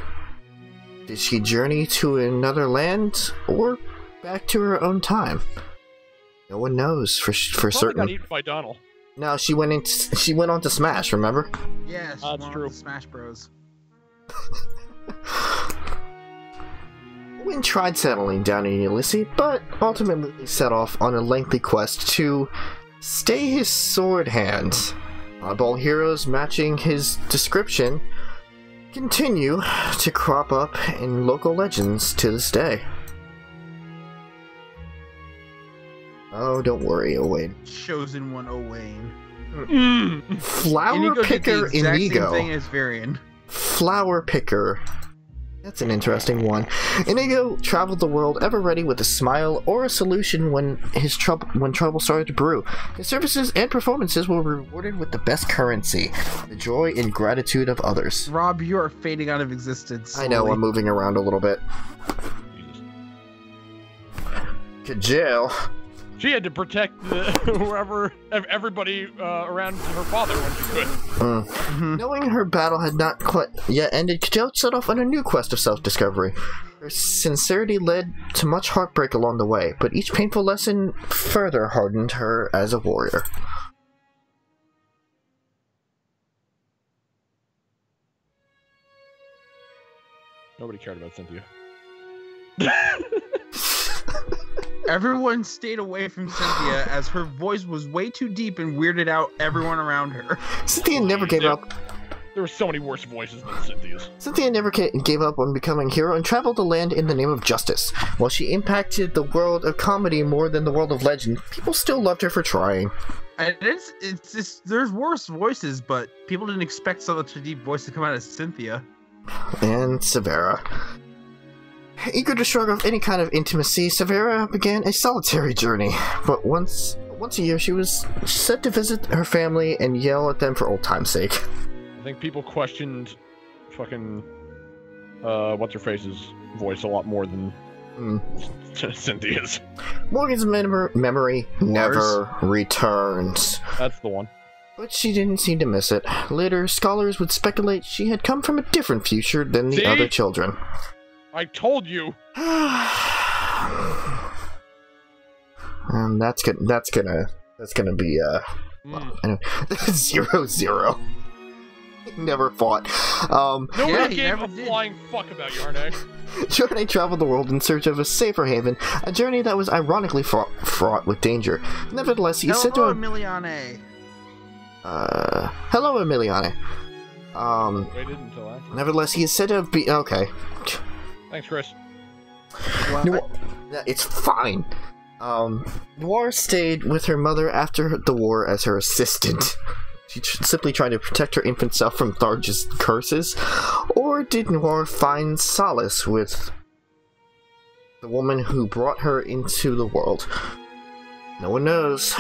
Did she journey to another land, or back to her own time? No one knows for certain. Got eaten by Donald. No, she went on to Smash, remember? Yes, that's true. Smash Bros. Wynn tried settling down in Ulysses, but ultimately set off on a lengthy quest to stay his sword hand. Oddball heroes matching his description continue to crop up in local legends to this day. Oh, don't worry, Owain. Chosen one, Owain. Flower Picker Inigo. Same thing as Varian. Flower Picker. That's an interesting one. Inigo traveled the world ever ready with a smile or a solution when trouble started to brew. His services and performances were rewarded with the best currency, the joy and gratitude of others. Rob, you are fading out of existence. I know, I'm moving around a little bit. Kajal. She had to protect everybody around her father when she could. Knowing her battle had not quite yet ended, Kajal set off on a new quest of self-discovery. Her sincerity led to much heartbreak along the way, but each painful lesson further hardened her as a warrior. Nobody cared about Cynthia. Everyone stayed away from Cynthia as her voice was way too deep and weirded out everyone around her. Cynthia never gave up. There were so many worse voices than Cynthia's. Cynthia never gave up on becoming a hero and traveled the land in the name of justice. While she impacted the world of comedy more than the world of legend, people still loved her for trying. And it's just, there's worse voices, but people didn't expect such a deep voice to come out of Cynthia. And Severa. Eager to shrug off any kind of intimacy, Severa began a solitary journey. But once a year, she was set to visit her family and yell at them for old time's sake. I think people questioned fucking what's-her-face's voice a lot more than Cynthia's. Morgan's memory never returns. That's the one. But she didn't seem to miss it. Later, scholars would speculate she had come from a different future than the other children. I told you. And that's gonna be 0-0. Never fought. Nobody gave a flying fuck about Yarne. Yarne traveled the world in search of a safer haven, a journey that was ironically fraught with danger. Nevertheless, he said to him, Emiliane. hello, Emiliane. Waited until after. Nevertheless, he is said to be okay. Thanks, Chris. It's fine. Noir stayed with her mother after the war as her assistant. She simply tried to protect her infant self from Tharge's curses, or did Noir find solace with the woman who brought her into the world? No one knows,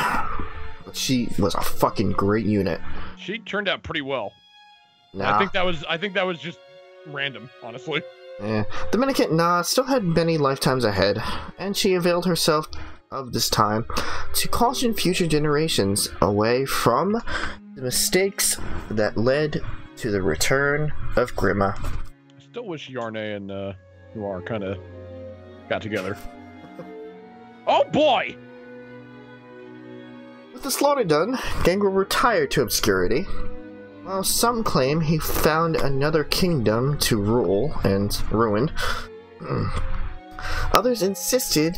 but she was a fucking great unit. She turned out pretty well. Nah. I think that was just random, honestly. Yeah. The mendicant still had many lifetimes ahead, and she availed herself of this time to caution future generations away from the mistakes that led to the return of Grima. I still wish Yarne and Noir kind of got together. Oh boy! With the slaughter done, Gangrel retired to obscurity. While some claim he found another kingdom to rule and ruin, others insisted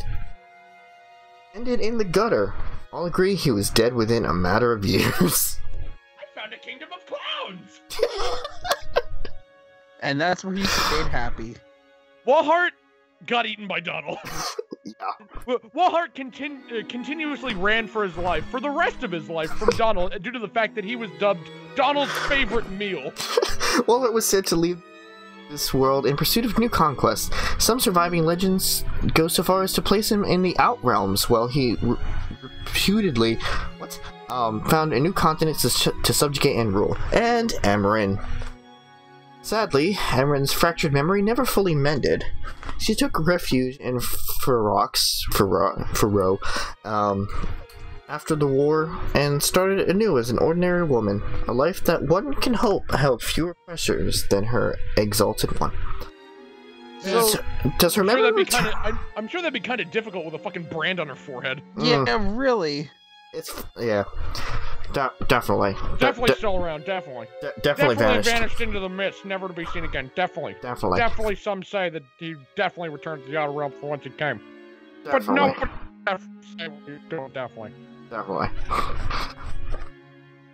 ended in the gutter. All agree he was dead within a matter of years. I found a kingdom of clowns! And that's where he stayed happy. Walhart got eaten by Donald. Yeah. Walhart continuously ran for his life, for the rest of his life, from Donald, due to the fact that he was dubbed Donald's favorite meal. Walhart was said to leave this world in pursuit of new conquests. Some surviving legends go so far as to place him in the Outrealms, while he reputedly found a new continent to subjugate and rule. And Amarin. Sadly, Amarin's fractured memory never fully mended. She took refuge in Faroe after the war and started anew as an ordinary woman, a life that one can hope held fewer pressures than her exalted one. So, does her memory I'm sure that'd be kind of difficult with a fucking brand on her forehead. Yeah, really. Definitely. Definitely still around, definitely. Definitely vanished into the mist, never to be seen again. Definitely. Definitely some say that he definitely returned to the Outer Realm from whence he came. But no definitely. Definitely.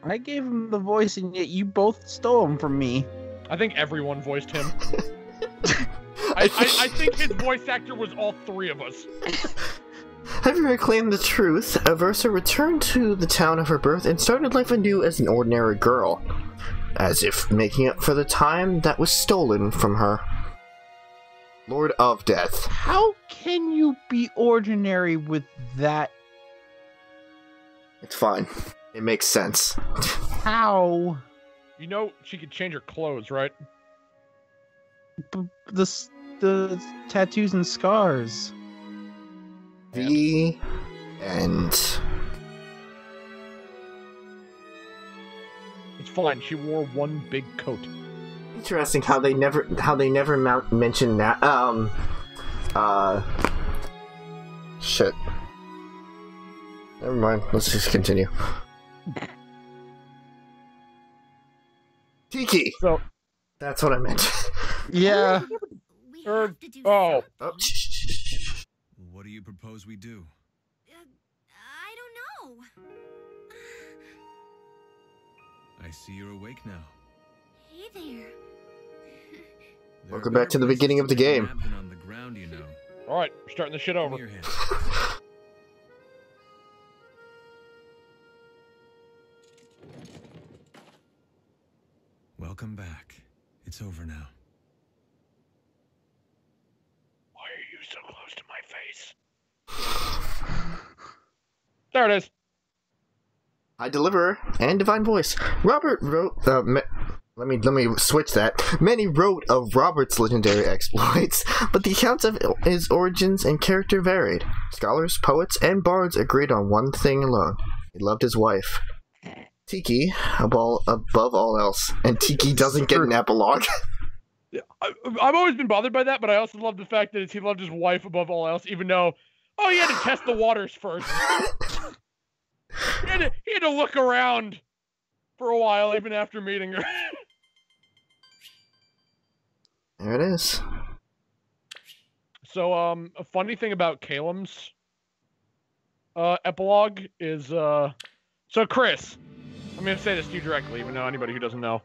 I gave him the voice and yet you both stole him from me. I think everyone voiced him. I think his voice actor was all three of us. Having reclaimed the truth, Aversa returned to the town of her birth and started life anew as an ordinary girl, as if making up for the time that was stolen from her. Lord of Death. How can you be ordinary with that? It's fine. It makes sense. How? You know she could change her clothes, right? The tattoos and scars. The end. It's fine. She wore one big coat. Interesting how they never mention that. Shit. Never mind. Let's just continue. Tiki. So that's what I meant. Yeah. We have to do oh. Oh, shh. do you propose we do? I don't know. I see you're awake now. Hey there. Welcome back to the beginning of the game. On the ground, you know. All right, we're starting this shit over. Give me your hand. Welcome back. It's over now. Why are you so close to my face? There it is. High Deliverer and Divine Voice. Robert wrote. Let me switch that. Many wrote of Robert's legendary exploits, but the accounts of his origins and character varied. Scholars, poets, and bards agreed on one thing alone: he loved his wife. Tiki, above all else, and Tiki doesn't get an epilogue. Yeah, I've always been bothered by that, but I also love the fact that he loved his wife above all else, even though, he had to test the waters first. He had to look around for a while, even after meeting her. There it is. So, a funny thing about Calem's epilogue is, so Chris, I'm going to say this to you directly, even though anybody who doesn't know.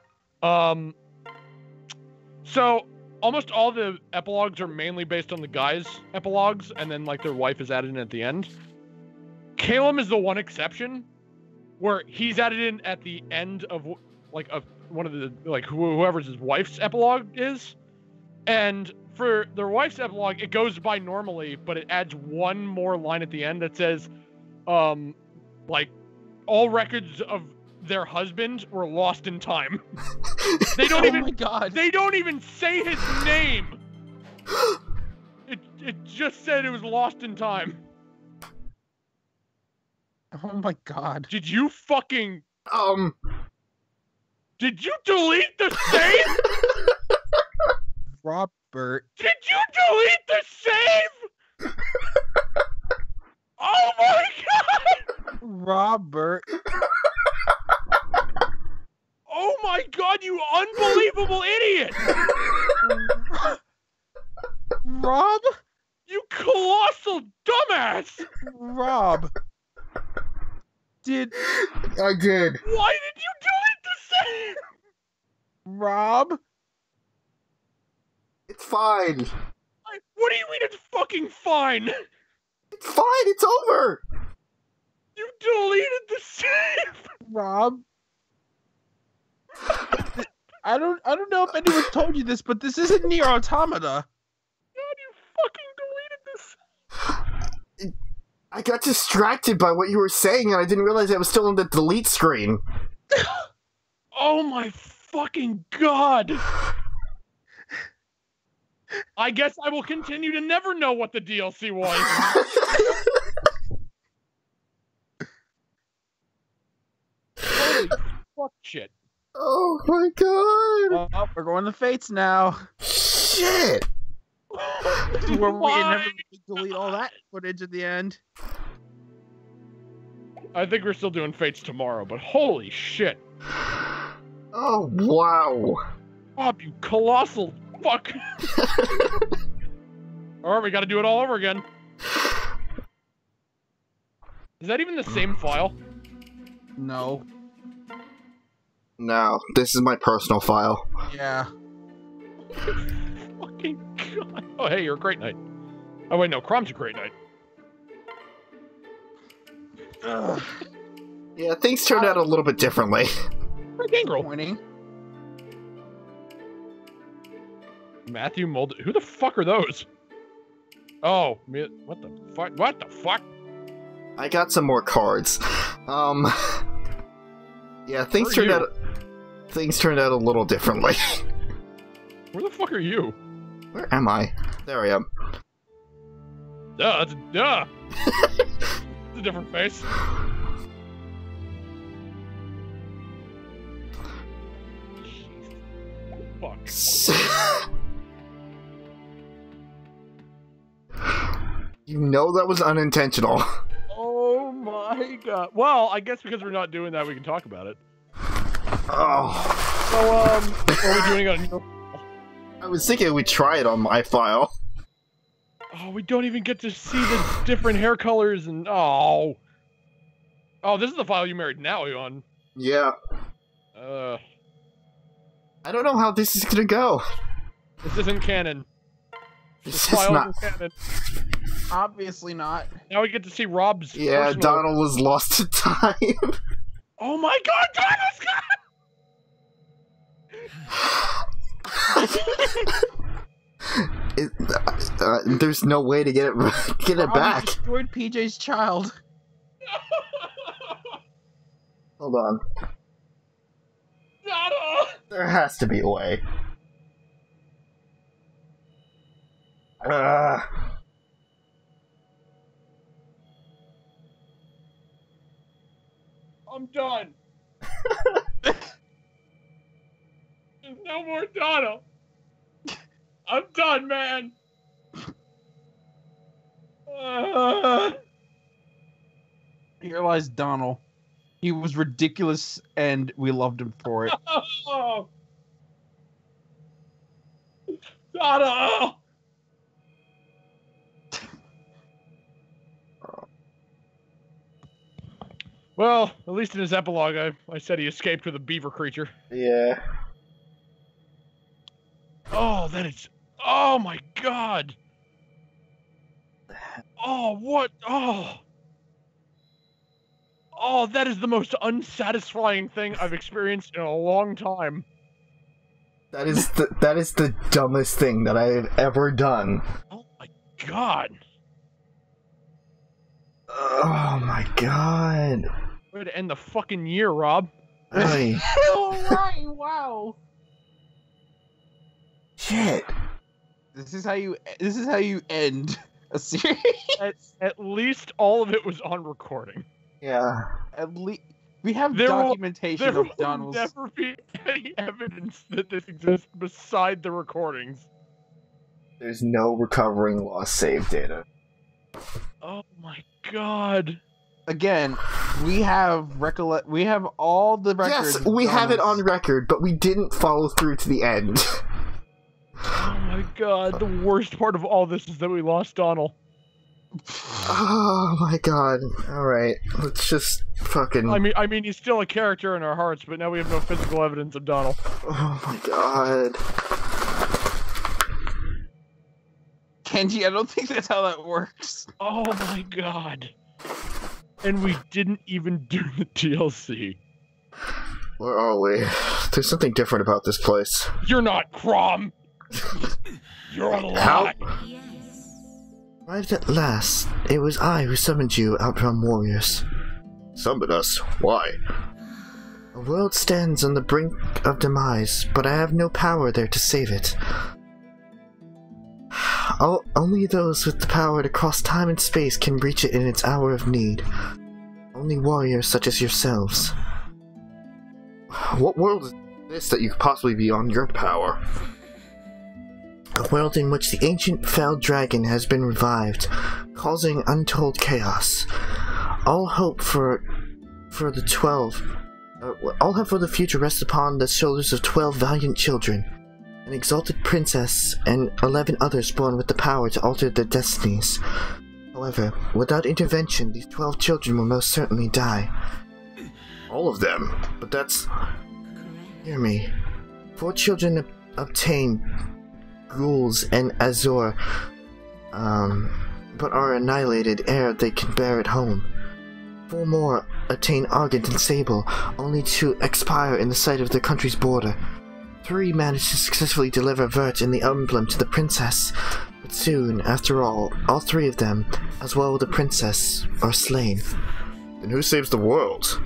So, almost all the epilogues are mainly based on the guys' epilogues, and then, like, their wife is added in at the end. Calem is the one exception, where he's added in at the end of, like, one of the, like, whoever's his wife's epilogue is. And for their wife's epilogue, it goes by normally, but it adds one more line at the end that says, like, all records of their husband were lost in time. They don't Oh my God. They don't even say his name. It just said it was lost in time. Oh my God. Did you fucking... Did you delete the save? Robert. Did you delete the save? Oh my God! Robert. Oh my God, you unbelievable idiot! Rob? You colossal dumbass! Rob. I did. Why did you delete the save? Rob? It's fine. What do you mean it's fucking fine? It's fine. It's over. You deleted the save! Rob? I don't know if anyone told you this, but this isn't Nier Automata. God, you fucking deleted this. I got distracted by what you were saying, and I didn't realize I was still on the delete screen. Oh my fucking God! I guess I will continue to never know what the DLC was. Holy fuck shit. Oh my God! Well, we're going to Fates now. Shit! Where we can never delete all that footage at the end. I think we're still doing Fates tomorrow, but holy shit. Oh, wow. Bob, you colossal fuck. Alright, we gotta do it all over again. Is that even the same file? No. No, this is my personal file. Yeah. Fucking God. Oh, hey, you're a great knight. Oh, wait, no, Crom's a great knight. Ugh. Yeah, things turned out a little bit differently. Gangrel. Pointing. Matthew Mold. Who the fuck are those? Oh, what the fuck? What the fuck? I got some more cards. Yeah, things turned out a little differently. Where the fuck are you? Where am I? There I am. Duh, duh. It's a different face. Fuck. You know that was unintentional. Oh my God. Well, I guess because we're not doing that, we can talk about it. Oh. So, are we doing it on your... I was thinking we'd try it on my file. Oh Oh, we don't even get to see the different hair colors and oh. Oh, this is the file you married now, on. Yeah. Uh, I don't know how this is gonna go. this isn't canon. This This is file not. isn't canon. Obviously not. Now we get to see Rob's. Yeah, personal- Donald was lost to time. Oh my God, Donald's There's no way to get it Robbie back. destroyed PJ's child. Hold on. Donald! There has to be a way. I'm done. There's no more Donald. I'm done, man. Here lies Donald. He was ridiculous, and we loved him for it. Oh. Donald! Well, at least in his epilogue, I said he escaped with a beaver creature. Yeah. Oh, that is... Oh, my God! Oh, what? Oh! Oh, that is the most unsatisfying thing I've experienced in a long time. That is the dumbest thing that I have ever done. Oh, my God! Oh my god. Way to end the fucking year, Rob. Ay. Right, wow. Shit. This is how you end a series. At least all of it was on recording. Yeah. At least we have There will- documentation There of will Donald's. never be any evidence that this exists beside the recordings. There's no recovering lost save data. Oh my God. Again, we have We have all the records. Yes, of we have it on Donald's- record, but we didn't follow through to the end. Oh my God. The worst part of all this is that we lost Donald. Oh my god. Alright, let's just fucking... I mean, he's still a character in our hearts, but now we have no physical evidence of Donald. Oh my god. Kenji, I don't think that's how that works. Oh my God. And we didn't even do the DLC. Where are we? There's something different about this place. You're not Crom. You're alive. How? Yes. Right at last, it was I who summoned you, Outram warriors. Summoned us? Why? A world stands on the brink of demise, but I have no power there to save it. Only those with the power to cross time and space can reach it in its hour of need. Only warriors such as yourselves. What world is this that you could possibly be on your power? A world in which the ancient fell dragon has been revived, causing untold chaos. All hope for the future rests upon the shoulders of 12 valiant children, an exalted princess, and 11 others born with the power to alter their destinies. However, without intervention, these 12 children will most certainly die. All of them? But that's... Hear me. 4 children obtain ghouls and azure, but are annihilated ere they can bear it home. 4 more attain Argent and Sable, only to expire in the sight of their country's border. 3 manage to successfully deliver Vert and the Emblem to the princess, but soon, after all 3 of them, as well as the princess, are slain. Then who saves the world?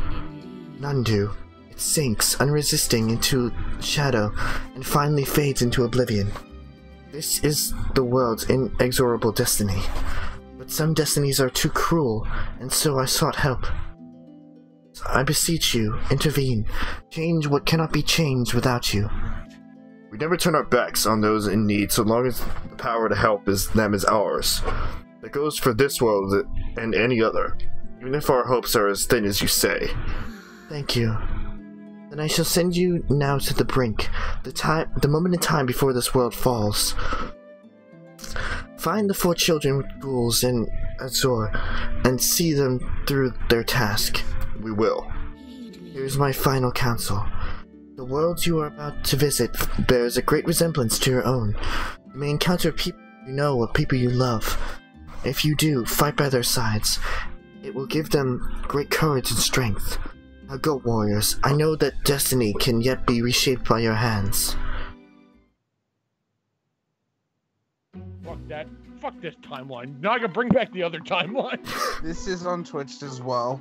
None do. It sinks, unresisting, into shadow, and finally fades into oblivion. This is the world's inexorable destiny. But some destinies are too cruel, and so I sought help. I beseech you, intervene. Change what cannot be changed without you. We never turn our backs on those in need so long as the power to help is ours. That goes for this world and any other, even if our hopes are as thin as you say. Thank you. Then I shall send you now to the brink, the moment in time before this world falls. Find the 4 children with ghouls in Azor and see them through their task. We will. Here's my final counsel. The world you are about to visit bears a great resemblance to your own. You may encounter people you know or people you love. If you do, fight by their sides. It will give them great courage and strength. Now go, warriors. I know that destiny can yet be reshaped by your hands. Fuck that. Fuck this timeline. Now I can bring back the other timeline. This is on Twitch as well.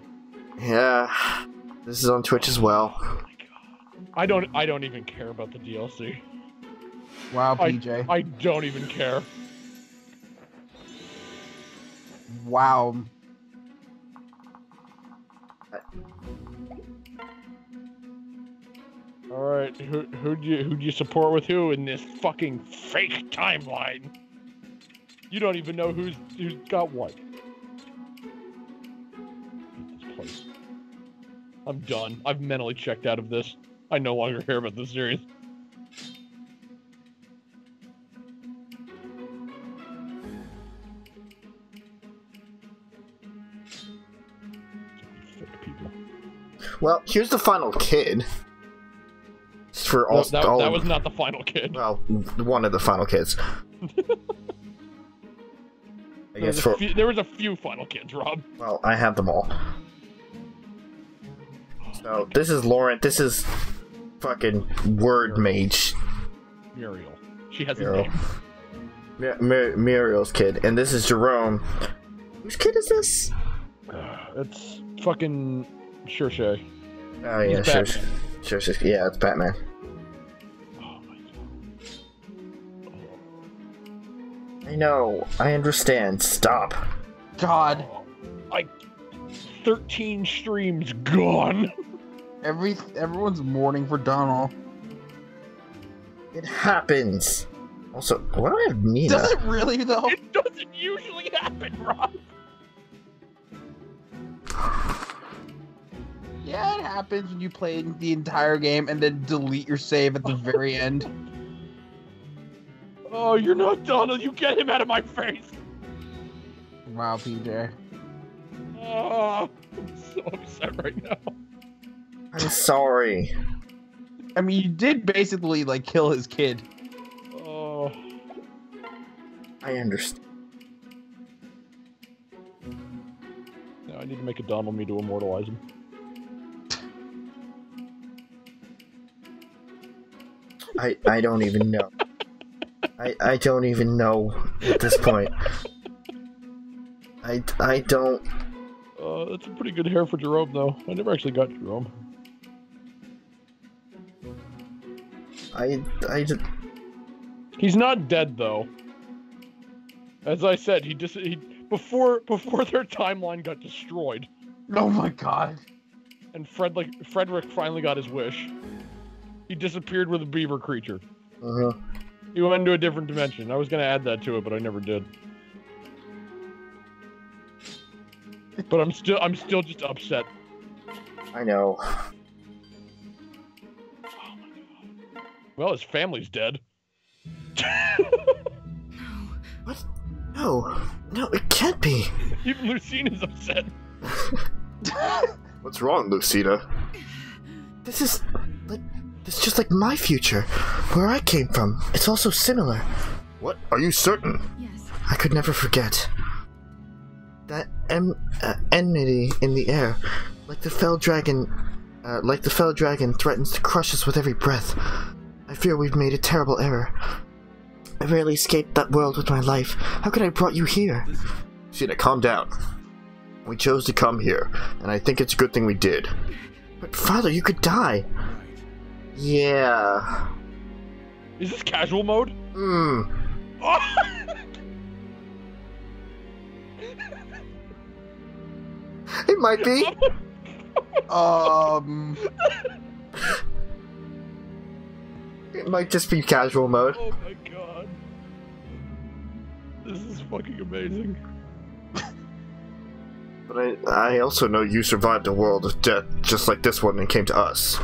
Yeah, this is on Twitch as well. Oh my god. I don't even care about the DLC. Wow, PJ. I don't even care. Wow. Alright, who'd you support with who in this fucking fake timeline? You don't even know who's got what. This place. I'm done. I've mentally checked out of this. I no longer care about this series. Fake people. Well, here's the final kid. For all, that was not the final kid. Well, one of the final kids. I guess there was a few final kids, Rob. Well, I have them all. So, this is Lauren. This is fucking Word Mage. Muriel. She has Muriel. a name. Muriel's kid. And this is Jerome. Whose kid is this? It's fucking Shershay. Oh, yeah, sure. Yeah, it's Batman. Oh my god. I know. I understand. Stop. God. Like 13 streams gone. Everyone's mourning for Donald. It happens. Also, why do I have Nina? Does it really though? It doesn't usually happen, Rob. Yeah, it happens when you play the entire game and then delete your save at the very end. Oh, you're not Donald. You get him out of my face. Wow, PJ. Oh, I'm so upset right now. I'm sorry. I mean, you did basically, like, kill his kid. Oh. I understand. Now I need to make a Donald me to immortalize him. I don't even know. I don't even know at this point. I don't. That's a pretty good hair for Jerome, though. I never actually got Jerome. He's not dead, though. As I said, before their timeline got destroyed. Oh my god. And Frederick finally got his wish. He disappeared with a beaver creature. Uh-huh. He went into a different dimension. I was gonna add that to it, but I never did. But I'm still just upset. I know. Oh my god. Well, his family's dead. What? No, it can't be. Even Lucina's upset. What's wrong, Lucina? This is just like my future, where I came from. It's also similar. What? Are you certain? Yes. I could never forget. That enmity in the air, like the fell dragon threatens to crush us with every breath. I fear we've made a terrible error. I barely escaped that world with my life. How could I have brought you here? Sheena, calm down. We chose to come here, and I think it's a good thing we did. But father, you could die. Yeah. Is this casual mode? It might be. It might just be casual mode. Oh my god. This is fucking amazing. But I also know you survived a world of death just like this one and came to us.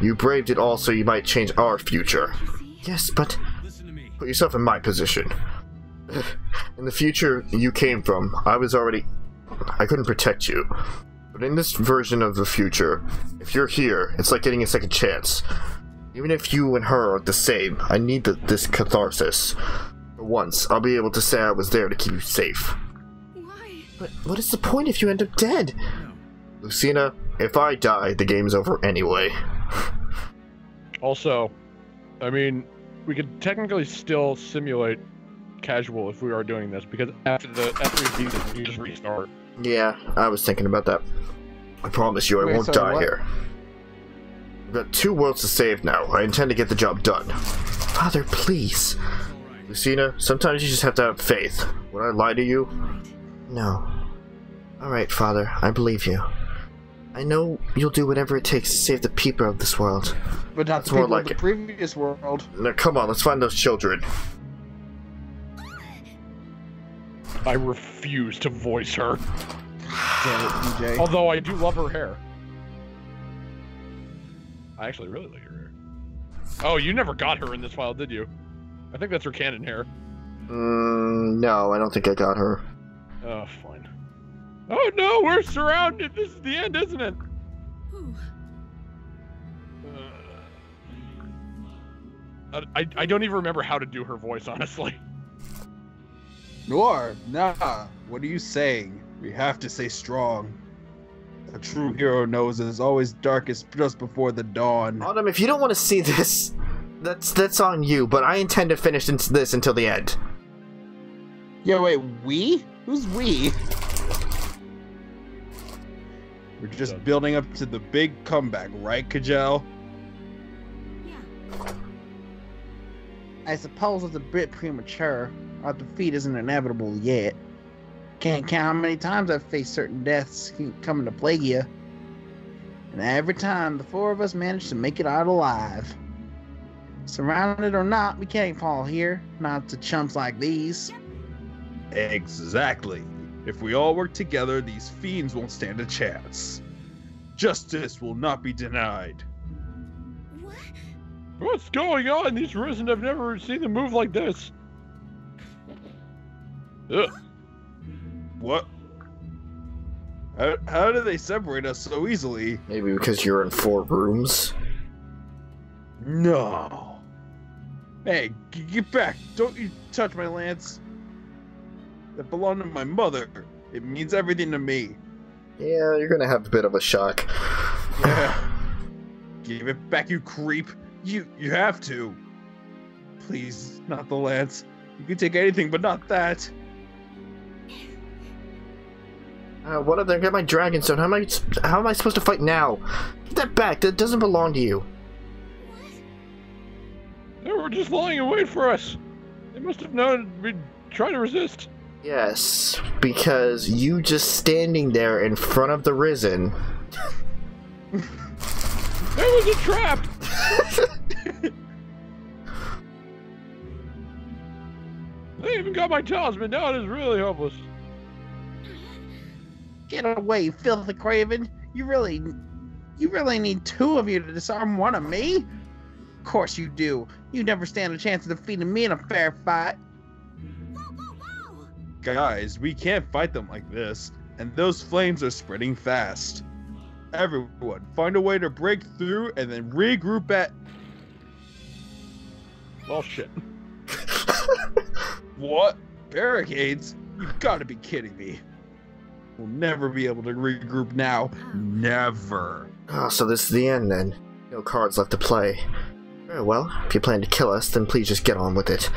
You braved it all so you might change our future. Yes, but Listen to me. put yourself in my position. In the future you came from, I couldn't protect you. But in this version of the future, if you're here, it's like getting a second chance. Even if you and her are the same, I need this catharsis. For once, I'll be able to say I was there to keep you safe. Why? But what is the point if you end up dead? Lucina, if I die, the game's over anyway. Also, I mean, we could technically still simulate casual if we are doing this, because after we beat it, you just restart. Yeah, I was thinking about that. I promise you I won't die here. We've got 2 worlds to save now. I intend to get the job done. Father, please. Lucina, sometimes you just have to have faith. Would I lie to you? No. Alright, Father, I believe you. I know you'll do whatever it takes to save the people of this world. But not It's the more people like of the it. previous world. Now, come on, let's find those children. I refuse to voice her. Damn it, DJ. Although I do love her hair. I actually really like her hair. Oh, you never got her in this file, did you? I think that's her canon hair. No, I don't think I got her. Oh, fine. Oh no, we're surrounded! This is the end, isn't it? Who? I don't even remember how to do her voice, honestly. Noir, nah. What are you saying? We have to stay strong. A true hero knows it is always darkest just before the dawn. Autumn, if you don't want to see this, that's on you, but I intend to finish this until the end. Yeah, wait, we? Who's we? We're just building up to the big comeback, right, Kajal? Yeah. I suppose it's a bit premature. Our defeat isn't inevitable yet. Can't count how many times I've faced certain deaths coming to plague you. And every time, the 4 of us managed to make it out alive. Surrounded or not, we can't fall here. Not to chumps like these. Exactly. If we all work together, these fiends won't stand a chance. Justice will not be denied. What? What's going on? These Risen have never seen them move like this. Ugh. What? How do they separate us so easily? Maybe because you're in 4 rooms? No. Hey, get back. Don't you touch my lance. That belonged to my mother. It means everything to me. Yeah, you're gonna have a bit of a shock. Yeah. Give it back, you creep. You have to. Please, not the lance. You can take anything, but not that. What if they get my Dragonstone? How am I supposed to fight now? Get that back. That doesn't belong to you. They were just lying in wait for us. They must have known we'd try to resist. Yes, because you just standing there in front of the Risen. It was a trap! They even got my talisman. Now it is really hopeless. Get away, filthy craven. You really need 2 of you to disarm one of me? Of course you do. You never stand a chance of defeating me in a fair fight. Whoa, whoa, whoa! Guys, we can't fight them like this. And those flames are spreading fast. Everyone, find a way to break through and then regroup at... Well, shit. What? Barricades? You've got to be kidding me. We'll never be able to regroup now. Never. Oh, so this is the end then. No cards left to play. Very well, if you plan to kill us, then please just get on with it.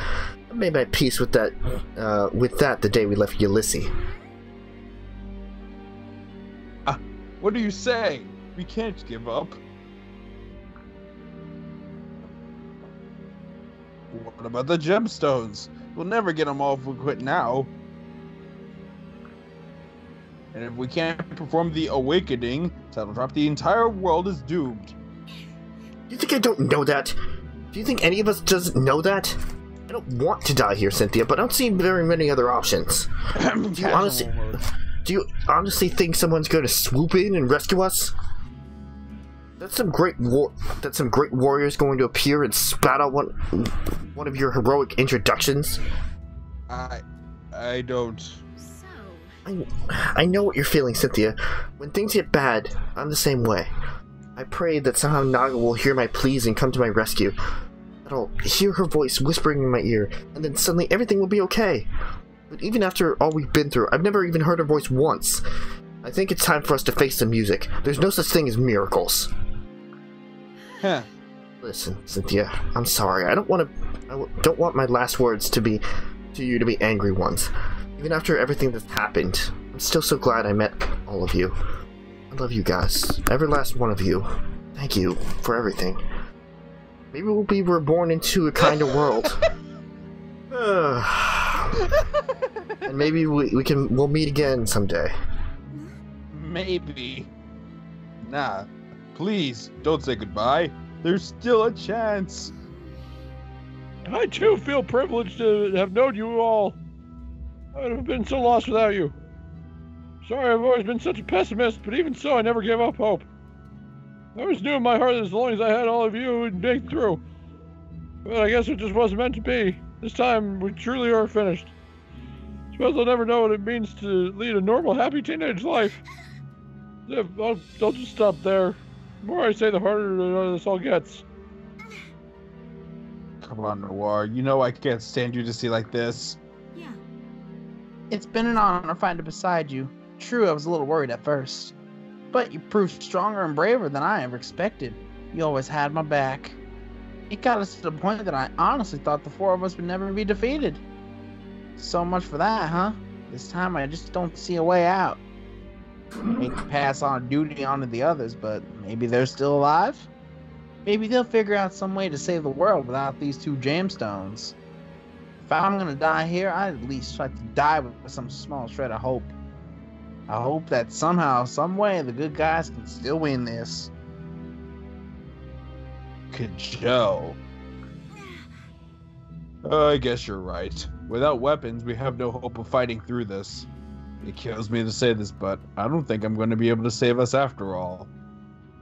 I made my peace with that the day we left Ulysses. What are you saying? We can't give up. What about the gemstones? We'll never get them all if we quit now. And if we can't perform the awakening, that'll drop the entire world is doomed. You think I don't know that? Do you think any of us doesn't know that? I don't want to die here, Cynthia, but I don't see very many other options. Do you honestly think someone's going to swoop in and rescue us? That's some great warriors going to appear and spat out one of your heroic introductions. I don't. So, I know what you're feeling, Cynthia. When things get bad, I'm the same way. I pray that somehow Naga will hear my pleas and come to my rescue. That I'll hear her voice whispering in my ear, and then suddenly everything will be okay. But even after all we've been through, I've never even heard her voice once. I think it's time for us to face the music. There's no such thing as miracles. Huh. Listen, Cynthia, I'm sorry. I don't want my last words to you to be angry ones. Even after everything that's happened, I'm still so glad I met all of you. I love you guys. Every last one of you. Thank you for everything. Maybe we'll be reborn into a kinder world. And maybe we'll meet again someday. Maybe. Nah. Please, don't say goodbye. There's still a chance. I too feel privileged to have known you all. I would have been so lost without you. Sorry I've always been such a pessimist, but even so I never gave up hope. I always knew in my heart that as long as I had all of you, we'd make it through. But I guess it just wasn't meant to be. This time, we truly are finished. Suppose I'll never know what it means to lead a normal, happy teenage life. Yeah, I'll just stop there. The more I say, the harder this all gets. Come on, Noir. You know I can't stand you to see like this. yeah. It's been an honor finding beside you. True, I was a little worried at first. But you proved stronger and braver than I ever expected. You always had my back. It got us to the point that I honestly thought the four of us would never be defeated. So much for that, huh? This time I just don't see a way out. Hate to pass on duty onto the others, but maybe they're still alive? Maybe they'll figure out some way to save the world without these two gemstones. If I'm gonna die here, I'd at least try to die with some small shred of hope. I hope that somehow, some way, the good guys can still win this. Joe. I guess you're right. Without weapons, we have no hope of fighting through this. It kills me to say this, but I don't think I'm going to be able to save us after all.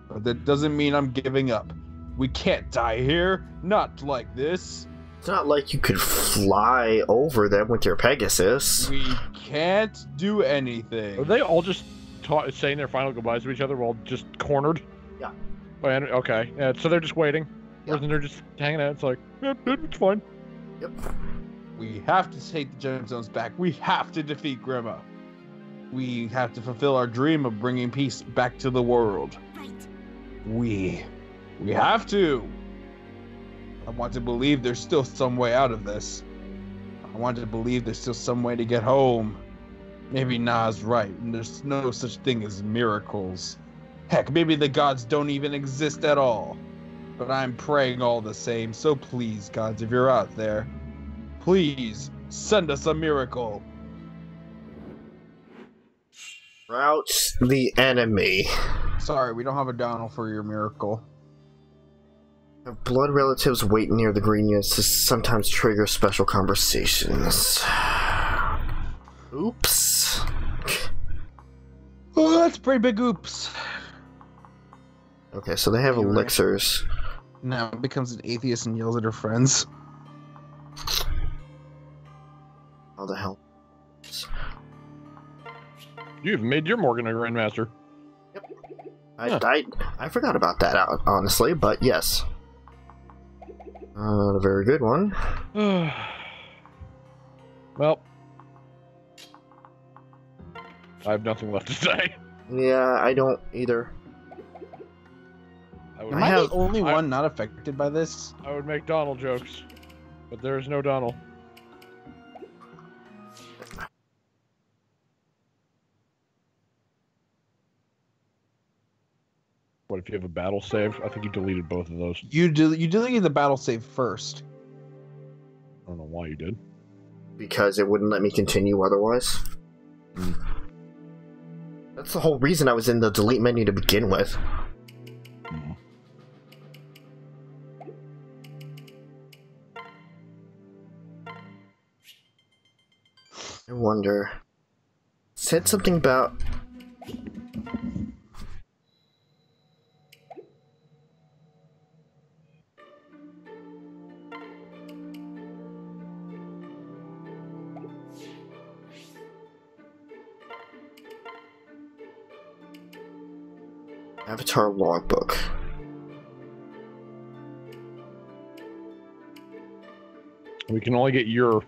But that doesn't mean I'm giving up. We can't die here. Not like this. It's not like you could fly over them with your Pegasus. We can't do anything. Are they all just saying their final goodbyes to each other while just cornered? Yeah. Okay. Yeah, so they're just waiting. Yeah. Or then they're just hanging out. It's like, it's fine. Yep. We have to take the gemstones back. We have to defeat Grima. We have to fulfill our dream of bringing peace back to the world. Right. We have to. I want to believe there's still some way out of this. I want to believe there's still some way to get home. Maybe Na's right, and there's no such thing as miracles. Heck, maybe the gods don't even exist at all. But I'm praying all the same, so please, gods, if you're out there, please send us a miracle. Rout the enemy. Sorry, we don't have a Donald for your miracle. Have blood relatives wait near the green units to sometimes trigger special conversations. Oops. Oh, that's a pretty big oops. Okay, so they have elixirs. Now it becomes an atheist and yells at her friends. How the hell? You've made your Morgan a Grandmaster. I forgot about that, honestly, but yes. A very good one. Well, I have nothing left to say. Yeah, I don't either. Am I the only one not affected by this? I would make Donald jokes, but there is no Donald. What if you have a battle save? I think you deleted both of those. You deleted the battle save first. I don't know why you did. Because it wouldn't let me continue otherwise. That's the whole reason I was in the delete menu to begin with. I wonder. Said something about... Avatar logbook. We can only get your.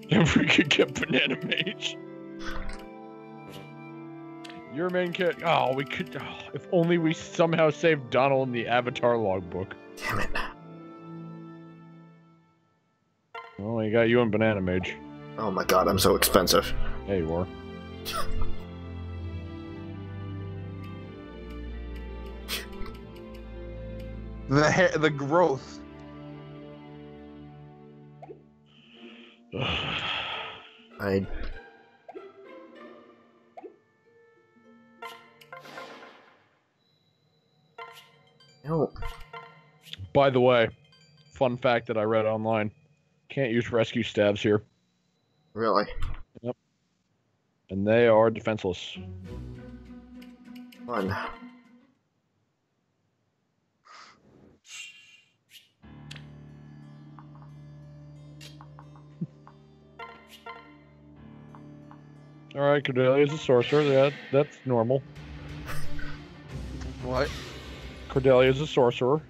If we could get Banana Mage. Your main kit. Oh, we could. Oh, if only we somehow saved Donald in the Avatar logbook. Damn it. Well, we got you and Banana Mage. Oh my god, I'm so expensive. Yeah, you are. The growth. I... No. By the way, fun fact that I read online. Can't use rescue stabs here. Really? Yep. And they are defenseless. Fun. Alright, Cordelia's a sorcerer. That's normal. What? Cordelia's a sorcerer.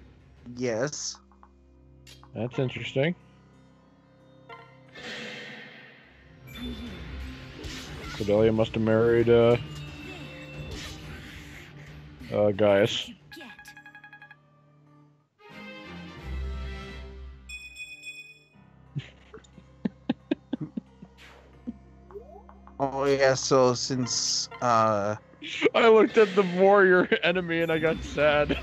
Yes. That's interesting. Cordelia must have married, Gaius. Oh yeah, so since I looked at the warrior enemy and I got sad.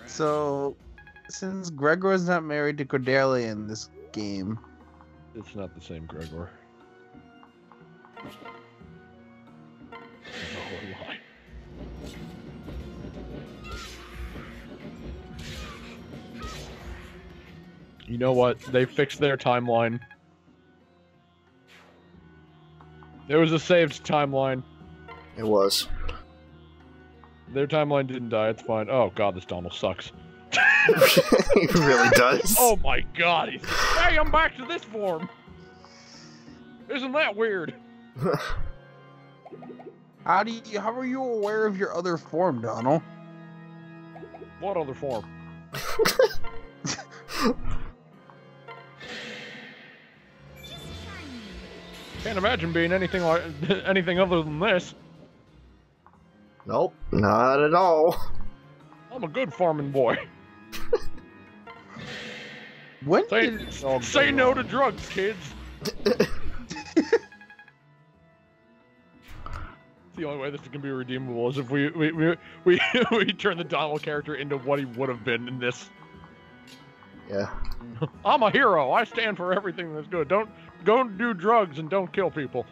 So since Gregor's not married to Cordelia in this game. It's not the same Gregor. You know what? They fixed their timeline. There was a saved timeline. It was. Their timeline didn't die, it's fine. Oh god, this Donald sucks. He really does. Oh my god, hey, I'm back to this form! Isn't that weird? How are you aware of your other form, Donald? What other form? Can't imagine being anything like anything other than this. Nope, not at all. I'm a good farming boy. When Say, did it all say go no wrong? to drugs, kids. The only way this can be redeemable is if we turn the Donald character into what he would have been in this. Yeah. I'm a hero. I stand for everything that's good. Don't do drugs and don't kill people.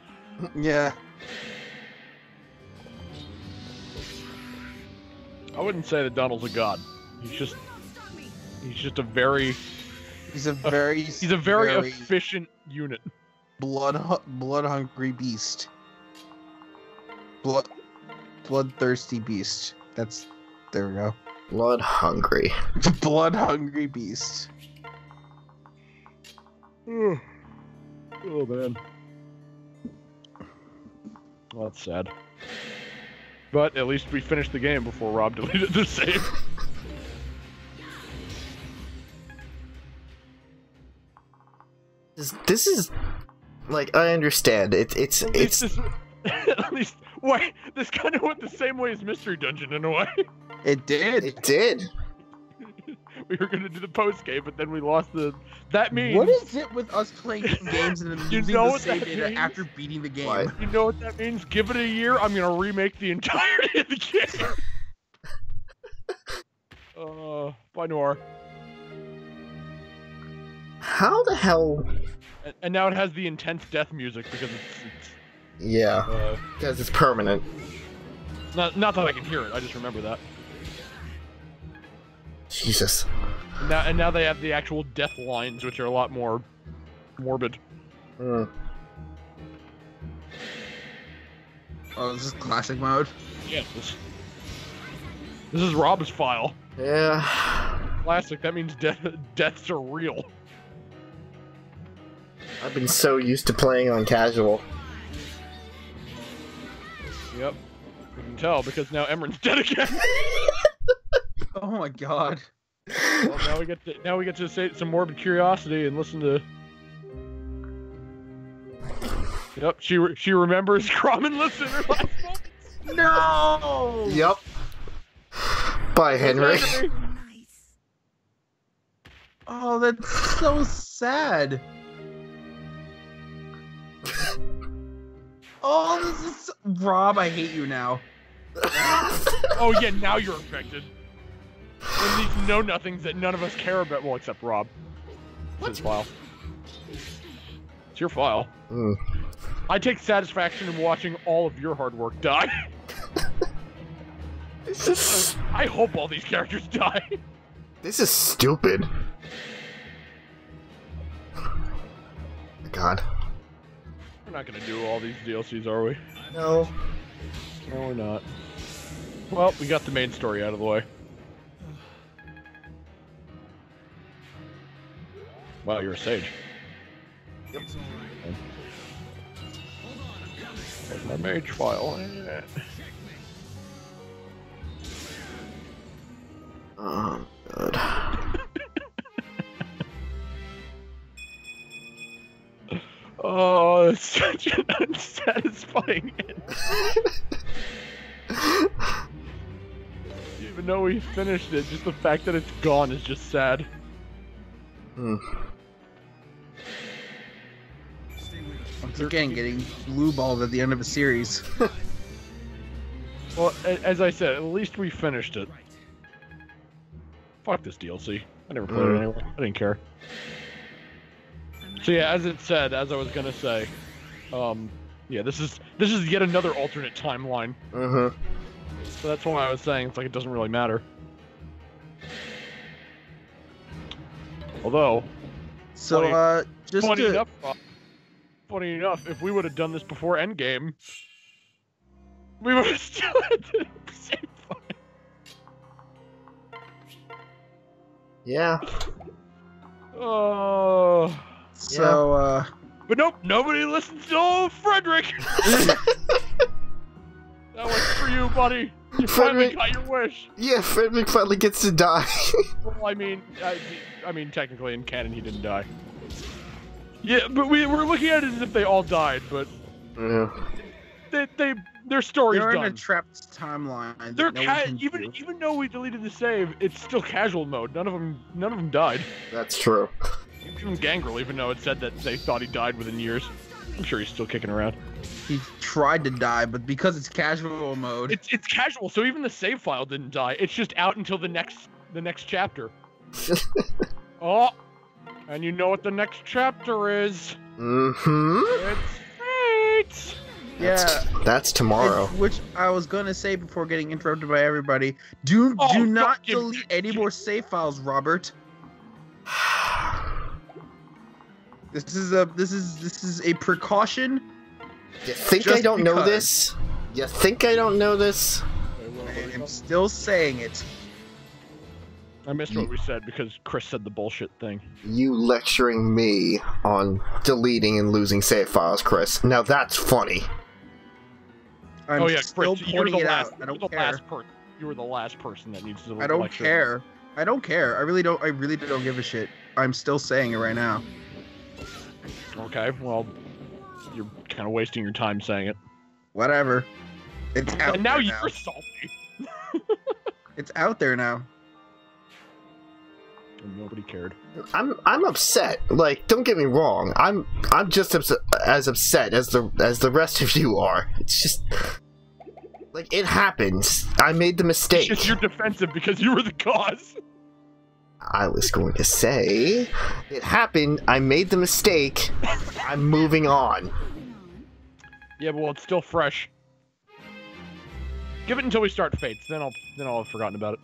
Yeah. I wouldn't say that Donald's a god. He's just a very He's a very efficient unit. blood-hungry beast. Bloodthirsty beast. There we go. Blood hungry. Blood-hungry beast. Oh man. Well, that's sad. But at least we finished the game before Rob deleted the save. This is like, I understand. It's At least wait, this kind of went the same way as Mystery Dungeon in a way. It did. It did. We were gonna do the post game, but then we lost the. That means. What is it with us playing games and then You losing know the what save that data means? after beating the game? What? You know what that means? Give it a year. I'm gonna remake the entirety of the game. By Noir. How the hell? And now it has the intense death music because it's Yeah, because it's permanent. not that I can hear it. I just remember that. Jesus. And now they have the actual death lines, which are a lot more morbid. Mm. Oh, this is classic mode. Yeah, this is Rob's file. Yeah. Classic. That means deaths are real. I've been so used to playing on casual. Yep. You can tell because now Emran's dead again. Oh my god. Well, now we get to say some morbid curiosity and listen to. Yep, she remembers Crumb listen her last moments. No! Yep. Bye, Henry. Nice. Oh, that's so sad. Oh, this is Rob, I hate you now. Oh yeah, now you're affected. And these know-nothings that none of us care about, well, except Rob. It's his file. It's your file. Mm. I take satisfaction in watching all of your hard work die. I hope all these characters die. This is stupid. God. We're not gonna do all these DLCs, are we? No. No, we're not. Well, we got the main story out of the way. Wow, you're a sage. Yep. There's my mage file. Oh, God. Oh, it's such an unsatisfying end. Even though we finished it, just the fact that it's gone is just sad. Hmm. Once again, getting blue balled at the end of a series. Well, as I said, at least we finished it. Fuck this DLC. I never played it anyway. I didn't care. So yeah, as it said, as I was gonna say, yeah, this is yet another alternate timeline. Mm-hmm. So that's why I was saying it's like it doesn't really matter. Although, So, just funny to... enough, if we would have done this before Endgame, we would have still had the same fight. Yeah. Oh. So, But nope, nobody listens to old Frederick! That was for you, buddy. You finally got your wish. Yeah, Frederick finally gets to die. Well, I mean, technically in canon he didn't die. Yeah, but we're looking at it as if they all died, but Yeah. their story's they're done. in a trapped timeline. that They're no one can do. even though we deleted the save, it's still casual mode. None of them died. That's true. Even Gangrel, even though it said that they thought he died within years. I'm sure he's still kicking around. He tried to die, but because it's casual mode, It's casual, so even the save file didn't die. It's just out until the next chapter. Oh, and you know what the next chapter is? Mm-hmm. It's fate. yeah. That's tomorrow. Which I was gonna say before getting interrupted by everybody. Do Oh, not don't give- delete any more save files, Robert. This is a precaution. You think Just I don't know because. this? You think I don't know this? I am still saying it. I missed what we said because Chris said the bullshit thing. You lecturing me on deleting and losing save files, Chris. Now that's funny. I'm oh yeah, still Chris, you're pointing the it last. out. I don't You're the care. last person. You were the last person that needs to. I don't lecture. care. I don't care. I really don't give a shit. I'm still saying it right now. Okay, well, you're kind of wasting your time saying it. Whatever. It's out And now there you're salty. It's out there now. And nobody cared. I'm upset. Like, don't get me wrong. I'm just as upset as the rest of you are. It's just like it happens. I made the mistake. It's just you're defensive because you were the cause. I was going to say it happened. I made the mistake. I'm moving on. Yeah, but well, it's still fresh. Give it until we start Fates, then I'll have forgotten about it.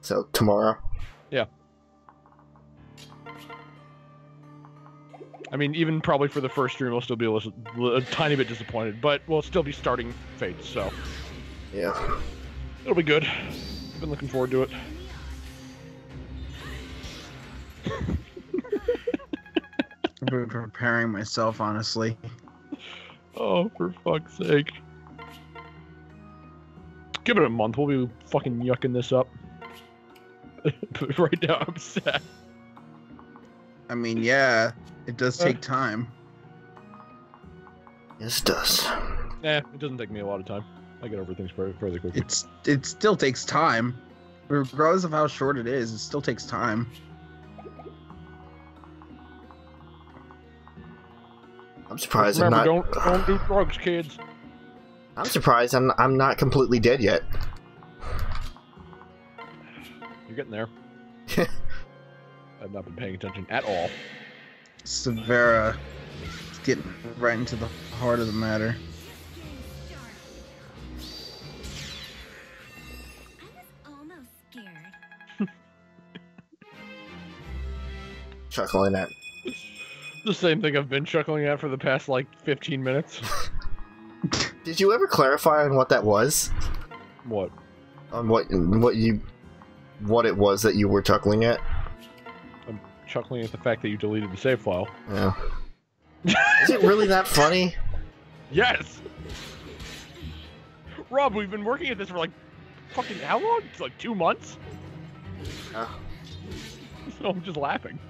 So tomorrow. Yeah. I mean, even probably for the first stream, we'll still be a tiny bit disappointed, but we'll still be starting Fates, so Yeah. it'll be good. I've been looking forward to it. I've been preparing myself, honestly. Oh, for fuck's sake. Give it a month, we'll be fucking yucking this up. But right now, I'm sad. I mean, yeah, it does take time. Yes, it does. It doesn't take me a lot of time. I get over things fairly quickly. It still takes time. Regardless of how short it is, it still takes time. I'm surprised Remember, I'm not. don't do drugs, kids. I'm surprised I'm not completely dead yet. You're getting there. I've not been paying attention at all. Severa is getting right into the heart of the matter. I was almost scared. Chuckling at. The same thing I've been chuckling at for the past, like, 15 minutes. Did you ever clarify on what that was? What? On what it was that you were chuckling at? I'm chuckling at the fact that you deleted the save file. Yeah. Is it really that funny? Yes! Rob, we've been working at this for, like, fucking how long? It's like 2 months? Oh. So I'm just laughing.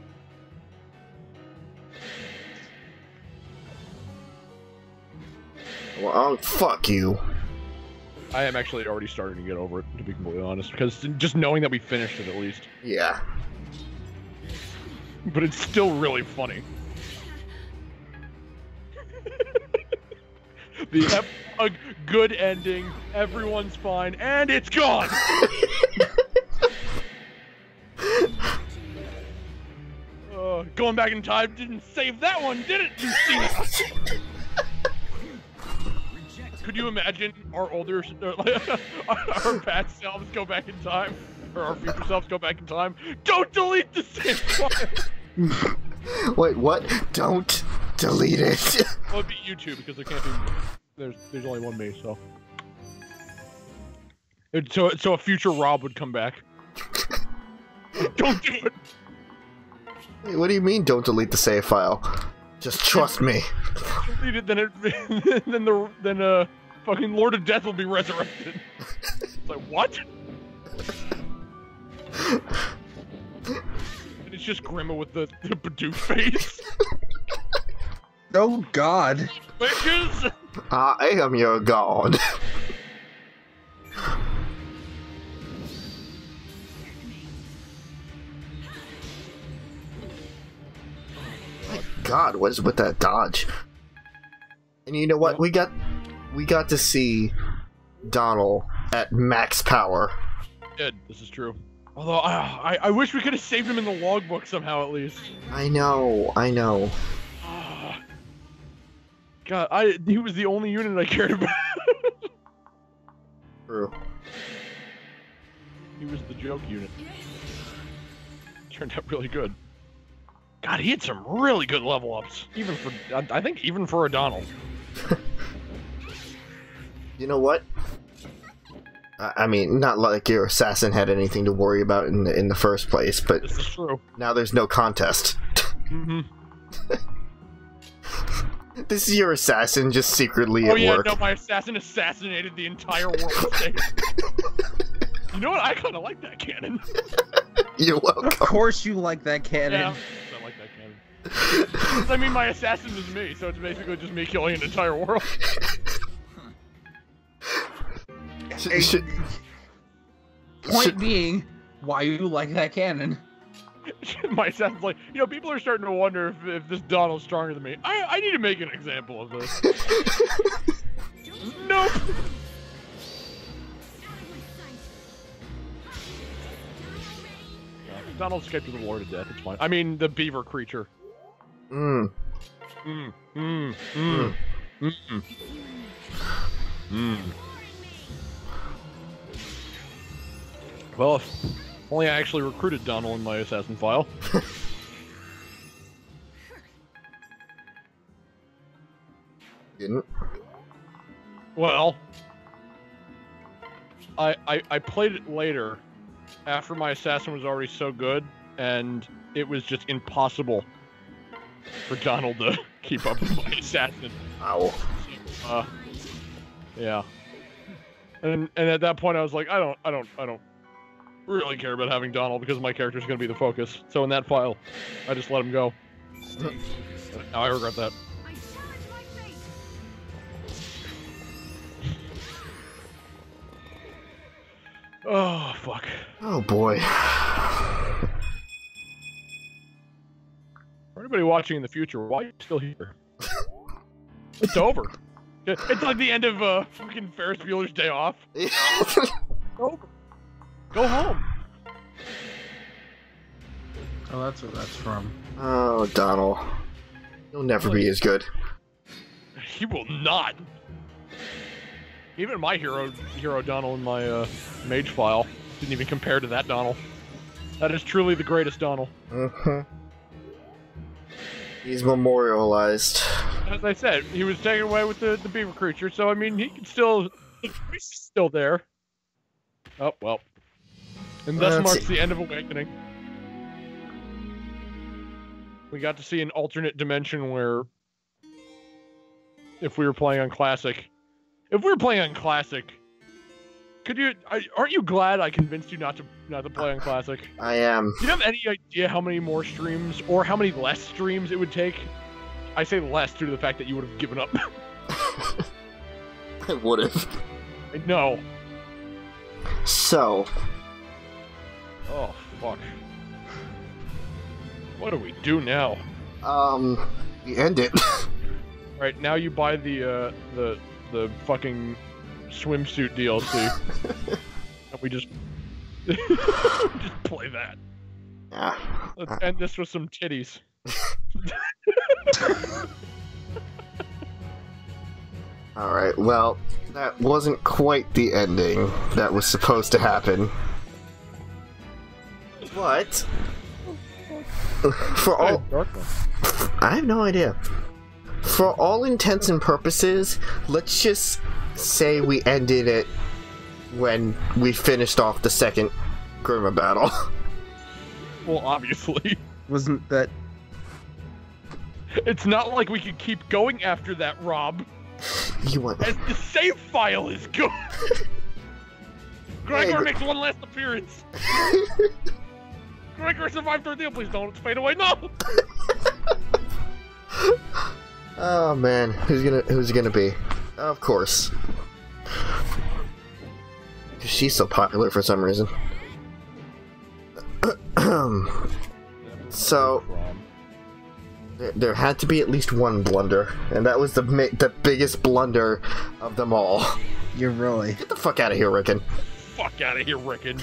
Well, oh, fuck you. I am actually already starting to get over it, to be completely honest, because just knowing that we finished it at least. Yeah. But it's still really funny. A good ending, everyone's fine, and it's gone! Going back in time didn't save that one, did it, Lucina? Could you imagine our older, our past selves go back in time? Or our future selves go back in time? Don't delete the save file! Wait, what? Don't delete it. Well, it'd be you two, because there can't be... There's only one me, so... So a future Rob would come back. Don't do it! Wait, what do you mean, don't delete the save file? Just trust me. Delete it, then fucking Lord of Death will be resurrected. It's like, what? And it's just Grima with the Bidoof face. Oh God. Witches! I am your god. My god, what is with that dodge? And you know what? We got to see Donald at max power. Good, this is true. Although, I wish we could have saved him in the logbook somehow, at least. I know. God, he was the only unit I cared about. True. He was the joke unit. Turned out really good. God, he had some really good level ups. I think even for a Donald. You know what? I mean, not like your assassin had anything to worry about in the first place, but This is true. now there's no contest. Mm-hmm. This is your assassin just secretly at work. Oh yeah, no, my assassin assassinated the entire world state. You know what? I kind of like that cannon. You're welcome. Of course you like that cannon. Yeah, I like that cannon. 'Cause, I mean, my assassin is me, so it's basically just me killing an entire world. Point being, why you like that cannon? My assassin's like, you know, people are starting to wonder if this Donald's stronger than me. I need to make an example of this. Nope. Donald escaped with the Lord of Death. It's fine. I mean, the beaver creature. Mm. Well, if only I actually recruited Donald in my assassin file. Didn't. Well, I played it later, after my assassin was already so good, and it was just impossible for Donald to keep up with my assassin. Ow. Yeah. And at that point I was like, I don't really care about having Donald because my character's gonna be the focus. So in that file, I just let him go. Now I regret that. Oh fuck. Oh boy. For anybody watching in the future, why are you still here? It's over. It's like the end of fucking Ferris Bueller's Day Off. Over. Go home. Oh, that's what that's from. Oh, Donald. You'll never be as good. He will not. Even my hero Donald in my mage file didn't even compare to that Donald. That is truly the greatest Donald. He's memorialized. As I said, he was taken away with the beaver creature, so I mean he can still he's still there. Oh well. And thus marks the end of Awakening. We got to see an alternate dimension where if we were playing on Classic, could you? Aren't you glad I convinced you not to play on Classic? I am. Do you have any idea how many more streams or how many less streams it would take? I say less due to the fact that you would have given up. I would have. I know. So. Oh fuck. What do we do now? We end it. Right now, you buy the fucking swimsuit DLC, and we just just play that. Yeah. Let's end this with some titties. Alright, well, that wasn't quite the ending that was supposed to happen. But for all I have no idea. For all intents and purposes, let's just say we ended it when we finished off the second Grima battle. Well, obviously. Wasn't that... It's not like we could keep going after that, Rob. You want... As the save file is good. Gregor makes one last appearance. Gregor survived the ordeal. Please don't fade away. No. Oh man, who's it gonna be? Of course. She's so popular for some reason. So there had to be at least one blunder, and that was the biggest blunder of them all. You're really... Get the fuck out of here, Rickon. Fuck out of here, Rickon.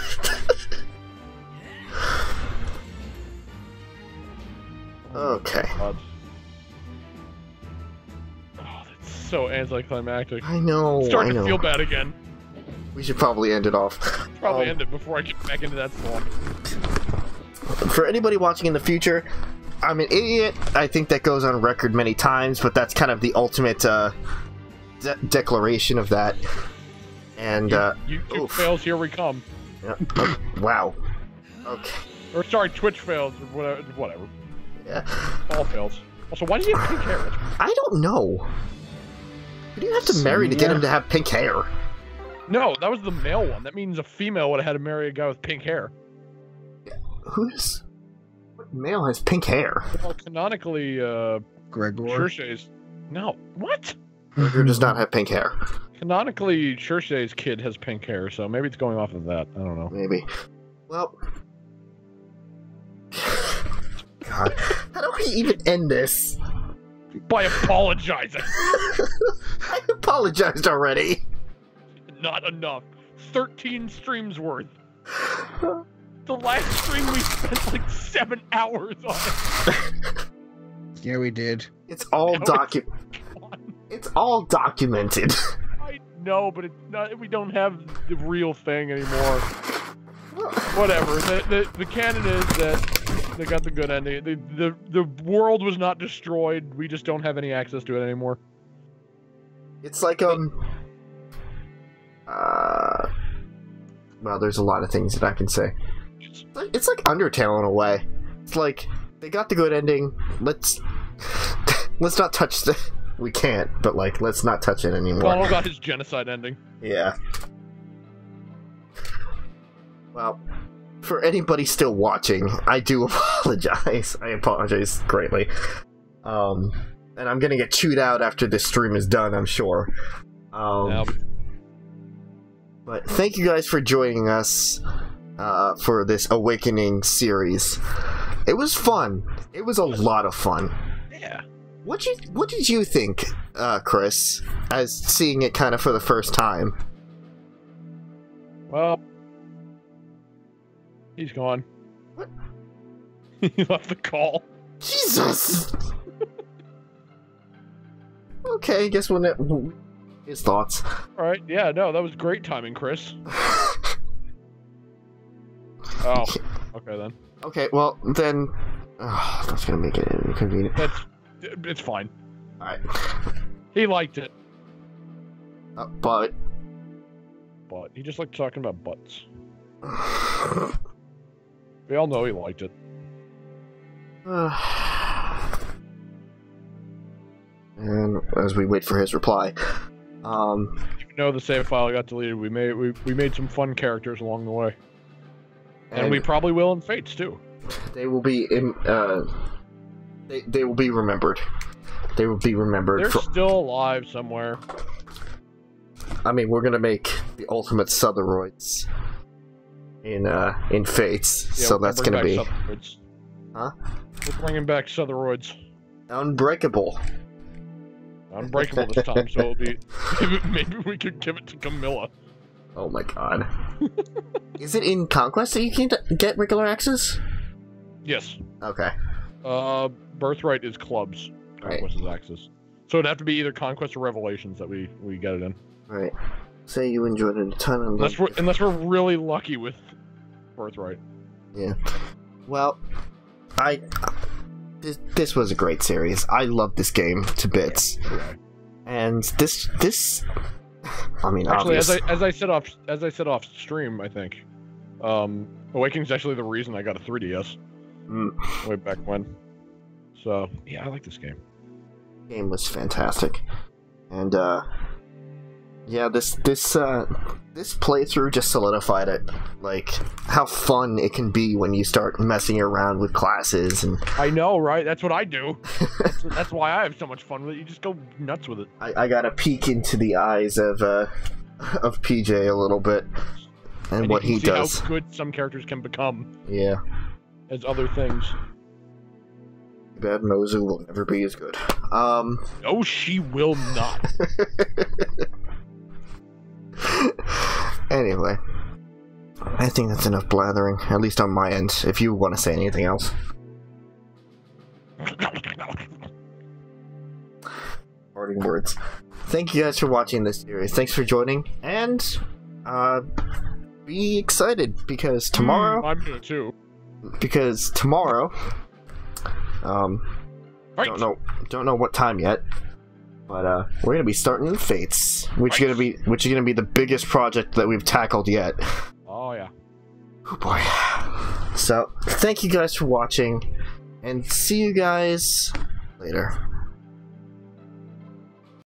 Okay. Oh, that's so anticlimactic. I know. I'm starting to feel bad again. We should probably end it off. Probably end it before I get back into that slump. For anybody watching in the future, I'm an idiot. I think that goes on record many times, but that's kind of the ultimate declaration of that. And YouTube fails, here we come. Yeah. Wow. Okay. Or sorry, Twitch fails, or whatever. Yeah. All fails. Also, why do you have pink hair? I don't know. Who do you have to marry to get him to have pink hair? No, that was the male one. That means a female would have had to marry a guy with pink hair. What male has pink hair? Well, canonically, Gregor? Cherche's... No. What? Gregor does not have pink hair. Canonically, Cherche's kid has pink hair, so maybe it's going off of that. I don't know. Maybe. Well... God. How do I even end this? By apologizing. I apologized already. Not enough. 13 streams worth. The last stream we spent like 7 hours on it. Yeah, we did. It's all It's all documented. I know, but it's not. We don't have the real thing anymore. Whatever. The canon is that they got the good ending. The world was not destroyed. We just don't have any access to it anymore. It's like well, there's a lot of things that I can say. It's like Undertale in a way. It's like they got the good ending. Let's let's not touch the. We can't, but like, let's not touch it anymore. Donald got his genocide ending. Yeah. Well, for anybody still watching, I do apologize. I apologize greatly. And I'm gonna get chewed out after this stream is done, I'm sure. But thank you guys for joining us for this Awakening series. It was fun. It was a lot of fun. Yeah. What did you think, Chris, as seeing it kind of for the first time? Well, he's gone. What? He left the call. Jesus! Okay, I guess we'll net his thoughts. Alright, yeah, no, that was great timing, Chris. Oh, okay then. Okay, well, then... Oh, that's gonna make it inconvenient. It's fine. Alright. He liked it. But... But he just liked talking about butts. We all know he liked it. And as we wait for his reply, Even though the save file got deleted, we made some fun characters along the way, and we probably will in Fates too. They will be they will be remembered. They will be remembered. They're still alive somewhere. I mean, we're gonna make the ultimate Sotheroids in Fates, Yeah, so that's gonna be Sotheroids. Huh? We're bringing back Sotheroids. unbreakable. Unbreakable this time, so it'll be. Maybe we could give it to Camilla. Oh my god. Is it in Conquest that you can get regular access? Yes. Okay. Birthright is clubs. Conquest is Axis. So it'd have to be either Conquest or Revelations that we get it in. Right. Say you enjoyed it a ton. Unless we're really lucky with Birthright. Yeah. Well, this was a great series. I love this game to bits. Yeah. And this I mean, actually, obvious. as I said off stream, I think Awakening's actually the reason I got a 3DS way back when. So yeah, I like this game. Game was fantastic, and yeah, this playthrough just solidified it, like how fun it can be when you start messing around with classes. And I know, right? That's what I do. That's why I have so much fun with it. You just go nuts with it. I got a peek into the eyes of PJ a little bit, and what he does. How good some characters can become. Yeah. As other things. Bad Mozu will never be as good. No, she will not. Anyway, I think that's enough blathering, at least on my end, if you want to say anything else. Parting words. Thank you guys for watching this series. Thanks for joining, and be excited, because tomorrow... I'm here too. Because tomorrow... Right. Don't know what time yet, but we're gonna be starting the Fates, which is gonna be the biggest project that we've tackled yet. Oh yeah. Oh boy. So thank you guys for watching, and see you guys later.